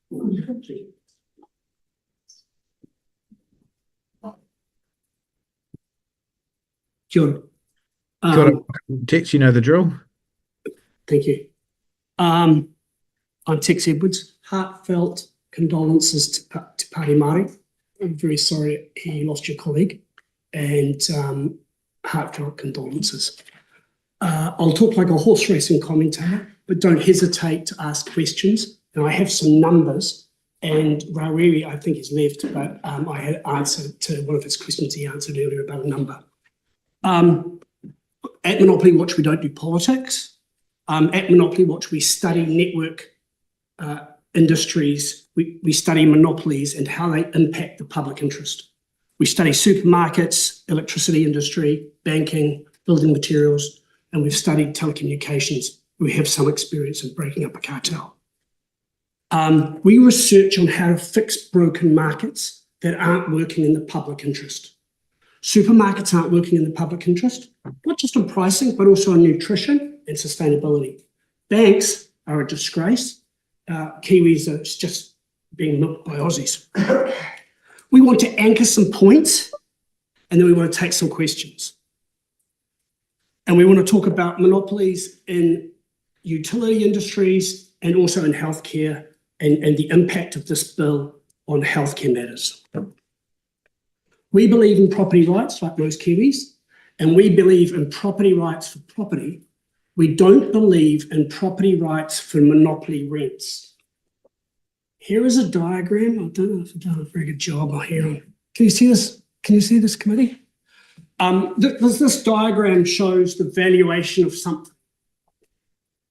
Kia ora. Tex, you know the drill. Thank you. I'm Tex Edwards. Heartfelt condolences to Pāti Māori. I'm very sorry he lost your colleague, and heartfelt condolences. I'll talk like a horse racing commentator, but don't hesitate to ask questions. And I have some numbers, and Rawiri, I think, is left, but I had answered to one of his questions he answered earlier about a number. At Monopoly Watch, we don't do politics. At Monopoly Watch, we study network industries. We study monopolies and how they impact the public interest. We study supermarkets, electricity industry, banking, building materials, and we've studied telecommunications. We have some experience in breaking up a cartel. We research on how to fix broken markets that aren't working in the public interest. Supermarkets aren't working in the public interest, not just on pricing, but also on nutrition and sustainability. Banks are a disgrace. Kiwis are just being milked by Aussies. We want to anchor some points, and then we want to take some questions. And we want to talk about monopolies in utility industries and also in healthcare and the impact of this bill on healthcare matters. We believe in property rights, like most Kiwis, and we believe in property rights for property. We don't believe in property rights for monopoly rents. Here is a diagram. I don't know if I've done a very good job here. Can you see this? Can you see this, committee? This diagram shows the valuation of something.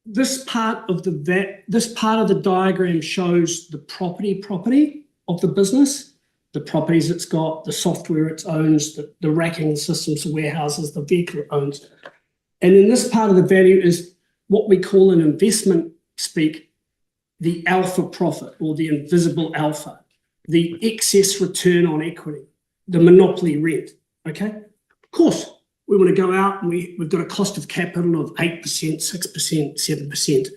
this part of the diagram shows the property of the business, the properties it's got, the software it owns, the racking systems, the warehouses, the vehicle it owns. And then this part of the value is what we call in investment speak, the alpha profit or the invisible alpha, the excess return on equity, the monopoly rent, okay? Of course, we want to go out and we've got a cost of capital of 8%, 6%, 7%,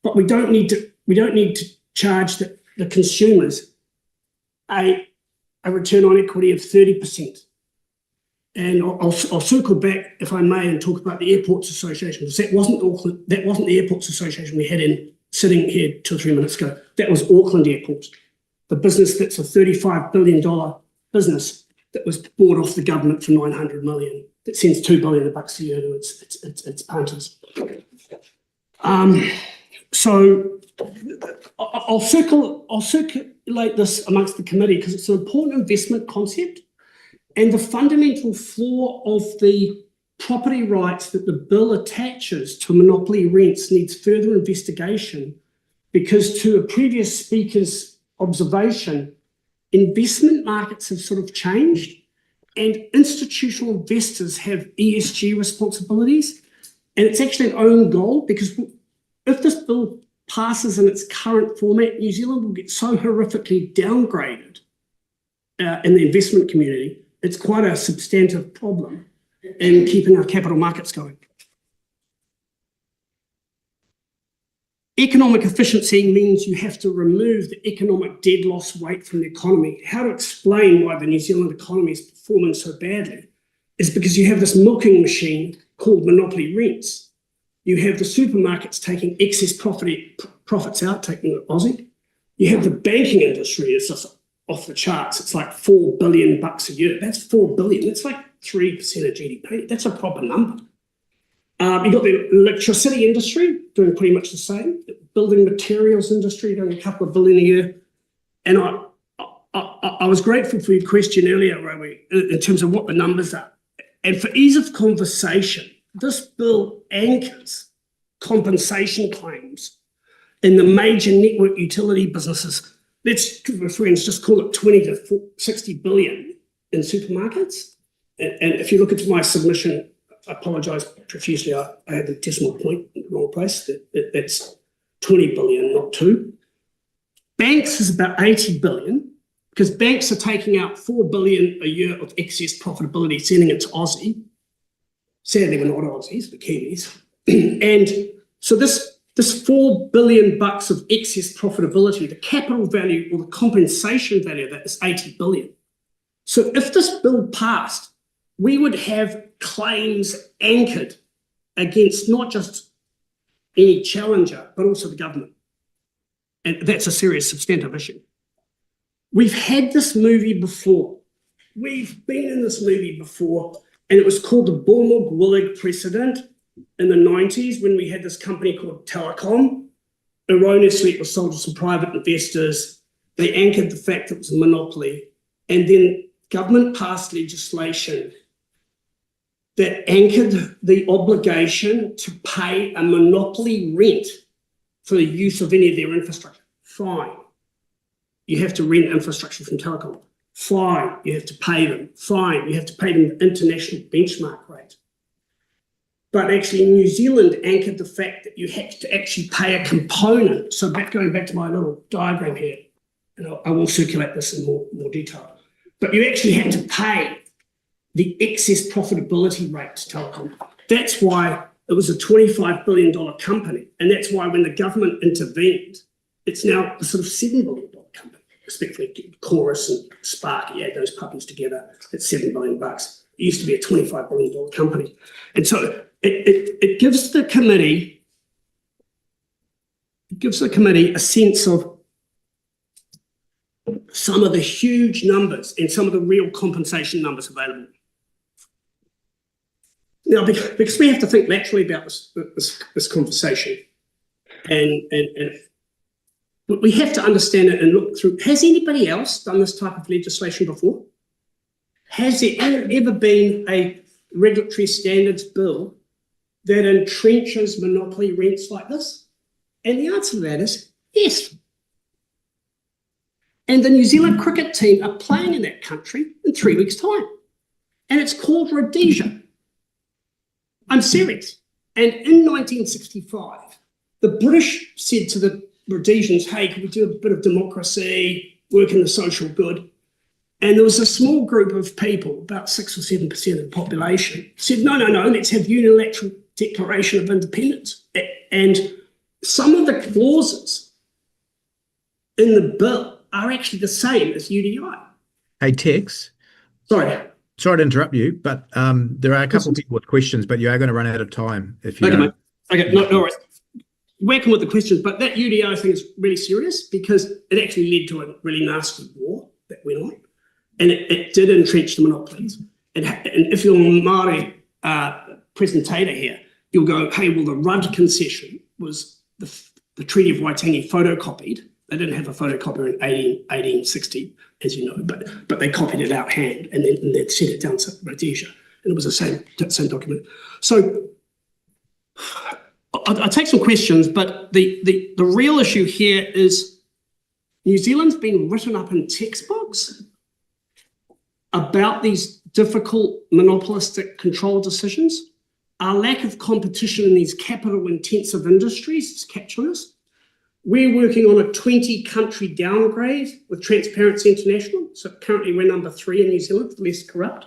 but we don't need to charge the consumers a return on equity of 30%. And I'll circle back, if I may, and talk about the Airports Association, because that wasn't the Airports Association we had sitting here 2 or 3 minutes ago. That was Auckland Airports, the business that's a $35 billion business that was bought off the government for $900 million. That sends $2 billion a year to its punters. So I'll circulate this amongst the committee because it's an important investment concept. And the fundamental flaw of the property rights that the bill attaches to monopoly rents needs further investigation, because to a previous speaker's observation, investment markets have sort of changed and institutional investors have ESG responsibilities. And it's actually an own goal, because if this bill passes in its current format, New Zealand will get so horrifically downgraded in the investment community. It's quite a substantive problem in keeping our capital markets going. Economic efficiency means you have to remove the economic dead loss weight from the economy. How to explain why the New Zealand economy is performing so badly is because you have this milking machine called monopoly rents. You have the supermarkets taking excess profits out, taking the Aussie. You have the banking industry is just off the charts. It's like $4 billion a year. That's $4 billion. That's like 3% of GDP. That's a proper number. You've got the electricity industry doing pretty much the same. The building materials industry doing a couple of billion a year. And I was grateful for your question earlier, Rowie, in terms of what the numbers are. And for ease of conversation, this bill anchors compensation claims in the major network utility businesses. Let's, for friends, just call it 20 to 60 billion in supermarkets. And if you look at my submission, I apologise profusely, I had the decimal point in the wrong place. That's 20 billion, not 2. Banks is about 80 billion, because banks are taking out 4 billion a year of excess profitability, sending it to Aussie. Sadly, we're not Aussies, we're Kiwis. And so this $4 billion of excess profitability, the capital value or the compensation value of that is 80 billion. So if this bill passed, we would have claims anchored against not just any challenger, but also the government. And that's a serious substantive issue. We've had this movie before. We've been in this movie before, and it was called the Bormog-Willig precedent in the 90s, when we had this company called Telecom. Erroneously, it was sold to some private investors. They anchored the fact that it was a monopoly, and then government passed legislation that anchored the obligation to pay a monopoly rent for the use of any of their infrastructure. Fine. You have to rent infrastructure from Telecom. Fine. You have to pay them. Fine. You have to pay them the international benchmark rate. But actually, New Zealand anchored the fact that you had to actually pay a component. So going back to my little diagram here, and I will circulate this in more detail. But you actually had to pay the excess profitability rate to Telecom. That's why it was a $25 billion company. And that's why when the government intervened, it's now a sort of $7 billion company. Respectfully, Chorus and Spark, you add those puppies together, it's $7 billion. It used to be a $25 billion company. And so it gives the committee a sense of some of the huge numbers and some of the real compensation numbers available. Now, because we have to think laterally about this conversation, and we have to understand it and look through. Has anybody else done this type of legislation before? Has there ever been a regulatory standards bill that entrenches monopoly rents like this? And the answer to that is yes. And the New Zealand cricket team are playing in that country in 3 weeks' time. And it's called Rhodesia. I'm serious. And in 1965, the British said to the Rhodesians, hey, can we do a bit of democracy, work in the social good? And there was a small group of people, about 6 or 7% of the population, said, no, let's have unilateral declaration of independence. And some of the clauses in the bill are actually the same as UDI. Hey, Tex. Sorry to interrupt you, but there are a couple of people with questions, but you are going to run out of time if you Okay, don't. mate. Okay, no worries. Whacking with the questions, but that UDI thing is really serious because it actually led to a really nasty war that went on, and it did entrench the monopolies. And if you're a Māori presentator here, you'll go, hey, well, the Rudd concession was the Treaty of Waitangi photocopied. They didn't have a photocopier in 1860, as you know, but they copied it out hand and then they'd sent it down to Rhodesia, and it was the same document. So I'll take some questions, but the real issue here is New Zealand's been written up in textbooks about these difficult monopolistic control decisions. Our lack of competition in these capital-intensive industries is catching us. We're working on a 20-country downgrade with Transparency International. So currently we're number 3 in New Zealand for least corrupt.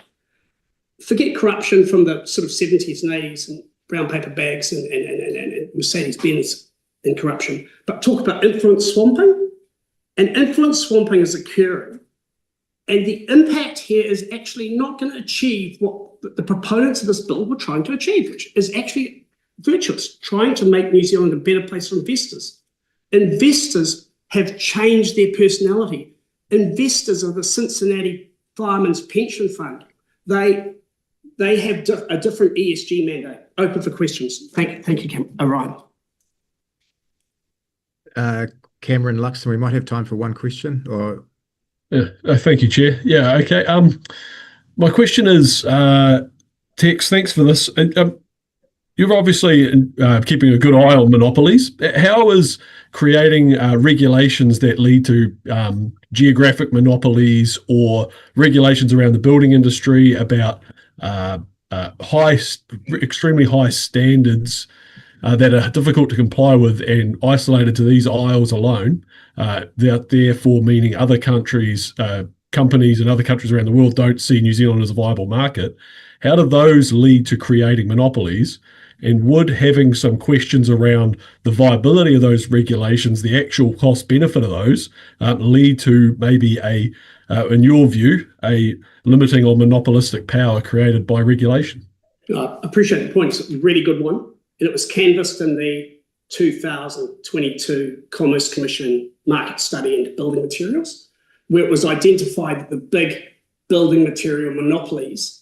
Forget corruption from the sort of 70s and 80s and brown paper bags and Mercedes-Benz and corruption, but talk about influence swamping. And influence swamping is occurring. And the impact here is actually not going to achieve what the proponents of this bill were trying to achieve, which is actually virtuous, trying to make New Zealand a better place for investors. Investors have changed their personality. Investors are the Cincinnati Firemen's Pension Fund. They have a different ESG mandate. Open for questions. Thank you, Orion. Cameron Luxon, we might have time for one question. Or thank you, Chair. Yeah, okay. My question is, Tex, thanks for this. You're obviously keeping a good eye on monopolies. How is creating regulations that lead to geographic monopolies or regulations around the building industry about extremely high standards that are difficult to comply with and isolated to these aisles alone, therefore meaning other countries, companies in other countries around the world don't see New Zealand as a viable market? How do those lead to creating monopolies? And would having some questions around the viability of those regulations, the actual cost benefit of those, lead to maybe in your view, a limiting or monopolistic power created by regulation? I appreciate the point. It's a really good one. And it was canvassed in the 2022 Commerce Commission market study into building materials, where it was identified that the big building material monopolies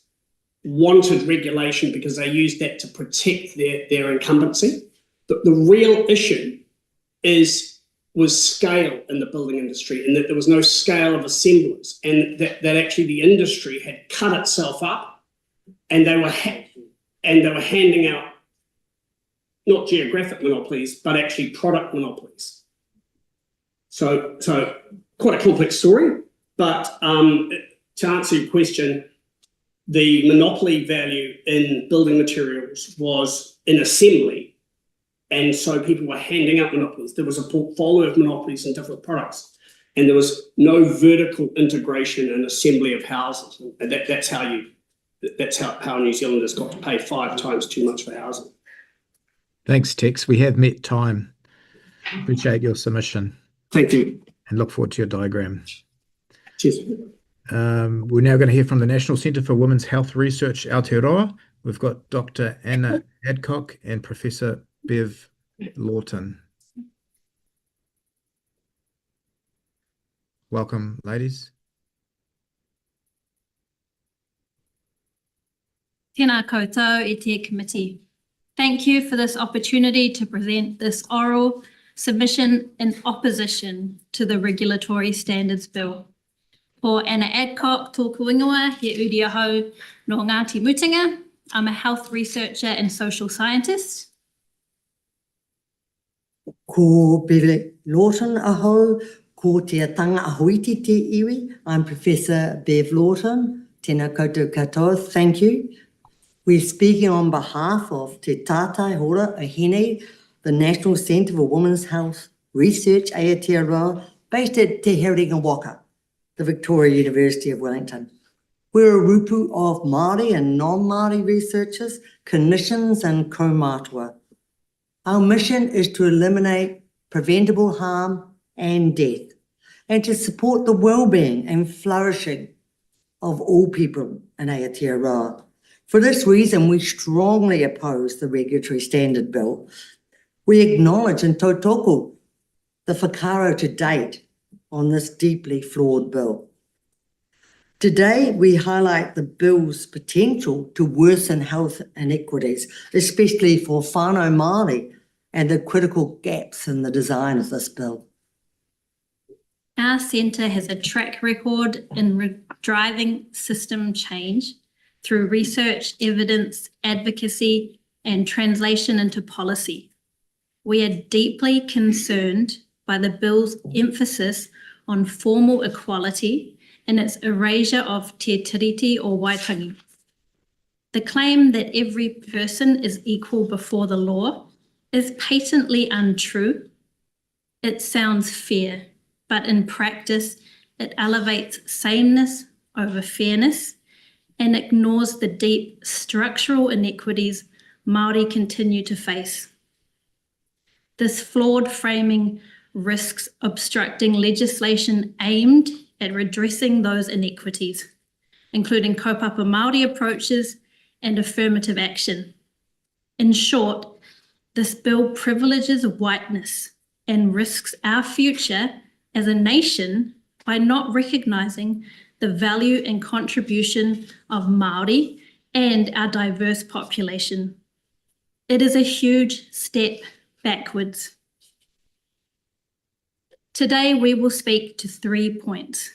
wanted regulation because they used that to protect their incumbency. The real issue was scale in the building industry, and that there was no scale of assemblers, and that actually the industry had cut itself up, and they were handing out not geographic monopolies, but actually product monopolies. So quite a complex story, but to answer your question, the monopoly value in building materials was in assembly, and so people were handing out monopolies. There was a portfolio of monopolies in different products, and there was no vertical integration and assembly of houses. And that's how New Zealanders got to pay 5 times too much for housing. thanks, Tex. We have met time. Appreciate your submission. Thank you. And look forward to your diagram. Cheers. We're now going to hear from the National Centre for Women's Health Research, Aotearoa. We've got Dr. Anna Adcock and Professor Bev Lawton. Welcome, ladies. Tēnā koutou e te committee. Thank you for this opportunity to present this oral submission in opposition to the Regulatory Standards Bill. Ko Anna Adcock, tōku ingoa, he uri ahau no Ngāti Mutinga, I'm a health researcher and social scientist. Ko Bev Lawton aho, ko te atanga ahoiti te iwi. I'm Professor Bev Lawton. Tēnā koutou katoa, thank you. We're speaking on behalf of Te Tātai Hora Ahine, the National Centre for Women's Health Research, Aotearoa, based at Te Herenga Waka, the Victoria University of Wellington. We're a rupu of Māori and non-Māori researchers, clinicians and kaumātua. Our mission is to eliminate preventable harm and death, and to support the well-being and flourishing of all people in Aotearoa. For this reason, we strongly oppose the Regulatory Standard Bill. We acknowledge and tautoko the whakaaro to date on this deeply flawed bill. Today, we highlight the bill's potential to worsen health inequities, especially for whānau Māori, and the critical gaps in the design of this bill. Our centre has a track record in driving system change through research, evidence, advocacy, and translation into policy. We are deeply concerned by the bill's emphasis on formal equality and its erasure of te tiriti or waitangi. The claim that every person is equal before the law is patently untrue. It sounds fair, but in practice, it elevates sameness over fairness and ignores the deep structural inequities Māori continue to face. This flawed framing risks obstructing legislation aimed at redressing those inequities, including kaupapa Māori approaches and affirmative action. In short, this bill privileges whiteness and risks our future as a nation by not recognising the value and contribution of Māori and our diverse population. It is a huge step backwards. Today, we will speak to 3 points: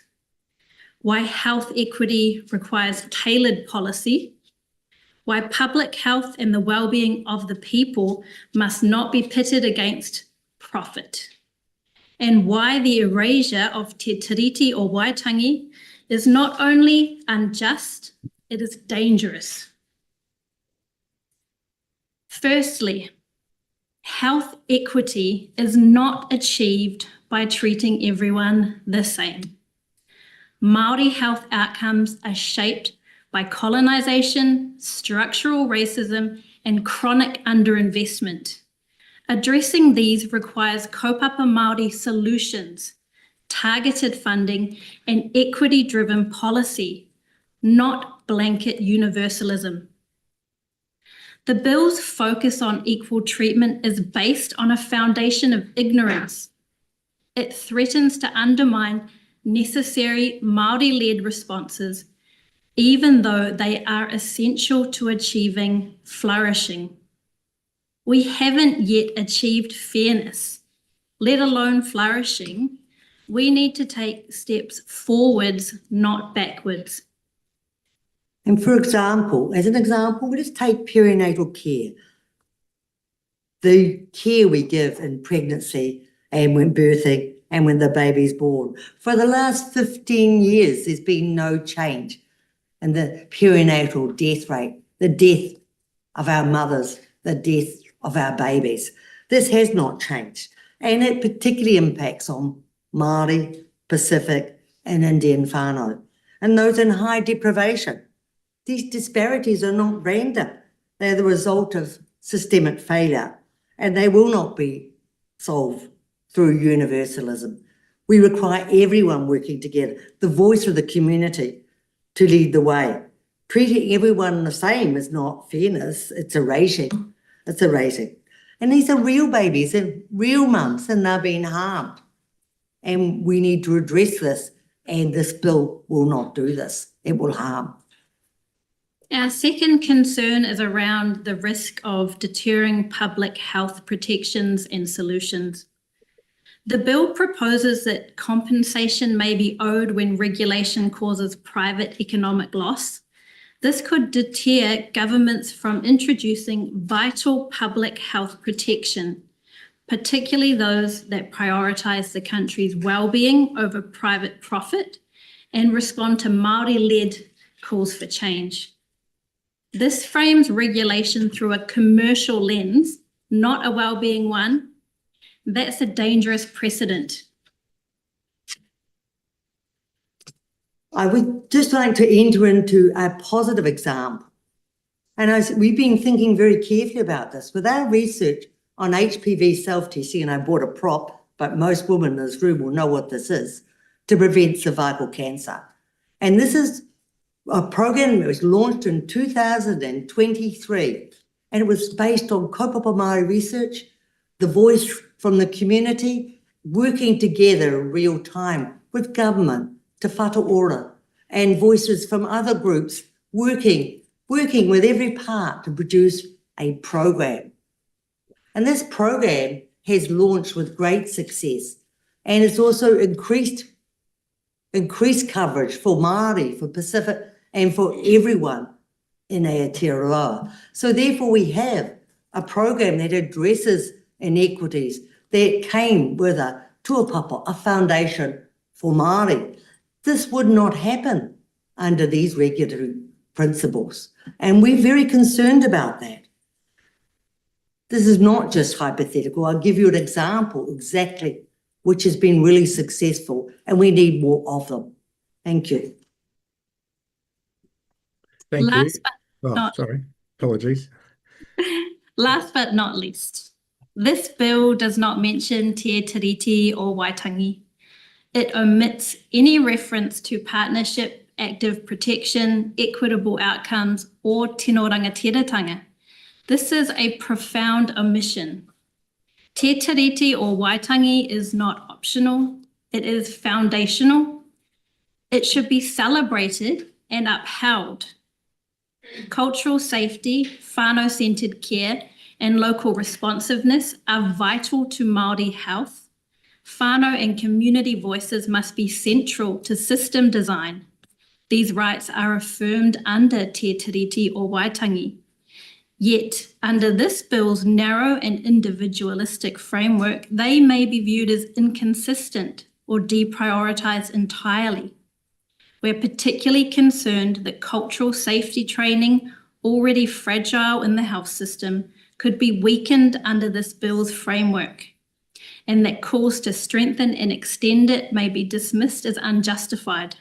why health equity requires tailored policy, why public health and the well-being of the people must not be pitted against profit, and why the erasure of te tiriti or waitangi is not only unjust, it is dangerous. Firstly, health equity is not achieved by treating everyone the same. Māori health outcomes are shaped by colonisation, structural racism, and chronic underinvestment. Addressing these requires kaupapa Māori solutions, targeted funding, and equity-driven policy, not blanket universalism. The bill's focus on equal treatment is based on a foundation of ignorance. It threatens to undermine necessary Māori-led responses, even though they are essential to achieving flourishing. We haven't yet achieved fairness, let alone flourishing. We need to take steps forwards, not backwards. And as an example, we just take perinatal care. The care we give in pregnancy and when birthing and when the baby's born. For the last 15 years, there's been no change in the perinatal death rate, the death of our mothers, the death of our babies. This has not changed, and it particularly impacts on Māori, Pacific, and Indian whānau, and those in high deprivation. These disparities are not random. They're the result of systemic failure, and they will not be solved through universalism. We require everyone working together, the voice of the community, to lead the way. Treating everyone the same is not fairness, it's erasing. It's erasing. And these are real babies and real mums, and they're being harmed. And we need to address this, and this bill will not do this. It will harm. Our second concern is around the risk of deterring public health protections and solutions. The bill proposes that compensation may be owed when regulation causes private economic loss. This could deter governments from introducing vital public health protection, particularly those that prioritise the country's well-being over private profit and respond to Māori-led calls for change. This frames regulation through a commercial lens, not a well-being one. That's a dangerous precedent. I would just like to enter into a positive example. And we've been thinking very carefully about this. With our research on HPV self-testing, and I brought a prop, but most women in this room will know what this is, to prevent cervical cancer. And this is a program that was launched in 2023, and it was based on kaupapa Māori research, the voice from the community, working together in real time with government, Te Whatu Ora, and voices from other groups working with every part to produce a program. And this program has launched with great success, and it's also increased coverage for Māori, for Pacific, and for everyone in Aotearoa. So therefore we have a program that addresses inequities that came with a tuapapa, a foundation for Māori. This would not happen under these regulatory principles. And we're very concerned about that. This is not just hypothetical. I'll give you an example exactly, which has been really successful, and we need more of them. Thank you. Thank Last you. but Oh, not- sorry. Apologies. Last but not least, this bill does not mention Te Tiriti or Waitangi. It omits any reference to partnership, active protection, equitable outcomes, or tino rangatiratanga. This is a profound omission. Te Tiriti or Waitangi is not optional. It is foundational. It should be celebrated and upheld. Cultural safety, whānau-centred care, and local responsiveness are vital to Māori health. Whānau and community voices must be central to system design. These rights are affirmed under Te Tiriti or Waitangi. Yet, under this bill's narrow and individualistic framework, they may be viewed as inconsistent or deprioritised entirely. We're particularly concerned that cultural safety training, already fragile in the health system, could be weakened under this bill's framework, and that calls to strengthen and extend it may be dismissed as unjustified.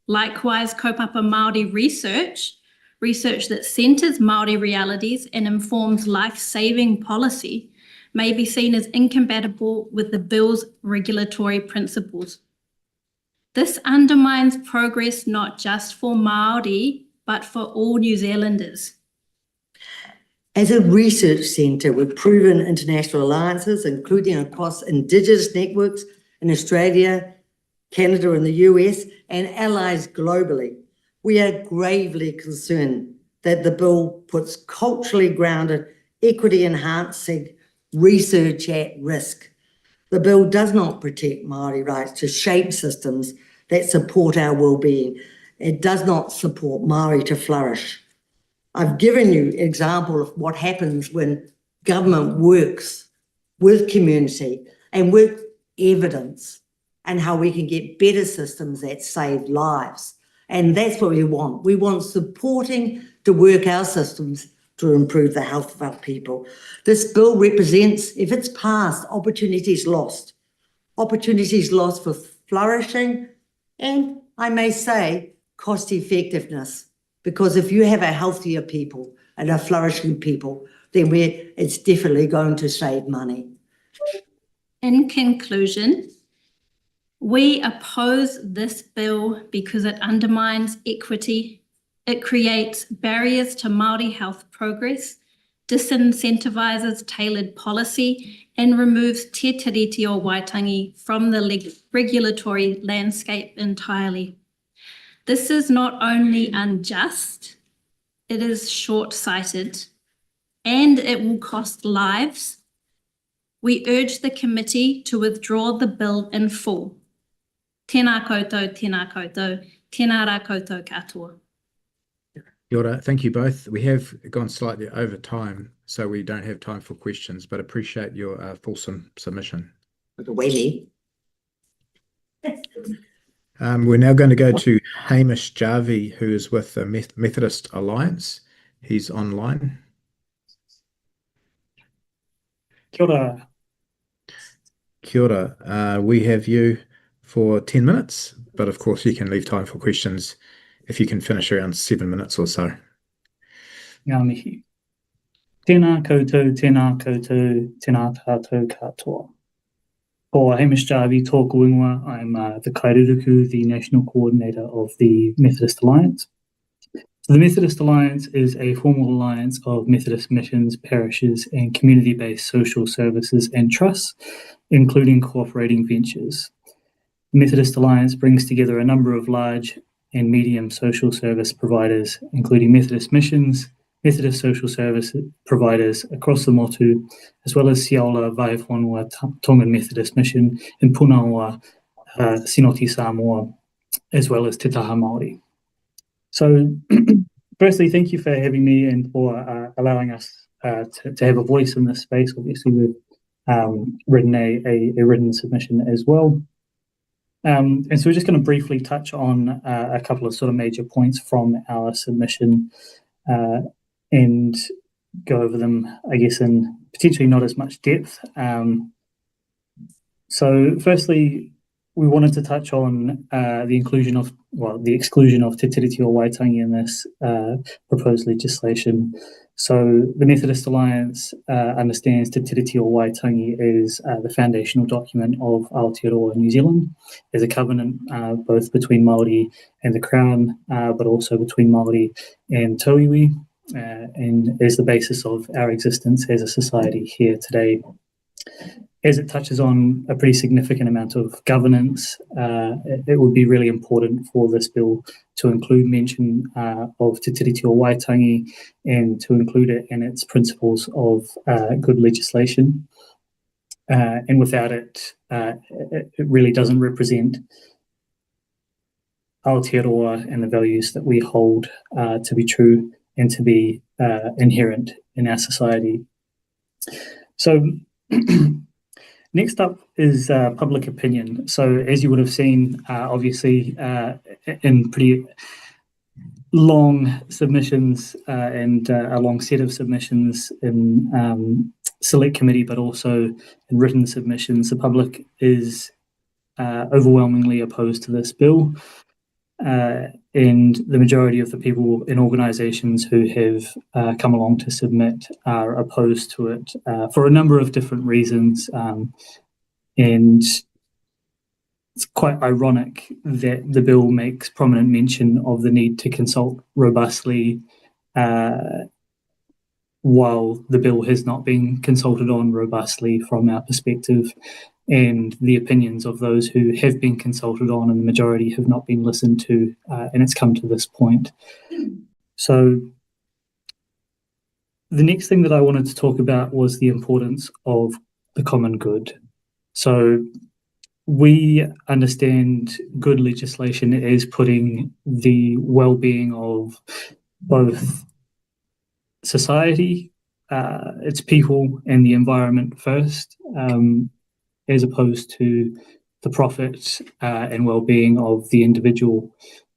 Likewise, kaupapa Māori research that centres Māori realities and informs life-saving policy, may be seen as incompatible with the bill's regulatory principles. This undermines progress not just for Māori, but for all New Zealanders. As a research centre with proven international alliances, including across Indigenous networks in Australia, Canada and the US, and allies globally, we are gravely concerned that the bill puts culturally grounded, equity-enhancing research at risk. The bill does not protect Māori rights to shape systems that support our well-being. It does not support Māori to flourish. I've given you an example of what happens when government works with community and with evidence, and how we can get better systems that save lives. And that's what we want. We want supporting to work our systems to improve the health of our people. This bill represents, if it's passed, opportunities lost for flourishing, and I may say cost effectiveness, because if you have a healthier people and a flourishing people, then it's definitely going to save money. In conclusion, we oppose this bill because it undermines equity, it creates barriers to Māori health progress, disincentivises tailored policy, and removes Te Tiriti or Waitangi from the regulatory landscape entirely. This is not only unjust, it is short-sighted, and it will cost lives. We urge the committee to withdraw the bill in full. Tēnā koutou, tēnā koutou, tēnā rā koutou katoa. Kia ora. Thank you both. We have gone slightly over time, so we don't have time for questions, but appreciate your fulsome submission. We're now going to go to Hamish Jarvie, who is with the Methodist Alliance. He's online. Kia ora. Kia ora. We have you for 10 minutes, but of course you can leave time for questions if you can finish around 7 minutes or so. Ngā mihi. Tēnā koutou, tēnā koutou, tēnā tātou katoa. Ko Hamish Jarvie tōku ingoa. I'm the Kairuruku, the National Coordinator of the Methodist Alliance. So the Methodist Alliance is a formal alliance of Methodist missions, parishes, and community-based social services and trusts, including cooperating ventures. The Methodist Alliance brings together a number of large and medium social service providers, including Methodist missions, Methodist social service providers across the motu, as well as Siaola Vaiwhanua Tongan Methodist Mission in Punaoa, Sinoti Samoa, as well as Te Taha Māori. So firstly, thank you for having me and for allowing us to have a voice in this space. Obviously, we've written a written submission as well. And so we're just going to briefly touch on a couple of sort of major points from our submission and go over them, I guess, in potentially not as much depth. So firstly, we wanted to touch on the exclusion of Te Tiriti o Waitangi in this proposed legislation. So the Methodist Alliance understands Te Tiriti o Waitangi is the foundational document of Aotearoa New Zealand, as a covenant both between Māori and the Crown, but also between Māori and Tauiwi, and is the basis of our existence as a society here today. As it touches on a pretty significant amount of governance, it would be really important for this bill to include mention of Te Tiriti o Waitangi and to include it in its principles of good legislation. And without it, it really doesn't represent Aotearoa and the values that we hold to be true and to be inherent in our society. So next up is public opinion. So as you would have seen, obviously, in pretty long submissions and a long set of submissions in select committee, but also in written submissions, the public is overwhelmingly opposed to this bill. And the majority of the people in organisations who have come along to submit are opposed to it for a number of different reasons. And it's quite ironic that the bill makes prominent mention of the need to consult robustly while the bill has not been consulted on robustly from our perspective, and the opinions of those who have been consulted on and the majority have not been listened to, and it's come to this point. So the next thing that I wanted to talk about was the importance of the common good. So we understand good legislation as putting the well-being of both society, its people, and the environment first, as opposed to the profit and well-being of the individual.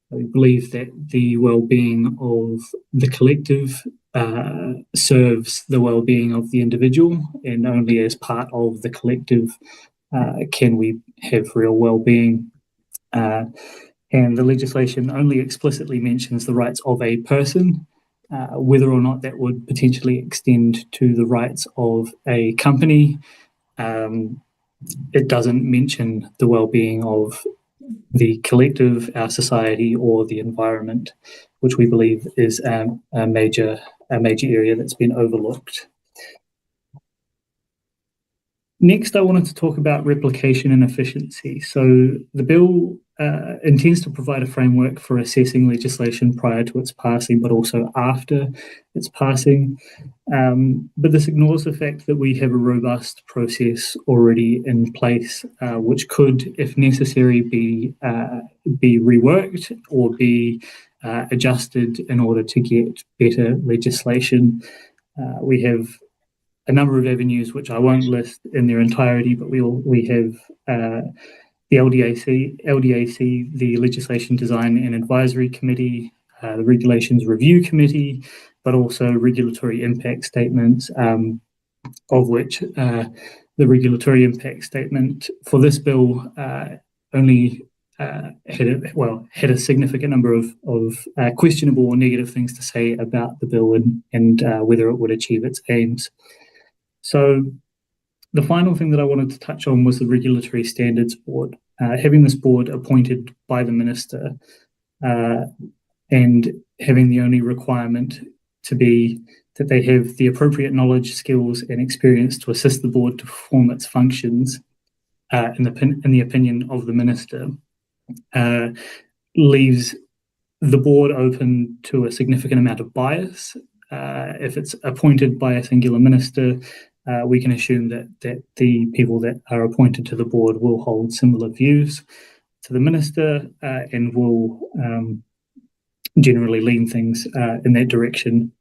We believe that the well-being of the collective serves the well-being of the individual, and only as part of the collective can we have real well-being. And the legislation only explicitly mentions the rights of a person, whether or not that would potentially extend to the rights of a company. It doesn't mention the well-being of the collective, our society, or the environment, which we believe is a major area that's been overlooked. Next, I wanted to talk about replication and efficiency. So the bill intends to provide a framework for assessing legislation prior to its passing, but also after its passing. But this ignores the fact that we have a robust process already in place, which could, if necessary, be reworked or be adjusted in order to get better legislation. We have a number of avenues which I won't list in their entirety, but we have the LDAC, the Legislation Design and Advisory Committee, the Regulations Review Committee, but also regulatory impact statements, of which the regulatory impact statement for this bill only had a significant number of questionable or negative things to say about the bill and whether it would achieve its aims. So the final thing that I wanted to touch on was the Regulatory Standards Board. Having this board appointed by the Minister and having the only requirement to be that they have the appropriate knowledge, skills and experience to assist the board to perform its functions in the opinion of the Minister, leaves the board open to a significant amount of bias. If it's appointed by a singular minister, we can assume that the people that are appointed to the board will hold similar views to the minister and will generally lean things in that direction.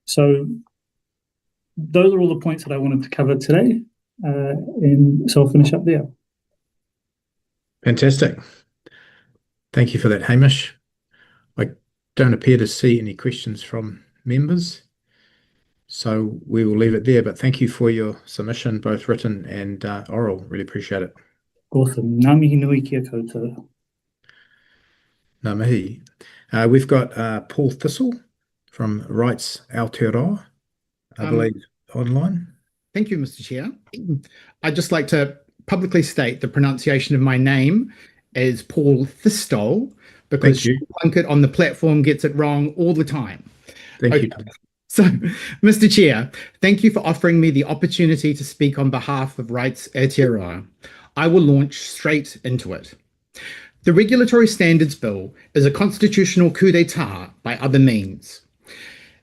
So those are all the points that I wanted to cover today, and so I'll finish up there. Fantastic. Thank you for that, Hamish. I don't appear to see any questions from members, so we will leave it there, but thank you for your submission, both written and oral. Really appreciate it. Awesome. Ngā mihi nui kia koutou. Ngā mihi. We've got Paul Thistle from Rights Aotearoa, I believe, online. Thank you, Mr. Chair. I'd just like to publicly state the pronunciation of my name is Paul Thistle, because Plunkett on the platform gets it wrong all the time. Thank you. So, Mr. Chair, thank you for offering me the opportunity to speak on behalf of Rights Aotearoa. I will launch straight into it. The Regulatory Standards Bill is a constitutional coup d'etat by other means.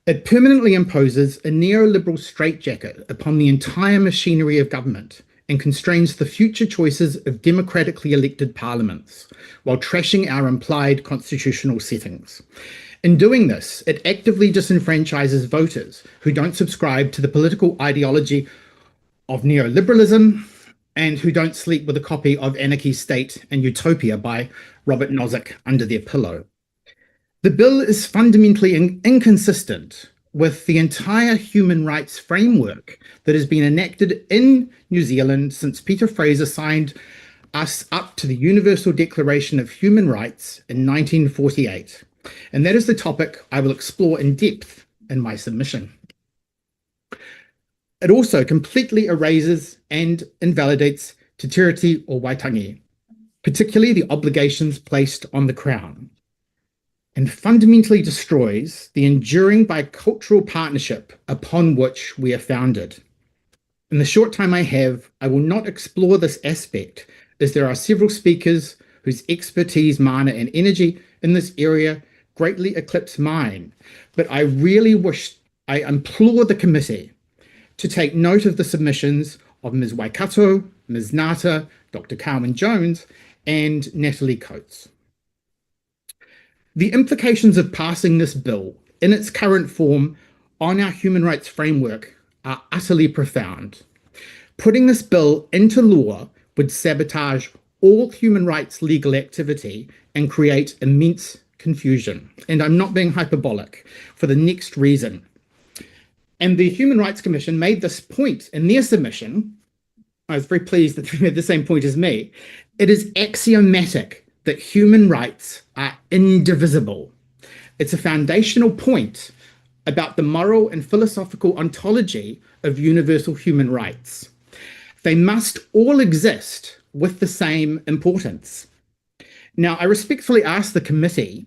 It permanently imposes a neoliberal straitjacket upon the entire machinery of government and constrains the future choices of democratically elected parliaments, while trashing our implied constitutional settings. In doing this, it actively disenfranchises voters who don't subscribe to the political ideology of neoliberalism and who don't sleep with a copy of Anarchy, State and Utopia by Robert Nozick under their pillow. The bill is fundamentally inconsistent with the entire human rights framework that has been enacted in New Zealand since Peter Fraser signed us up to the Universal Declaration of Human Rights in 1948. And that is the topic I will explore in depth in my submission. It also completely erases and invalidates Te Tiriti o Waitangi, particularly the obligations placed on the Crown, and fundamentally destroys the enduring bicultural partnership upon which we are founded. In the short time I have, I will not explore this aspect, as there are several speakers whose expertise, mana, and energy in this area greatly eclipse mine. But I implore the committee to take note of the submissions of Ms. Waikato, Ms. Nata, Dr. Carmen Jones, and Natalie Coates. The implications of passing this bill in its current form on our human rights framework are utterly profound. Putting this bill into law would sabotage all human rights legal activity and create immense confusion. And I'm not being hyperbolic for the next reason. And the Human Rights Commission made this point in their submission. I was very pleased that they made the same point as me. It is axiomatic that human rights are indivisible. It's a foundational point about the moral and philosophical ontology of universal human rights. They must all exist with the same importance. Now, I respectfully ask the committee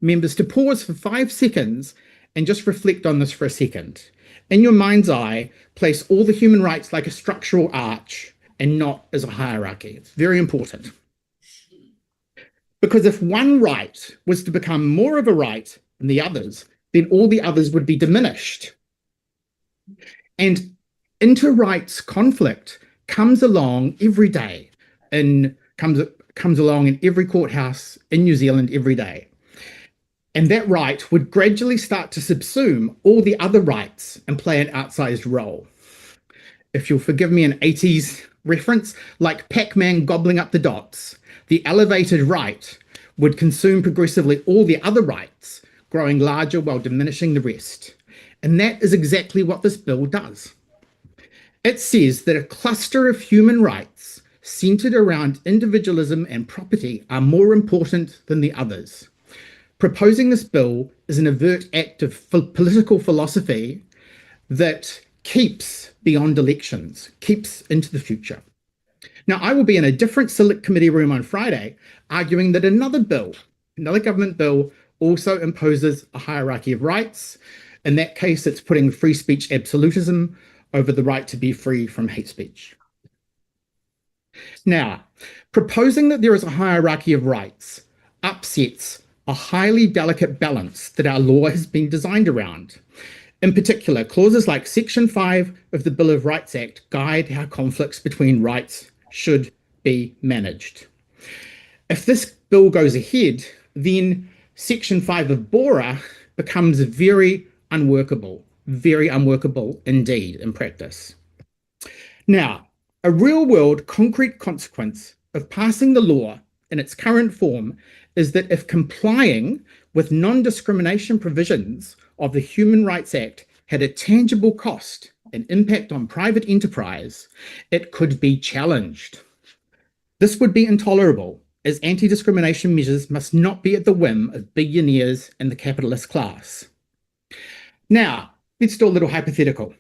members to pause for 5 seconds and just reflect on this for a second. In your mind's eye, place all the human rights like a structural arch and not as a hierarchy. It's very important. Because if one right was to become more of a right than the others, then all the others would be diminished. And inter-rights conflict comes along every day and comes along in every courthouse in New Zealand every day. And that right would gradually start to subsume all the other rights and play an outsized role. If you'll forgive me an 80s reference, like Pac-Man gobbling up the dots, the elevated right would consume progressively all the other rights, growing larger while diminishing the rest. And that is exactly what this bill does. It says that a cluster of human rights centered around individualism and property are more important than the others. Proposing this bill is an overt act of political philosophy that keeps beyond elections, keeps into the future. Now, I will be in a different select committee room on Friday arguing that another government bill also imposes a hierarchy of rights. In that case, it's putting free speech absolutism over the right to be free from hate speech. Now, proposing that there is a hierarchy of rights upsets a highly delicate balance that our law has been designed around. In particular, clauses like Section 5 of the Bill of Rights Act guide how conflicts between rights should be managed. If this bill goes ahead, then Section 5 of BORA becomes very unworkable indeed in practice. Now, a real-world concrete consequence of passing the law in its current form is that if complying with non-discrimination provisions of the Human Rights Act had a tangible cost and impact on private enterprise, it could be challenged. This would be intolerable, as anti-discrimination measures must not be at the whim of billionaires and the capitalist class. Now, let's do a little hypothetical.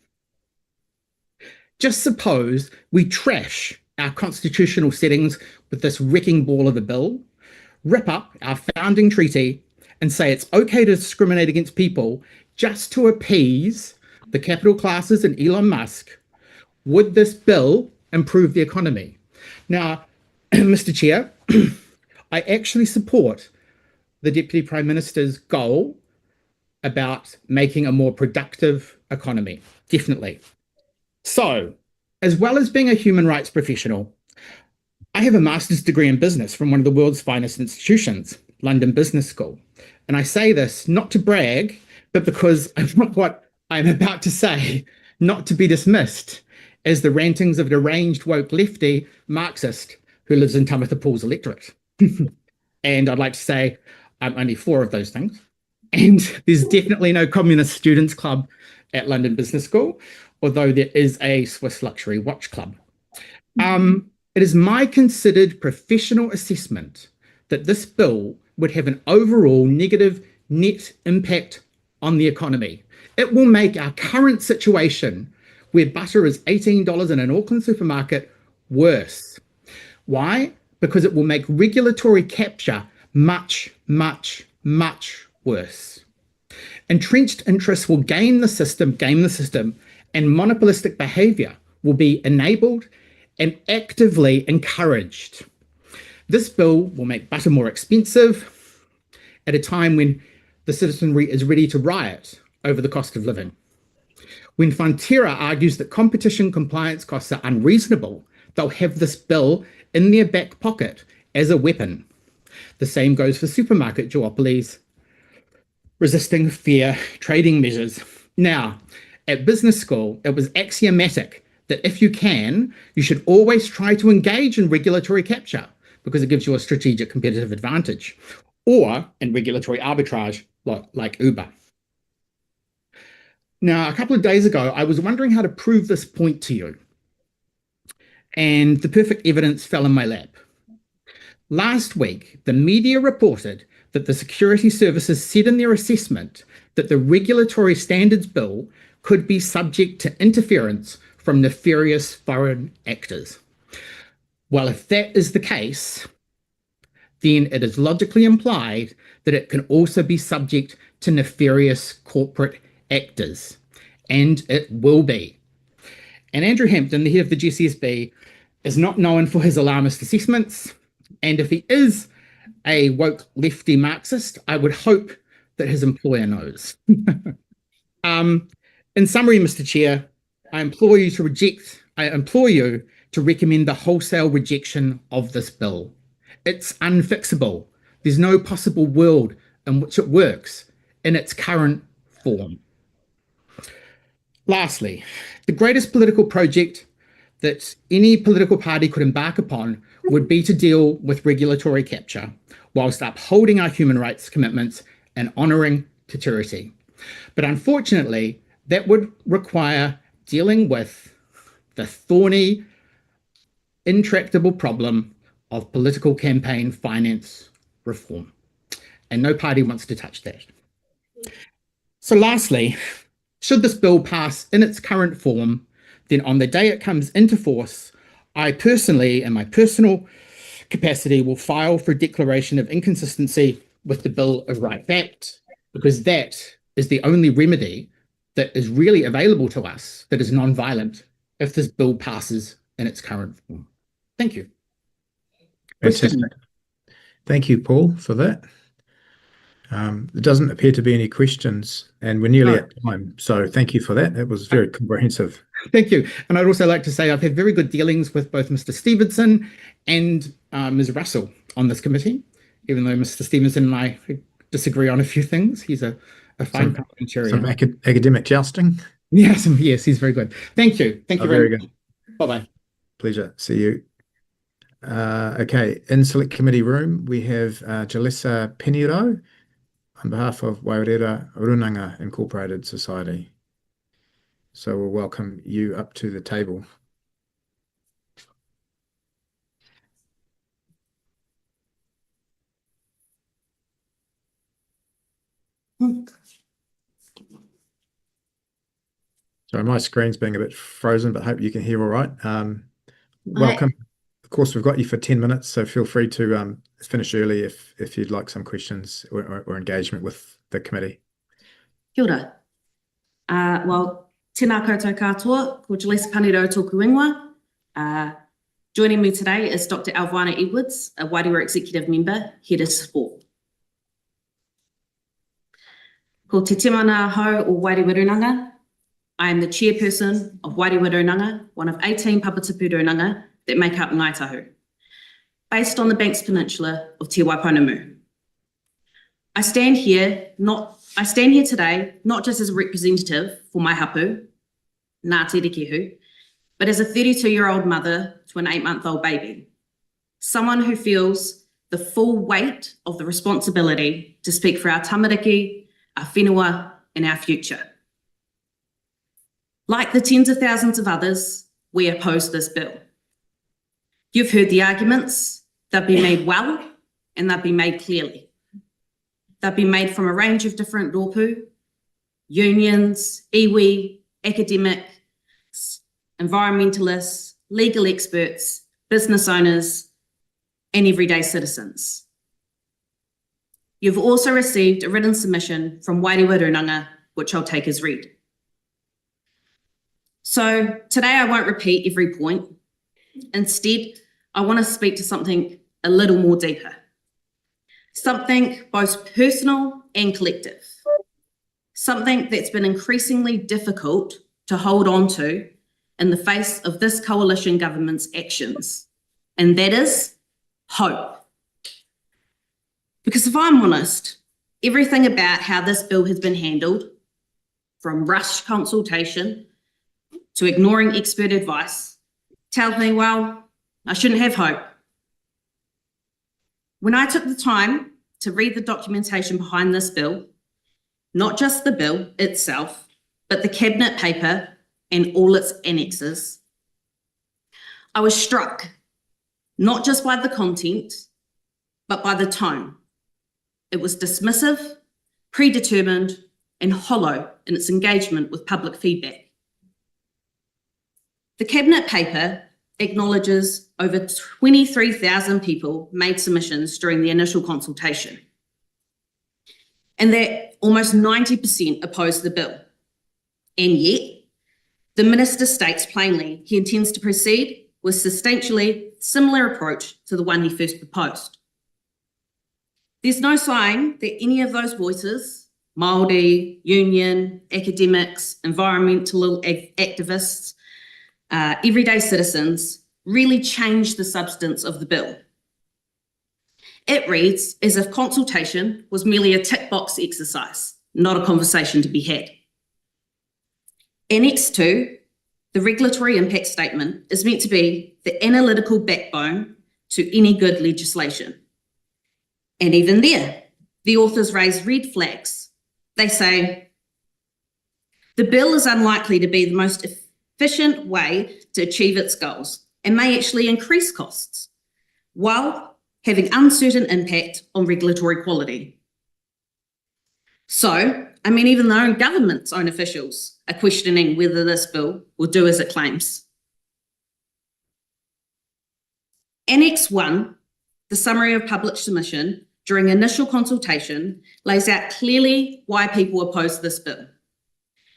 Just suppose we trash our constitutional settings with this wrecking ball of a bill, rip up our founding treaty, and say it's okay to discriminate against people just to appease the capital classes and Elon Musk. Would this bill improve the economy? Now, Mr. Chair, I actually support the Deputy Prime Minister's goal about making a more productive economy, definitely. So, as well as being a human rights professional, I have a master's degree in business from one of the world's finest institutions, London Business School. And I say this not to brag, but because I want what I'm about to say not to be dismissed as the rantings of a deranged woke lefty Marxist who lives in Tamitha Paul's electorate. And I'd like to say I'm only for of those things. And there's definitely no communist students club at London Business School, although there is a Swiss luxury watch club. It is my considered professional assessment that this bill would have an overall negative net impact on the economy. It will make our current situation where butter is $18 in an Auckland supermarket worse. Why? Because it will make regulatory capture much, much, much worse. Entrenched interests will game the system, and monopolistic behavior will be enabled and actively encouraged. This bill will make butter more expensive at a time when the citizenry is ready to riot over the cost of living. When Fonterra argues that competition compliance costs are unreasonable, they'll have this bill in their back pocket as a weapon. The same goes for supermarket duopolies resisting fair trading measures. Now, at business school, it was axiomatic that if you can, you should always try to engage in regulatory capture because it gives you a strategic competitive advantage, or in regulatory arbitrage like Uber. Now, a couple of days ago, I was wondering how to prove this point to you, and the perfect evidence fell in my lap. Last week, the media reported that the security services said in their assessment that the Regulatory Standards Bill could be subject to interference from nefarious foreign actors. Well, if that is the case, then it is logically implied that it can also be subject to nefarious corporate actors, and it will be. And Andrew Hampton, the head of the GCSB, is not known for his alarmist assessments, and if he is a woke lefty Marxist, I would hope that his employer knows. In summary, Mr. Chair, I implore you to recommend the wholesale rejection of this bill. It's unfixable. There's no possible world in which it works in its current form. Lastly, the greatest political project that any political party could embark upon would be to deal with regulatory capture whilst upholding our human rights commitments and honouring Te Tiriti. But unfortunately, that would require dealing with the thorny, intractable problem of political campaign finance reform. And no party wants to touch that. So lastly, should this bill pass in its current form, then on the day it comes into force, I personally, in my personal capacity, will file for declaration of inconsistency with the Bill of Rights Act, because that is the only remedy that is really available to us that is non-violent if this bill passes in its current form. Thank you. Fantastic. Thank you, Paul, for that. There doesn't appear to be any questions, and we're nearly at time. So thank you for that. That was very comprehensive. Thank you. And I'd also like to say I've had very good dealings with both Mr. Stevenson and Ms. Russell on this committee, even though Mr. Stevenson and I disagree on a few things. He's a fine parliamentarian. Some academic jousting. Yes, he's very good. Thank you. Thank you very much. Good. Bye-bye. Pleasure. See you. Okay, in Select Committee Room, we have Jalissa Piniro on behalf of Wairera Runanga Incorporated Society. So we'll welcome you up to the table. Sorry, my screen's being a bit frozen, but hope you can hear all right. Welcome. Of course, we've got you for 10 minutes, so feel free to finish early if you'd like some questions or engagement with the committee. Kia ora. Well, tēnā koutou katoa, ko Jalissa Piniro tōku ingoa. Joining me today is Dr. Alvina Edwards, a Wairera Executive Member, Head of Sport. Ko te timana hau o Wairera Runanga. I am the chairperson of Wairera Runanga, one of 18 papatapu runanga that make up Ngāi Tahu, based on the Banks Peninsula of Te Waipounamu. I stand here today not just as a representative for my hapu, Ngā Tere Kehu, but as a 32-year-old mother to an 8-month-old baby, someone who feels the full weight of the responsibility to speak for our tamariki, our whenua, and our future. Like the tens of thousands of others, we oppose this bill. You've heard the arguments. They've been made well, and they've been made clearly. They've been made from a range of different rōpū, unions, iwi, academics, environmentalists, legal experts, business owners, and everyday citizens. You've also received a written submission from Wairera Runanga, which I'll take as read. So today I won't repeat every point. Instead, I want to speak to something a little more deeper, something both personal and collective, something that's been increasingly difficult to hold on to in the face of this coalition government's actions, and that is hope. Because if I'm honest, everything about how this bill has been handled, from rushed consultation to ignoring expert advice, tells me, well, I shouldn't have hope. When I took the time to read the documentation behind this bill, not just the bill itself, but the cabinet paper and all its annexes, I was struck not just by the content, but by the tone. It was dismissive, predetermined, and hollow in its engagement with public feedback. The cabinet paper acknowledges over 23,000 people made submissions during the initial consultation, and that almost 90% opposed the bill. And yet, the minister states plainly he intends to proceed with substantially similar approach to the one he first proposed. There's no sign that any of those voices, Māori, union, academics, environmental activists, everyday citizens, really changed the substance of the bill. It reads as if consultation was merely a tick box exercise, not a conversation to be had. Annex 2, the regulatory impact statement, is meant to be the analytical backbone to any good legislation. And even there, the authors raise red flags. They say, the bill is unlikely to be the most efficient way to achieve its goals and may actually increase costs, while having uncertain impact on regulatory quality. So, even the government's own officials are questioning whether this bill will do as it claims. Annex 1, the summary of public submission during initial consultation, lays out clearly why people oppose this bill.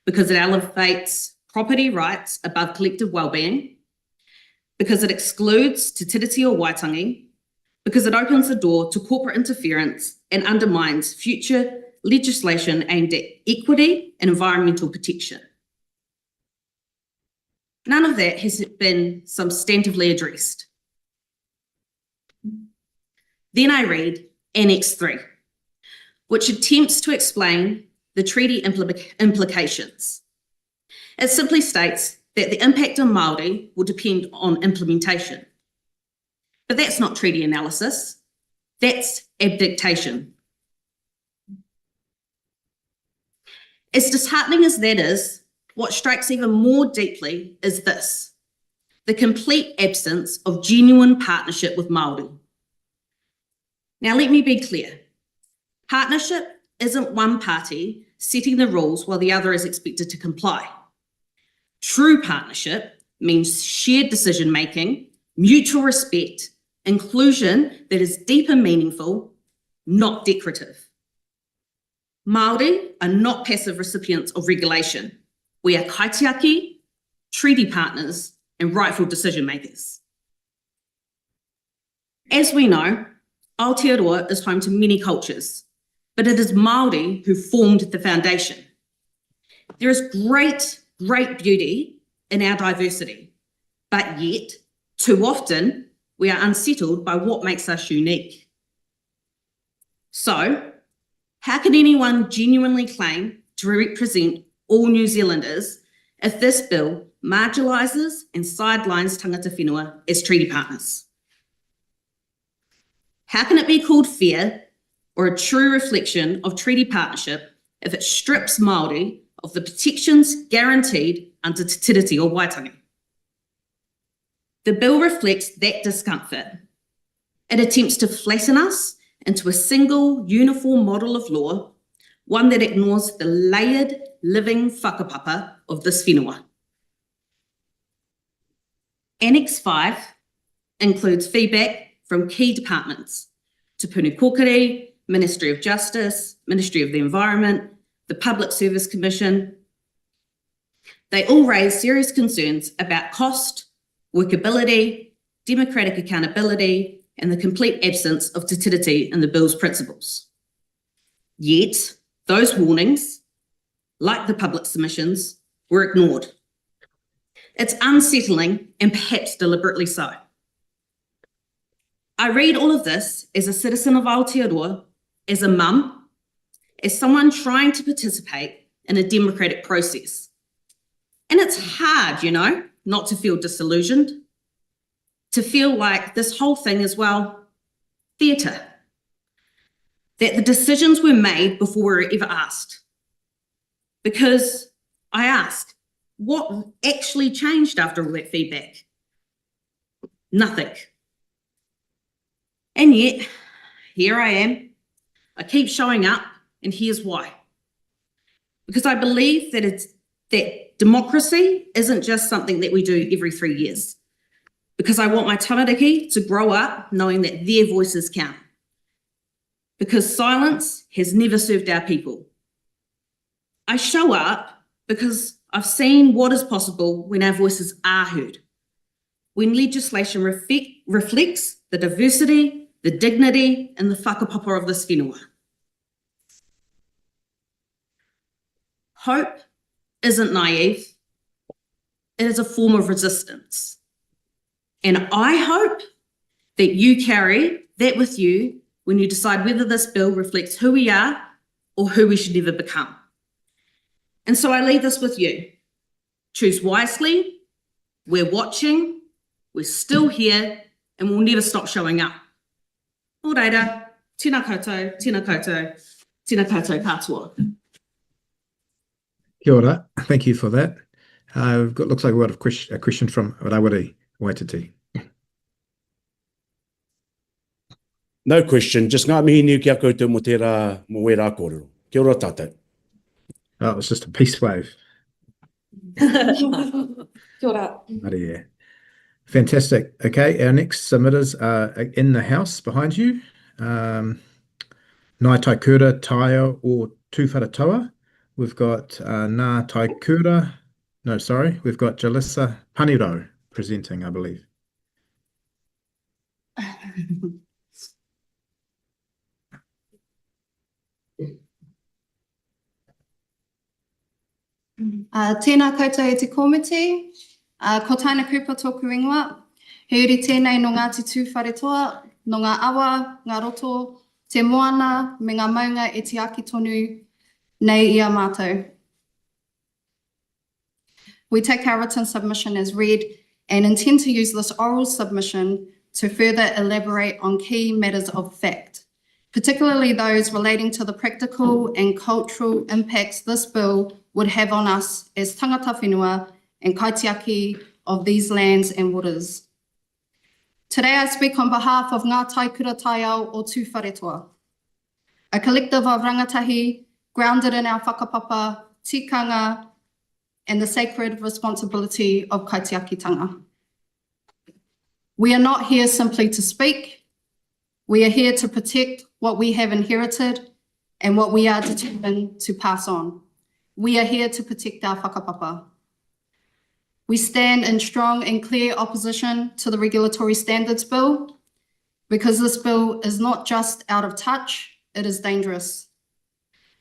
Because it elevates property rights above collective wellbeing, because it excludes Te Tiriti o Waitangi, because it opens the door to corporate interference and undermines future legislation aimed at equity and environmental protection. None of that has been substantively addressed. Then I read Annex 3, which attempts to explain the treaty implications. It simply states that the impact on Māori will depend on implementation. But that's not treaty analysis, that's abdication. As disheartening as that is, what strikes even more deeply is this: the complete absence of genuine partnership with Māori. Now, let me be clear. Partnership isn't one party setting the rules while the other is expected to comply. True partnership means shared decision-making, mutual respect, inclusion that is deep and meaningful, not decorative. Māori are not passive recipients of regulation. We are kaitiaki, treaty partners, and rightful decision makers. As we know, Aotearoa is home to many cultures, but it is Māori who formed the foundation. There is great beauty in our diversity, but yet, too often, we are unsettled by what makes us unique. So, how can anyone genuinely claim to represent all New Zealanders if this bill marginalises and sidelines tangata whenua as treaty partners? How can it be called fair or a true reflection of treaty partnership if it strips Māori of the protections guaranteed under Te Tiriti o Waitangi? The bill reflects that discomfort. It attempts to flatten us into a single uniform model of law, one that ignores the layered living whakapapa of this whenua. Annex 5 includes feedback from key departments, Te Puni Kōkiri, Ministry of Justice, Ministry of the Environment, the Public Service Commission. They all raise serious concerns about cost, workability, democratic accountability, and the complete absence of Te Tiriti in the bill's principles. Yet, those warnings, like the public submissions, were ignored. It's unsettling and perhaps deliberately so. I read all of this as a citizen of Aotearoa, as a mum, as someone trying to participate in a democratic process. And it's hard, not to feel disillusioned, to feel like this whole thing is, theatre. That the decisions were made before we were ever asked. Because I ask, what actually changed after all that feedback? Nothing. And yet, here I am. I keep showing up, and here's why. Because I believe that democracy isn't just something that we do every 3 years. Because I want my tamariki to grow up knowing that their voices count. Because silence has never served our people. I show up because I've seen what is possible when our voices are heard. When legislation reflects the diversity, the dignity, and the whakapapa of this whenua. Hope isn't naive. It is a form of resistance. And I hope that you carry that with you when you decide whether this bill reflects who we are or who we should never become. And so I leave this with you. Choose wisely. We're watching. We're still here, and we'll never stop showing up. Nō reira, tēnā koutou, tēnā koutou, tēnā koutou katoa. Kia ora. Thank you for that. Looks like we've got a question from Rawiri Waititi. No question, just ngā mihi niu kia koutou mo tērā mo wera kōrero. Kia ora tātou. Oh, it was just a peace wave. Kia ora. Yeah. Fantastic. Okay, our next submitters are in the house behind you. Nai Taikura, Taio or Tūwharetoa. We've got Nā Taikura. No, sorry. We've got Jalissa Paniro presenting, I believe. Tēnā koutou e te komiti, ko tāna kupa tōku ingoa, he uri tēnei no Ngāti Tūwharetoa, no ngā awa, ngā roto, te moana, me ngā maunga e te aki tonu nei ia mātou. We take our written submission as read and intend to use this oral submission to further elaborate on key matters of fact, particularly those relating to the practical and cultural impacts this bill would have on us as tangata whenua and kaitiaki of these lands and waters. Today I speak on behalf of Ngā Taikura Taiao o Tūwharetoa, a collective of rangatahi grounded in our whakapapa, tikanga, and the sacred responsibility of kaitiakitanga. We are not here simply to speak. We are here to protect what we have inherited and what we are determined to pass on. We are here to protect our whakapapa. We stand in strong and clear opposition to the Regulatory Standards Bill because this bill is not just out of touch, it is dangerous.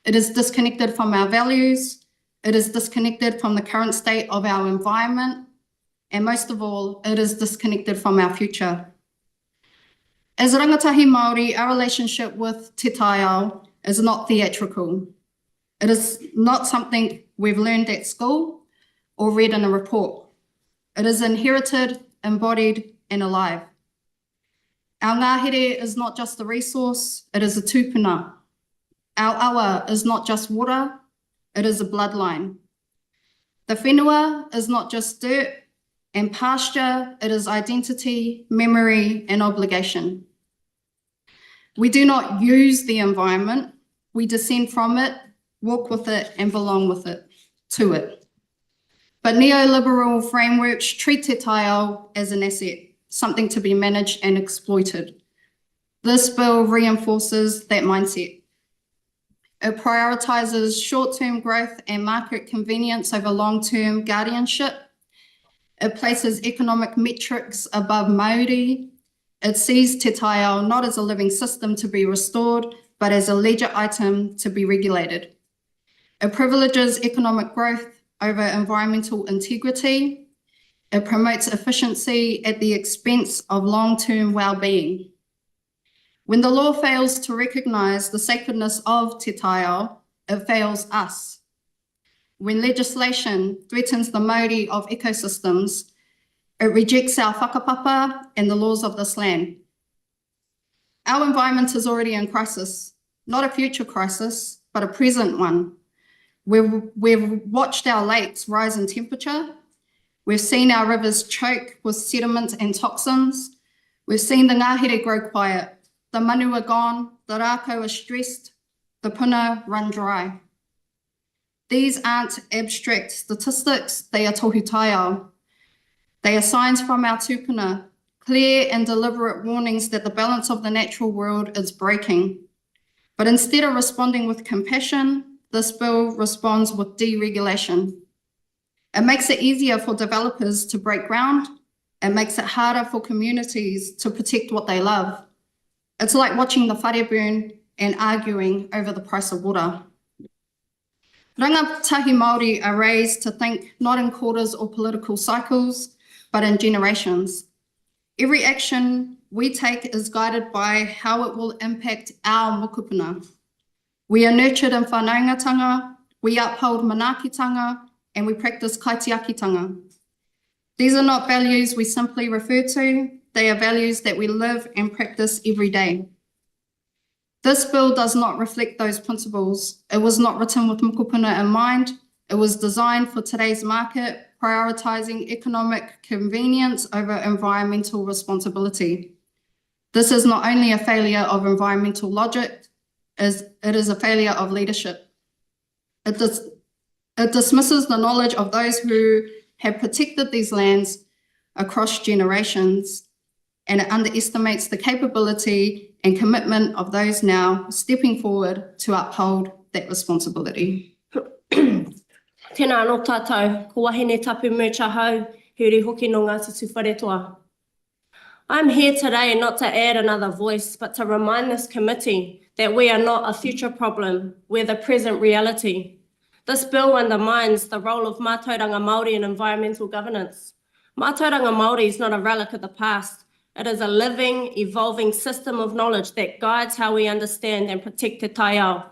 It is disconnected from our values, it is disconnected from the current state of our environment, and most of all, it is disconnected from our future. As rangatahi Māori, our relationship with te taiao is not theatrical. It is not something we've learned at school or read in a report. It is inherited, embodied, and alive. Our ngāhere is not just a resource, it is a tūpuna. Our awa is not just water, it is a bloodline. The whenua is not just dirt and pasture, it is identity, memory, and obligation. We do not use the environment, we descend from it, walk with it, and belong with it, to it. But neoliberal frameworks treat te taiao as an asset, something to be managed and exploited. This bill reinforces that mindset. It prioritizes short-term growth and market convenience over long-term guardianship. It places economic metrics above Māori. It sees te taiao not as a living system to be restored, but as a ledger item to be regulated. It privileges economic growth over environmental integrity. It promotes efficiency at the expense of long-term well-being. When the law fails to recognise the sacredness of te taiao, it fails us. When legislation threatens the Māori of ecosystems, it rejects our whakapapa and the laws of this land. Our environment is already in crisis, not a future crisis, but a present one. We've watched our lakes rise in temperature. We've seen our rivers choke with sediment and toxins. We've seen the ngāhere grow quiet. The manu are gone, the rākau are stressed, the puna run dry. These aren't abstract statistics, they are tohu taiao. They are signs from our tūpuna, clear and deliberate warnings that the balance of the natural world is breaking. But instead of responding with compassion, this bill responds with deregulation. It makes it easier for developers to break ground. It makes it harder for communities to protect what they love. It's like watching the whare burn and arguing over the price of water. Rangatahi Māori are raised to think not in quarters or political cycles, but in generations. Every action we take is guided by how it will impact our mokopuna. We are nurtured in whanaungatanga, we uphold manaakitanga, and we practice kaitiakitanga. These are not values we simply refer to, they are values that we live and practice every day. This bill does not reflect those principles. It was not written with mokopuna in mind. It was designed for today's market, prioritizing economic convenience over environmental responsibility. This is not only a failure of environmental logic, it is a failure of leadership. It dismisses the knowledge of those who have protected these lands across generations, and it underestimates the capability and commitment of those now stepping forward to uphold that responsibility. Tēnā anō tātou, ko wahine tapu murcha hau, huri hoki no ngā tutu wharetoa. I'm here today not to add another voice, but to remind this committee that we are not a future problem, we're the present reality. This bill undermines the role of mātauranga Māori in environmental governance. Mātauranga Māori is not a relic of the past. It is a living, evolving system of knowledge that guides how we understand and protect te taiao.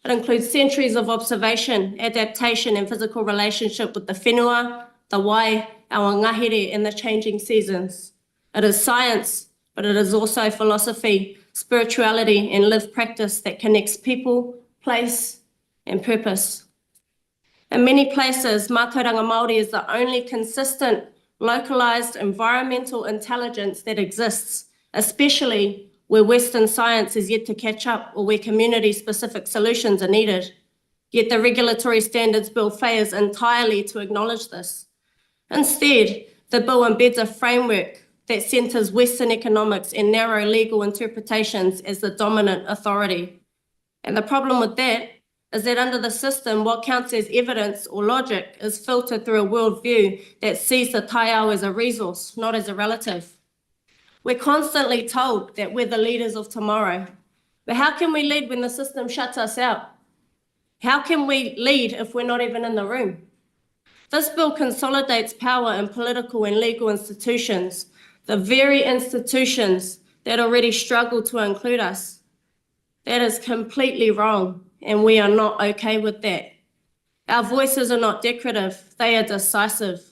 It includes centuries of observation, adaptation, and physical relationship with the whenua, the wai, our ngahere, and the changing seasons. It is science, but it is also philosophy, spirituality, and lived practice that connects people, place, and purpose. In many places, mātauranga Māori is the only consistent, localized environmental intelligence that exists, especially where Western science is yet to catch up or where community-specific solutions are needed. Yet the Regulatory Standards Bill fails entirely to acknowledge this. Instead, the bill embeds a framework that centres Western economics and narrow legal interpretations as the dominant authority. And the problem with that is that under the system, what counts as evidence or logic is filtered through a worldview that sees the taiao as a resource, not as a relative. We're constantly told that we're the leaders of tomorrow. But how can we lead when the system shuts us out? How can we lead if we're not even in the room? This bill consolidates power in political and legal institutions, the very institutions that already struggle to include us. That is completely wrong, and we are not okay with that. Our voices are not decorative, they are decisive.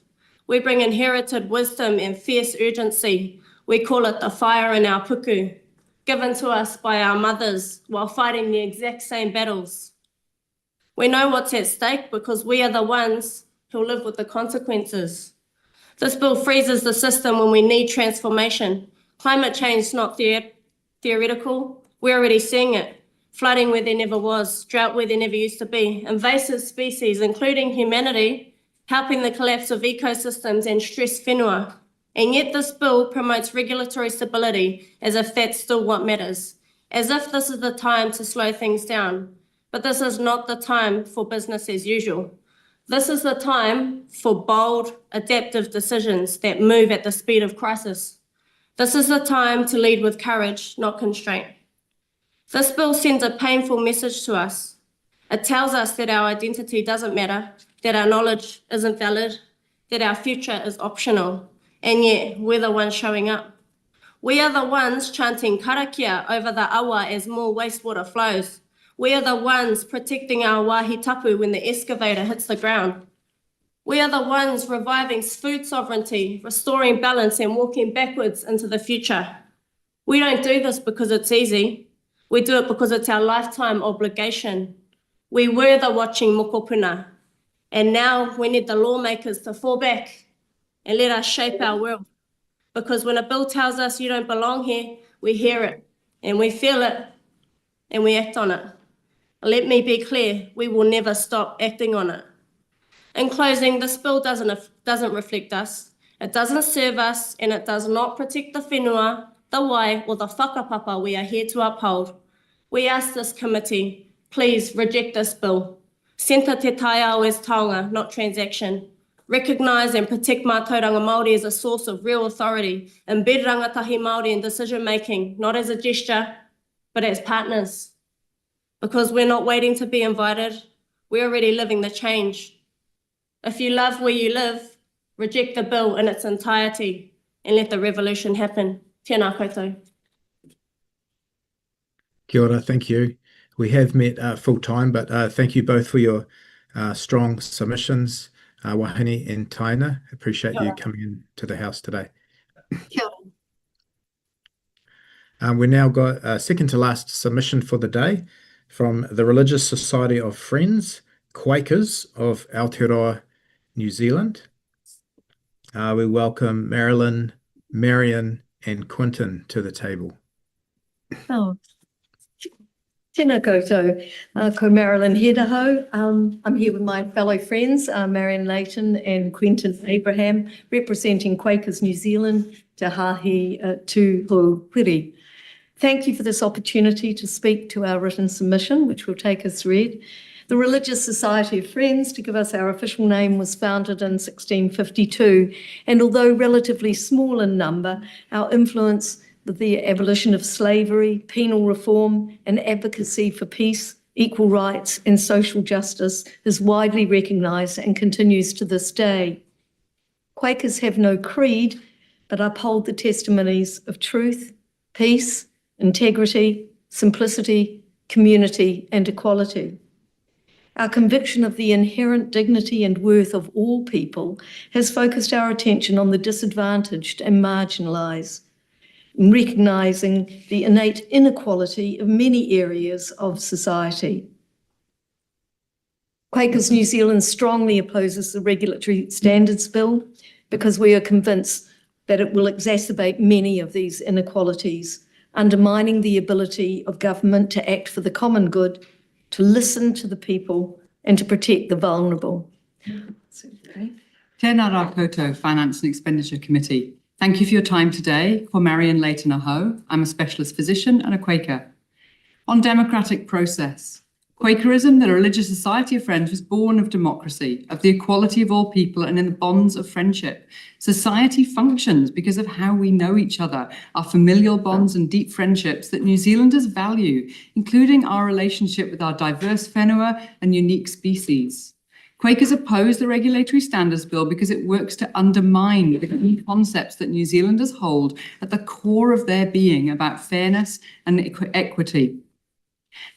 We bring inherited wisdom and fierce urgency. We call it the fire in our puku, given to us by our mothers while fighting the exact same battles. We know what's at stake because we are the ones who live with the consequences. This bill freezes the system when we need transformation. Climate change is not theoretical, we're already seeing it. Flooding where there never was, drought where there never used to be, invasive species, including humanity, helping the collapse of ecosystems and stressed whenua. And yet this bill promotes regulatory stability as if that's still what matters, as if this is the time to slow things down. But this is not the time for business as usual. This is the time for bold, adaptive decisions that move at the speed of crisis. This is the time to lead with courage, not constraint. This bill sends a painful message to us. It tells us that our identity doesn't matter, that our knowledge isn't valid, that our future is optional. And yet, we're the ones showing up. We are the ones chanting karakia over the awa as more wastewater flows. We are the ones protecting our wahi tapu when the excavator hits the ground. We are the ones reviving food sovereignty, restoring balance and walking backwards into the future. We don't do this because it's easy. We do it because it's our lifetime obligation. We were the watching mokopuna, and now we need the lawmakers to fall back and let us shape our world. Because when a bill tells us you don't belong here, we hear it, and we feel it, and we act on it. Let me be clear, we will never stop acting on it. In closing, this bill doesn't reflect us, it doesn't serve us, and it does not protect the whenua, the wai, or the whakapapa we are here to uphold. We ask this committee, please reject this bill. Centre te taiao as taonga, not transaction. Recognise and protect mātauranga Māori as a source of real authority. Embed rangatahi Māori in decision-making, not as a gesture, but as partners. Because we're not waiting to be invited, we're already living the change. If you love where you live, reject the bill in its entirety and let the revolution happen. Tēnā koutou. Kia ora, thank you. We have met full time, but thank you both for your strong submissions. Wahine and Taina, appreciate you coming in to the house today. We now got a second to last submission for the day from the Religious Society of Friends, Quakers of Aotearoa, New Zealand. We welcome Marilyn, Marion, and Quinton to the table. Oh. Tēnā koutou, ko Marilyn Hedaho. I'm here with my fellow friends, Marion Leighton and Quentin Abraham, representing Quakers New Zealand, Te Hāhi Tūhohiri. Thank you for this opportunity to speak to our written submission, which will take us read. The Religious Society of Friends, to give us our official name, was founded in 1652, and although relatively small in number, our influence with the abolition of slavery, penal reform, and advocacy for peace, equal rights, and social justice is widely recognised and continues to this day. Quakers have no creed, but uphold the testimonies of truth, peace, integrity, simplicity, community, and equality. Our conviction of the inherent dignity and worth of all people has focused our attention on the disadvantaged and marginalised, recognising the innate inequality of many areas of society. Quakers New Zealand strongly opposes the Regulatory Standards Bill because we are convinced that it will exacerbate many of these inequalities, undermining the ability of government to act for the common good, to listen to the people, and to protect the vulnerable. Tēnā rā koutou, Finance and Expenditure Committee. Thank you for your time today. For Marion Leighton Aho, I'm a specialist physician and a Quaker. On democratic process, Quakerism, the Religious Society of Friends, was born of democracy, of the equality of all people and in the bonds of friendship. Society functions because of how we know each other, our familial bonds and deep friendships that New Zealanders value, including our relationship with our diverse whenua and unique species. Quakers oppose the Regulatory Standards Bill because it works to undermine the key concepts that New Zealanders hold at the core of their being about fairness and equity.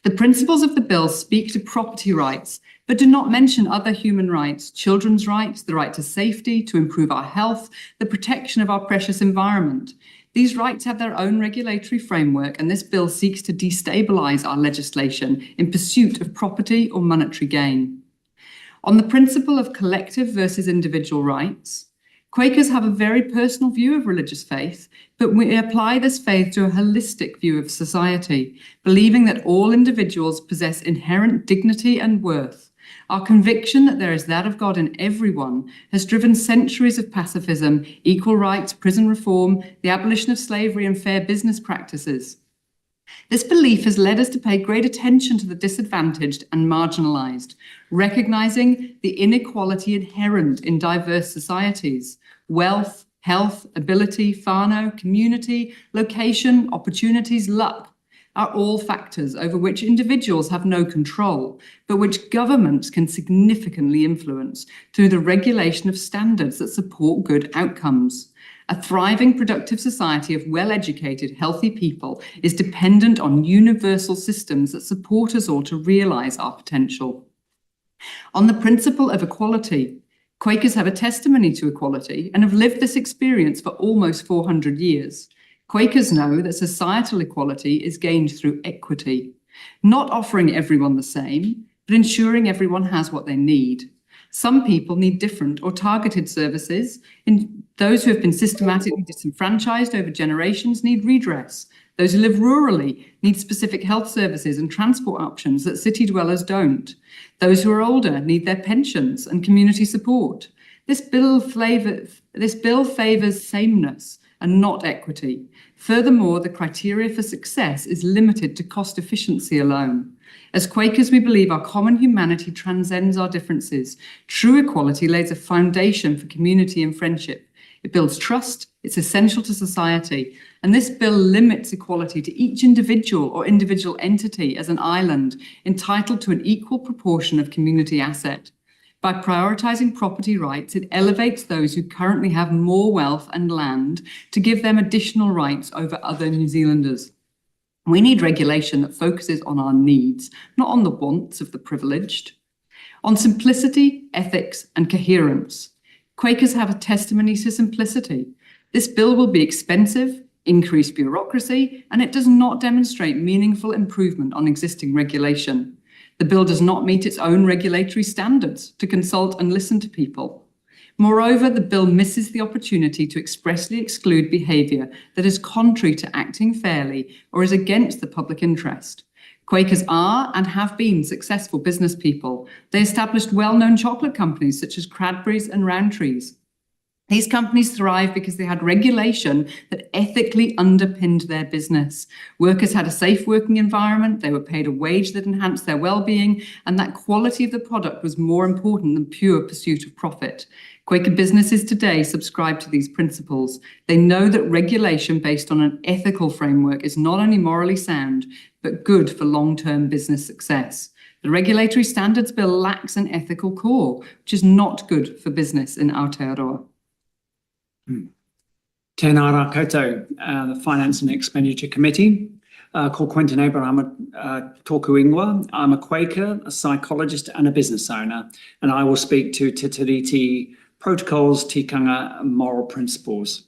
The principles of the bill speak to property rights, but do not mention other human rights, children's rights, the right to safety, to improve our health, the protection of our precious environment. These rights have their own regulatory framework, and this bill seeks to destabilise our legislation in pursuit of property or monetary gain. On the principle of collective versus individual rights, Quakers have a very personal view of religious faith, but we apply this faith to a holistic view of society, believing that all individuals possess inherent dignity and worth. Our conviction that there is that of God in everyone has driven centuries of pacifism, equal rights, prison reform, the abolition of slavery, and fair business practices. This belief has led us to pay great attention to the disadvantaged and marginalised, recognising the inequality inherent in diverse societies. Wealth, health, ability, whānau, community, location, opportunities, luck are all factors over which individuals have no control, but which governments can significantly influence through the regulation of standards that support good outcomes. A thriving, productive society of well-educated, healthy people is dependent on universal systems that support us all to realise our potential. On the principle of equality, Quakers have a testimony to equality and have lived this experience for almost 400 years. Quakers know that societal equality is gained through equity, not offering everyone the same, but ensuring everyone has what they need. Some people need different or targeted services, and those who have been systematically disenfranchised over generations need redress. Those who live rurally need specific health services and transport options that city dwellers don't. Those who are older need their pensions and community support. This bill favours sameness and not equity. Furthermore, the criteria for success is limited to cost efficiency alone. As Quakers, we believe our common humanity transcends our differences. True equality lays a foundation for community and friendship. It builds trust, it's essential to society, and this bill limits equality to each individual or individual entity as an island, entitled to an equal proportion of community asset. By prioritising property rights, it elevates those who currently have more wealth and land to give them additional rights over other New Zealanders. We need regulation that focuses on our needs, not on the wants of the privileged. On simplicity, ethics, and coherence. Quakers have a testimony to simplicity. This bill will be expensive, increase bureaucracy, and it does not demonstrate meaningful improvement on existing regulation. The bill does not meet its own regulatory standards to consult and listen to people. Moreover, the bill misses the opportunity to expressly exclude behaviour that is contrary to acting fairly or is against the public interest. Quakers are and have been successful business people. They established well-known chocolate companies such as Cadbury's and Rowntree's. These companies thrive because they had regulation that ethically underpinned their business. Workers had a safe working environment, they were paid a wage that enhanced their well-being, and that quality of the product was more important than pure pursuit of profit. Quaker businesses today subscribe to these principles. They know that regulation based on an ethical framework is not only morally sound, but good for long-term business success. The Regulatory Standards Bill lacks an ethical core, which is not good for business in Aotearoa. Tēnā rā koutou, the Finance and Expenditure Committee. Ko Quentin Abraham tōku ingoa. I'm a Quaker, a psychologist and a business owner, and I will speak to Te Tiriti protocols, tikanga, and moral principles.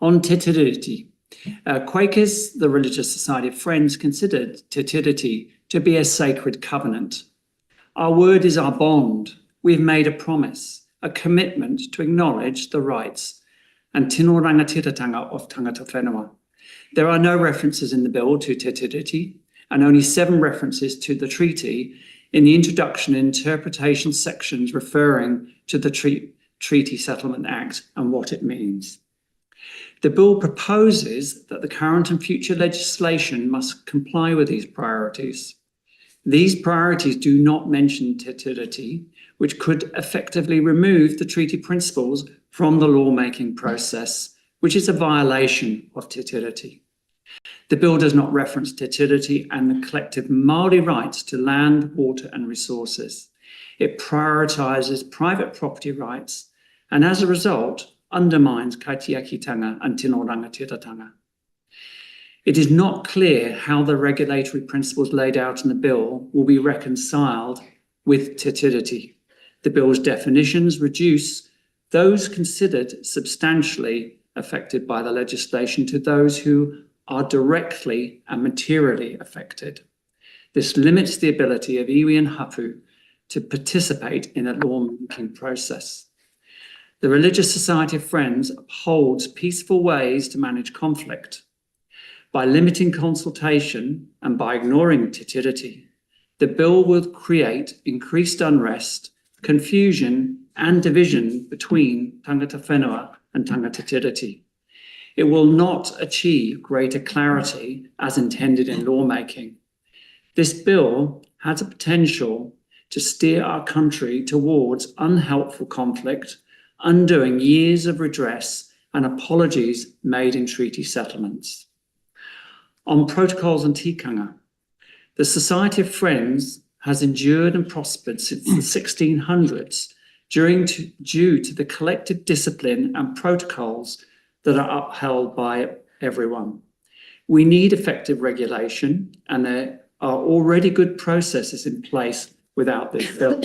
On Te Tiriti, Quakers, the Religious Society of Friends, considered Te Tiriti to be a sacred covenant. Our word is our bond. We've made a promise, a commitment to acknowledge the rights and tino rangatiratanga of tangata whenua. There are no references in the bill to Te Tiriti and only 7 references to the treaty in the introduction and interpretation sections referring to the Treaty Settlement Act and what it means. The bill proposes that the current and future legislation must comply with these priorities. These priorities do not mention Te Tiriti, which could effectively remove the treaty principles from the lawmaking process, which is a violation of Te Tiriti. The bill does not reference Te Tiriti and the collective Māori rights to land, water and resources. It prioritises private property rights and as a result undermines kaitiakitanga and tino rangatiratanga. It is not clear how the regulatory principles laid out in the bill will be reconciled with Te Tiriti. The bill's definitions reduce those considered substantially affected by the legislation to those who are directly and materially affected. This limits the ability of iwi and hapu to participate in a lawmaking process. The Religious Society of Friends upholds peaceful ways to manage conflict. By limiting consultation and by ignoring Te Tiriti, the bill will create increased unrest, confusion and division between tangata whenua and tangata tiriti. It will not achieve greater clarity as intended in lawmaking. This bill has a potential to steer our country towards unhelpful conflict, undoing years of redress and apologies made in treaty settlements. On protocols and tikanga, the Society of Friends has endured and prospered since the 1600s due to the collective discipline and protocols that are upheld by everyone. We need effective regulation, and there are already good processes in place without this bill.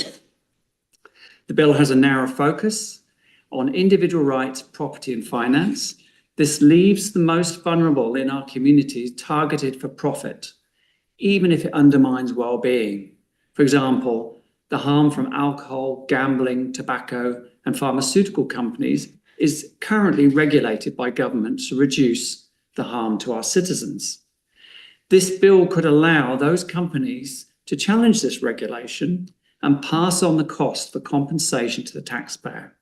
The bill has a narrow focus on individual rights, property and finance. This leaves the most vulnerable in our communities targeted for profit, even if it undermines well-being. For example, the harm from alcohol, gambling, tobacco and pharmaceutical companies is currently regulated by government to reduce the harm to our citizens. This bill could allow those companies to challenge this regulation and pass on the cost for compensation to the taxpayer.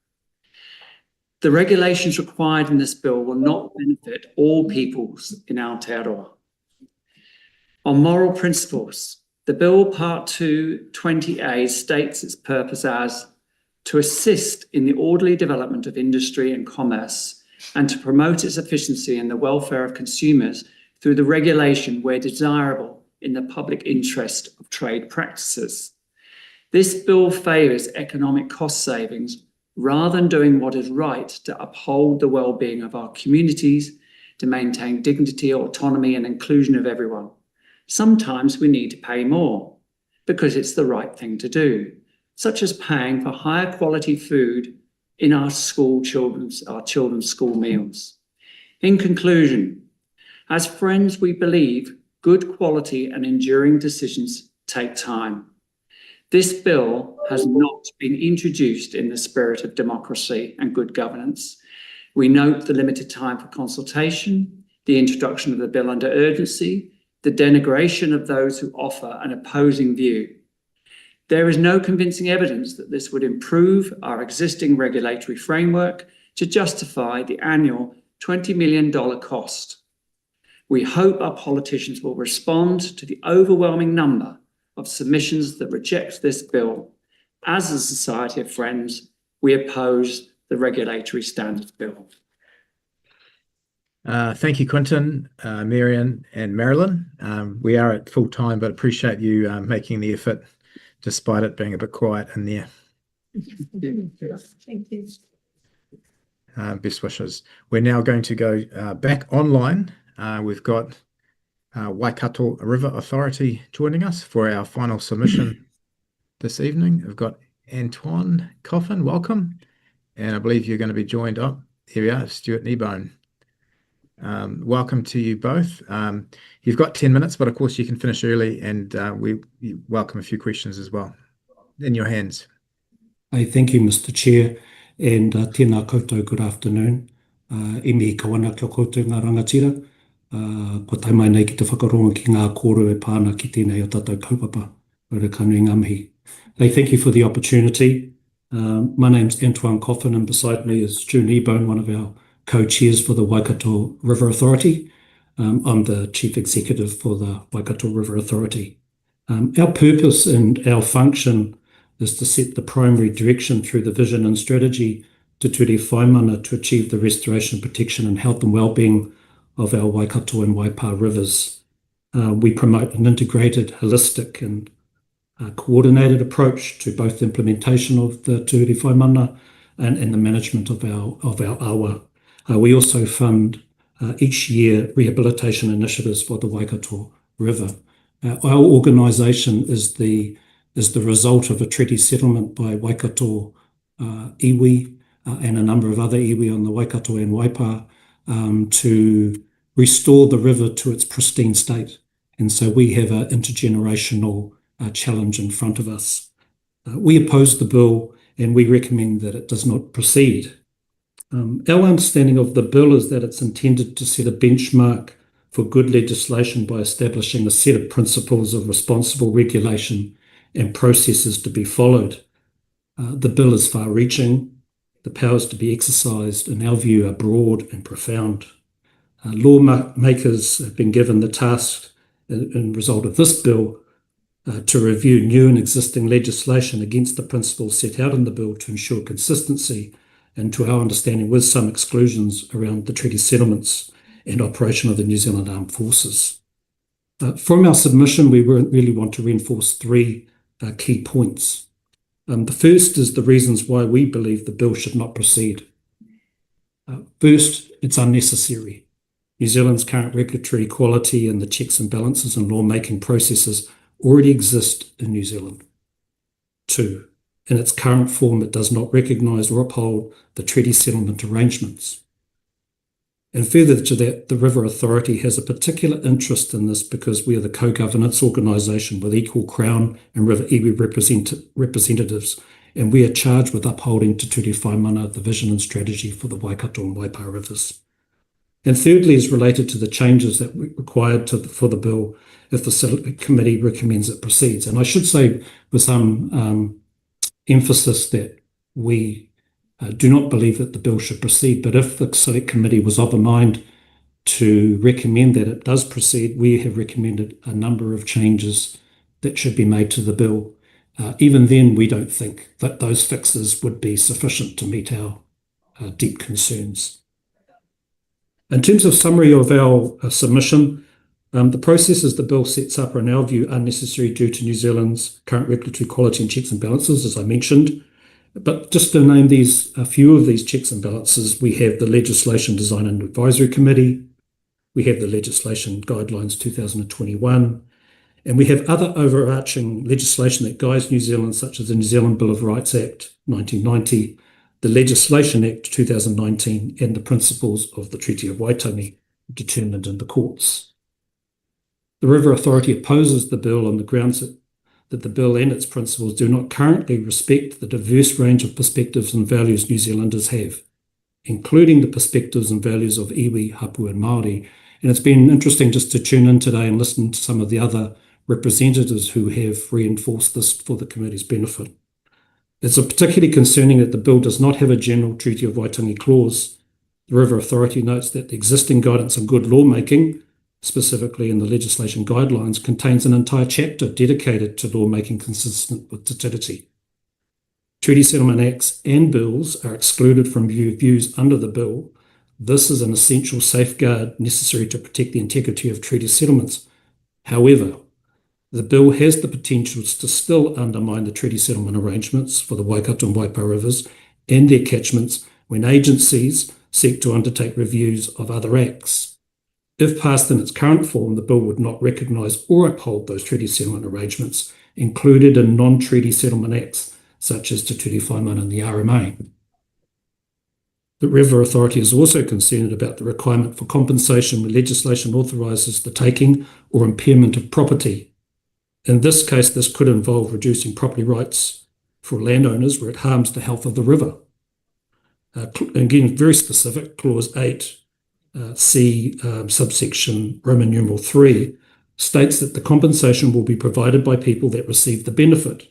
The regulations required in this bill will not benefit all peoples in Aotearoa. On moral principles, the bill Part 2, 20A states its purpose as to assist in the orderly development of industry and commerce and to promote its efficiency and the welfare of consumers through the regulation where desirable in the public interest of trade practices. This bill favours economic cost savings rather than doing what is right to uphold the well-being of our communities, to maintain dignity, autonomy and inclusion of everyone. Sometimes we need to pay more because it's the right thing to do, such as paying for higher quality food in our children's school meals. In conclusion, as Friends, we believe good quality and enduring decisions take time. This bill has not been introduced in the spirit of democracy and good governance. We note the limited time for consultation, the introduction of the bill under urgency, the denigration of those who offer an opposing view. There is no convincing evidence that this would improve our existing regulatory framework to justify the annual $20 million cost. We hope our politicians will respond to the overwhelming number of submissions that reject this bill. As a Society of Friends, we oppose the Regulatory Standards Bill. Thank you, Quintin, Marion and Marilyn. We are at full time, but appreciate you making the effort despite it being a bit quiet in there. Thank you. Best wishes. We're now going to go back online. We've got Waikato River Authority joining us for our final submission this evening. We've got Antoine Coffin, welcome. And I believe you're going to be joined up. Here we are, Stuart Kneebone. Welcome to you both. You've got 10 minutes, but of course you can finish early, and we welcome a few questions as well. In your hands. Hey, thank you, Mr. Chair, and tēnā koutou, good afternoon. E mihi kawana kia koutou ngā rangatira. Ko tai mai nei ki te whakaronga ki ngā kōrero e pāna ki tēnei o tātou kaupapa. Ora kanui ngā mihi. Hey, thank you for the opportunity. My name's Antoine Coffin, and beside me is Stu Kneebone, one of our co-chairs for the Waikato River Authority. I'm the chief executive for the Waikato River Authority. Our purpose and our function is to set the primary direction through the vision and strategy to Ture Whaimana to achieve the restoration, protection and health and well-being of our Waikato and Waipa rivers. We promote an integrated, holistic and coordinated approach to both the implementation of the Ture Whaimana and the management of our awa. We also fund each year rehabilitation initiatives for the Waikato River. Our organisation is the result of a treaty settlement by Waikato iwi and a number of other iwi on the Waikato and Waipa to restore the river to its pristine state. And so we have an intergenerational challenge in front of us. We oppose the bill and we recommend that it does not proceed. Our understanding of the bill is that it's intended to set a benchmark for good legislation by establishing a set of principles of responsible regulation and processes to be followed. The bill is far-reaching. The powers to be exercised, in our view, are broad and profound. Lawmakers have been given the task, in result of this bill, to review new and existing legislation against the principles set out in the bill to ensure consistency and, to our understanding, with some exclusions around the treaty settlements and operation of the New Zealand Armed Forces. From our submission, we really want to reinforce three key points. The first is the reasons why we believe the bill should not proceed. First, it's unnecessary. New Zealand's current regulatory equality and the checks and balances and lawmaking processes already exist in New Zealand. Two, in its current form, it does not recognise or uphold the treaty settlement arrangements. And further to that, the River Authority has a particular interest in this because we are the co-governance organisation with equal Crown and River iwi representatives, and we are charged with upholding Te Ture Whaimana, the vision and strategy for the Waikato and Waipa rivers. And thirdly is related to the changes that were required for the bill if the Select Committee recommends it proceeds. And I should say with some emphasis that we do not believe that the bill should proceed, but if the Select Committee was of a mind to recommend that it does proceed, we have recommended a number of changes that should be made to the bill. Even then, we don't think that those fixes would be sufficient to meet our deep concerns. In terms of summary of our submission, The processes the bill sets up are, in our view, unnecessary due to New Zealand's current regulatory quality and checks and balances, as I mentioned. But just to name a few of these checks and balances, we have the Legislation Design and Advisory Committee, we have the Legislation Guidelines 2021, and we have other overarching legislation that guides New Zealand, such as the New Zealand Bill of Rights Act 1990, the Legislation Act 2019, and the principles of the Treaty of Waitangi determined in the courts. The River Authority opposes the bill on the grounds that the bill and its principles do not currently respect the diverse range of perspectives and values New Zealanders have, including the perspectives and values of iwi, hapu and Māori. And it's been interesting just to tune in today and listen to some of the other representatives who have reinforced this for the committee's benefit. It's particularly concerning that the bill does not have a general Treaty of Waitangi clause. The River Authority notes that the existing guidance on good lawmaking, specifically in the legislation guidelines, contains an entire chapter dedicated to lawmaking consistent with Te Tiriti. Treaty Settlement Acts and bills are excluded from views under the bill. This is an essential safeguard necessary to protect the integrity of treaty settlements. However, the bill has the potential to still undermine the treaty settlement arrangements for the Waikato and Waipa rivers and their catchments when agencies seek to undertake reviews of other acts. If passed in its current form, the bill would not recognise or uphold those treaty settlement arrangements included in non-treaty settlement acts, such as Te Ture Whaimana and the RMA. The River Authority is also concerned about the requirement for compensation when legislation authorises the taking or impairment of property. In this case, this could involve reducing property rights for landowners where it harms the health of the river. Again, very specific, Clause 8, C subsection Roman numeral 3 states that the compensation will be provided by people that receive the benefit.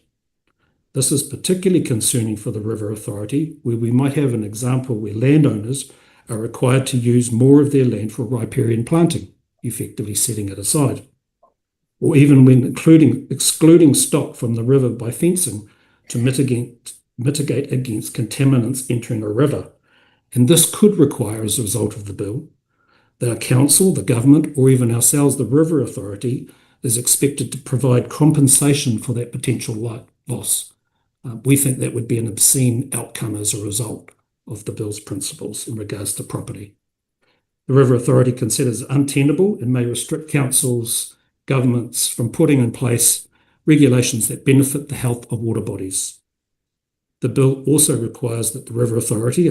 This is particularly concerning for the River Authority, where we might have an example where landowners are required to use more of their land for riparian planting, effectively setting it aside, or even when excluding stock from the river by fencing to mitigate against contaminants entering a river. And this could require, as a result of the bill, that a council, the government, or even ourselves, the River Authority, is expected to provide compensation for that potential loss. We think that would be an obscene outcome as a result of the bill's principles in regards to property. The River Authority considers it untenable and may restrict councils, governments from putting in place regulations that benefit the health of water bodies. The bill also requires that the River Authority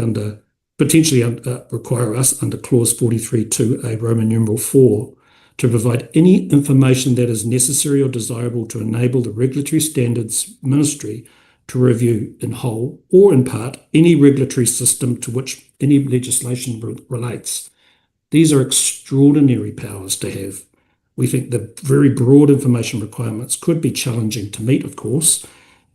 require us under Clause 43.2a Roman numeral 4 to provide any information that is necessary or desirable to enable the Regulatory Standards Ministry to review in whole or in part any regulatory system to which any legislation relates. These are extraordinary powers to have. We think the very broad information requirements could be challenging to meet, of course,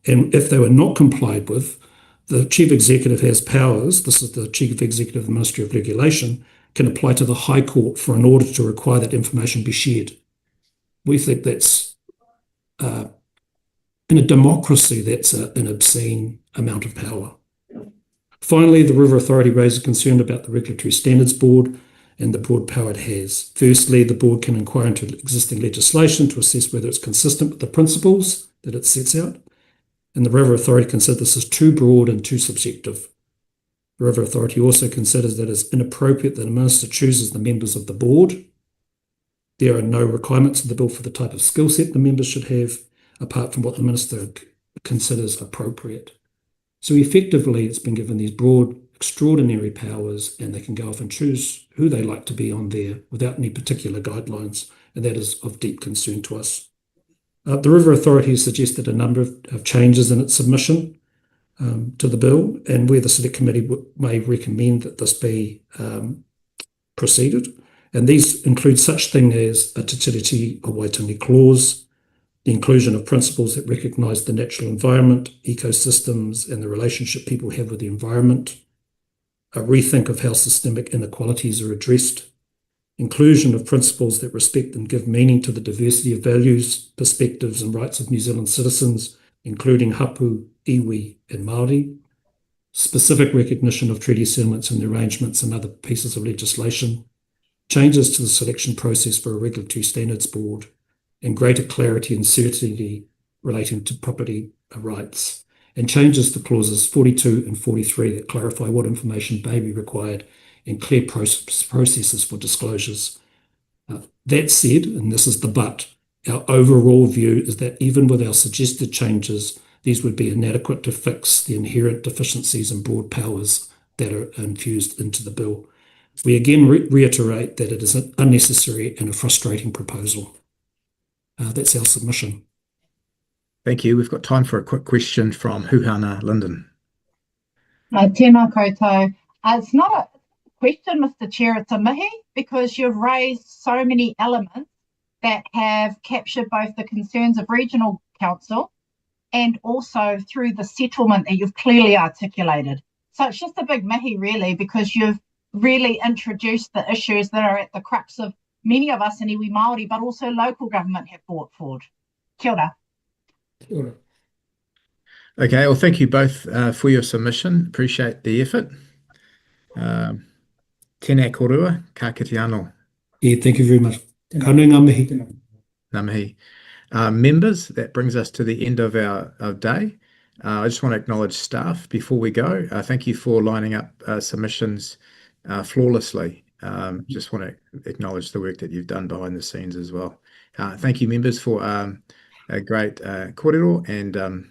and if they were not complied with, the Chief Executive has powers, this is the Chief Executive of the Ministry of Regulation, can apply to the High Court for an order to require that information be shared. We think that's, in a democracy, that's an obscene amount of power. Finally, the River Authority raises concern about the Regulatory Standards Board and the broad power it has. Firstly, the board can inquire into existing legislation to assess whether it's consistent with the principles that it sets out. And the River Authority considers this as too broad and too subjective. The River Authority also considers that it's inappropriate that a minister chooses the members of the board. There are no requirements in the bill for the type of skill set the members should have, apart from what the minister considers appropriate. So effectively, it's been given these broad, extraordinary powers, and they can go off and choose who they like to be on there without any particular guidelines, and that is of deep concern to us. The River Authority has suggested a number of changes in its submission to the bill, and where the Select Committee may recommend that this be proceeded. And these include such things as a Te Tiriti o Waitangi clause, the inclusion of principles that recognise the natural environment, ecosystems, and the relationship people have with the environment, a rethink of how systemic inequalities are addressed, inclusion of principles that respect and give meaning to the diversity of values, perspectives and rights of New Zealand citizens, including hapu, iwi and Māori, specific recognition of treaty settlements and arrangements and other pieces of legislation, changes to the selection process for a regulatory standards board, and greater clarity and certainty relating to property rights, and changes to clauses 42 and 43 that clarify what information may be required and clear processes for disclosures. That said, and this is the but, our overall view is that even with our suggested changes, these would be inadequate to fix the inherent deficiencies and broad powers that are infused into the bill. We again reiterate that it is an unnecessary and a frustrating proposal. That's our submission. Thank you. We've got time for a quick question from Huhana Linden. Tēnā koutou. It's not a question, Mr. Chair, it's a mihi, because you've raised so many elements that have captured both the concerns of regional council and also through the settlement that you've clearly articulated. So it's just a big mihi, really, because you've really introduced the issues that are at the crux of many of us in iwi Māori, but also local government have brought forward. Kia ora. Kia ora. Okay, well, thank you both for your submission. Appreciate the effort. Tēnā korua, ka kite anō. Yeah, thank you very much. Ka nui ngā mihi. Ngā mihi. Members, that brings us to the end of our day. I just want to acknowledge staff before we go. Thank you for lining up submissions flawlessly. Just want to acknowledge the work that you've done behind the scenes as well. Thank you, members, for a great kōrero and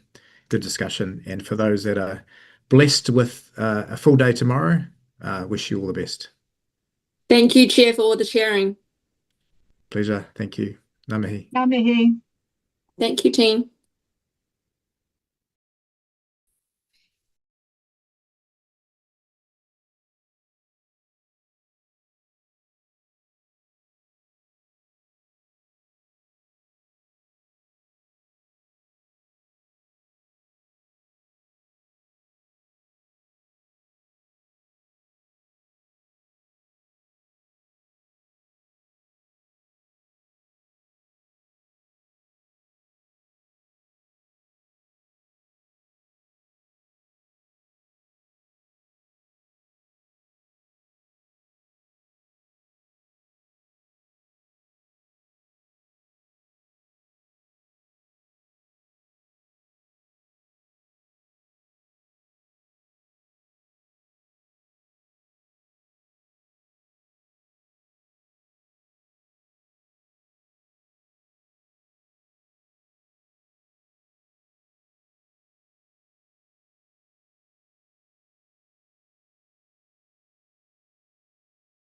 good discussion. And for those that are blessed with a full day tomorrow, wish you all the best. Thank you, Chair, for all the sharing. Pleasure. Thank you. Ngā mihi. Ngā mihi. Thank you, team.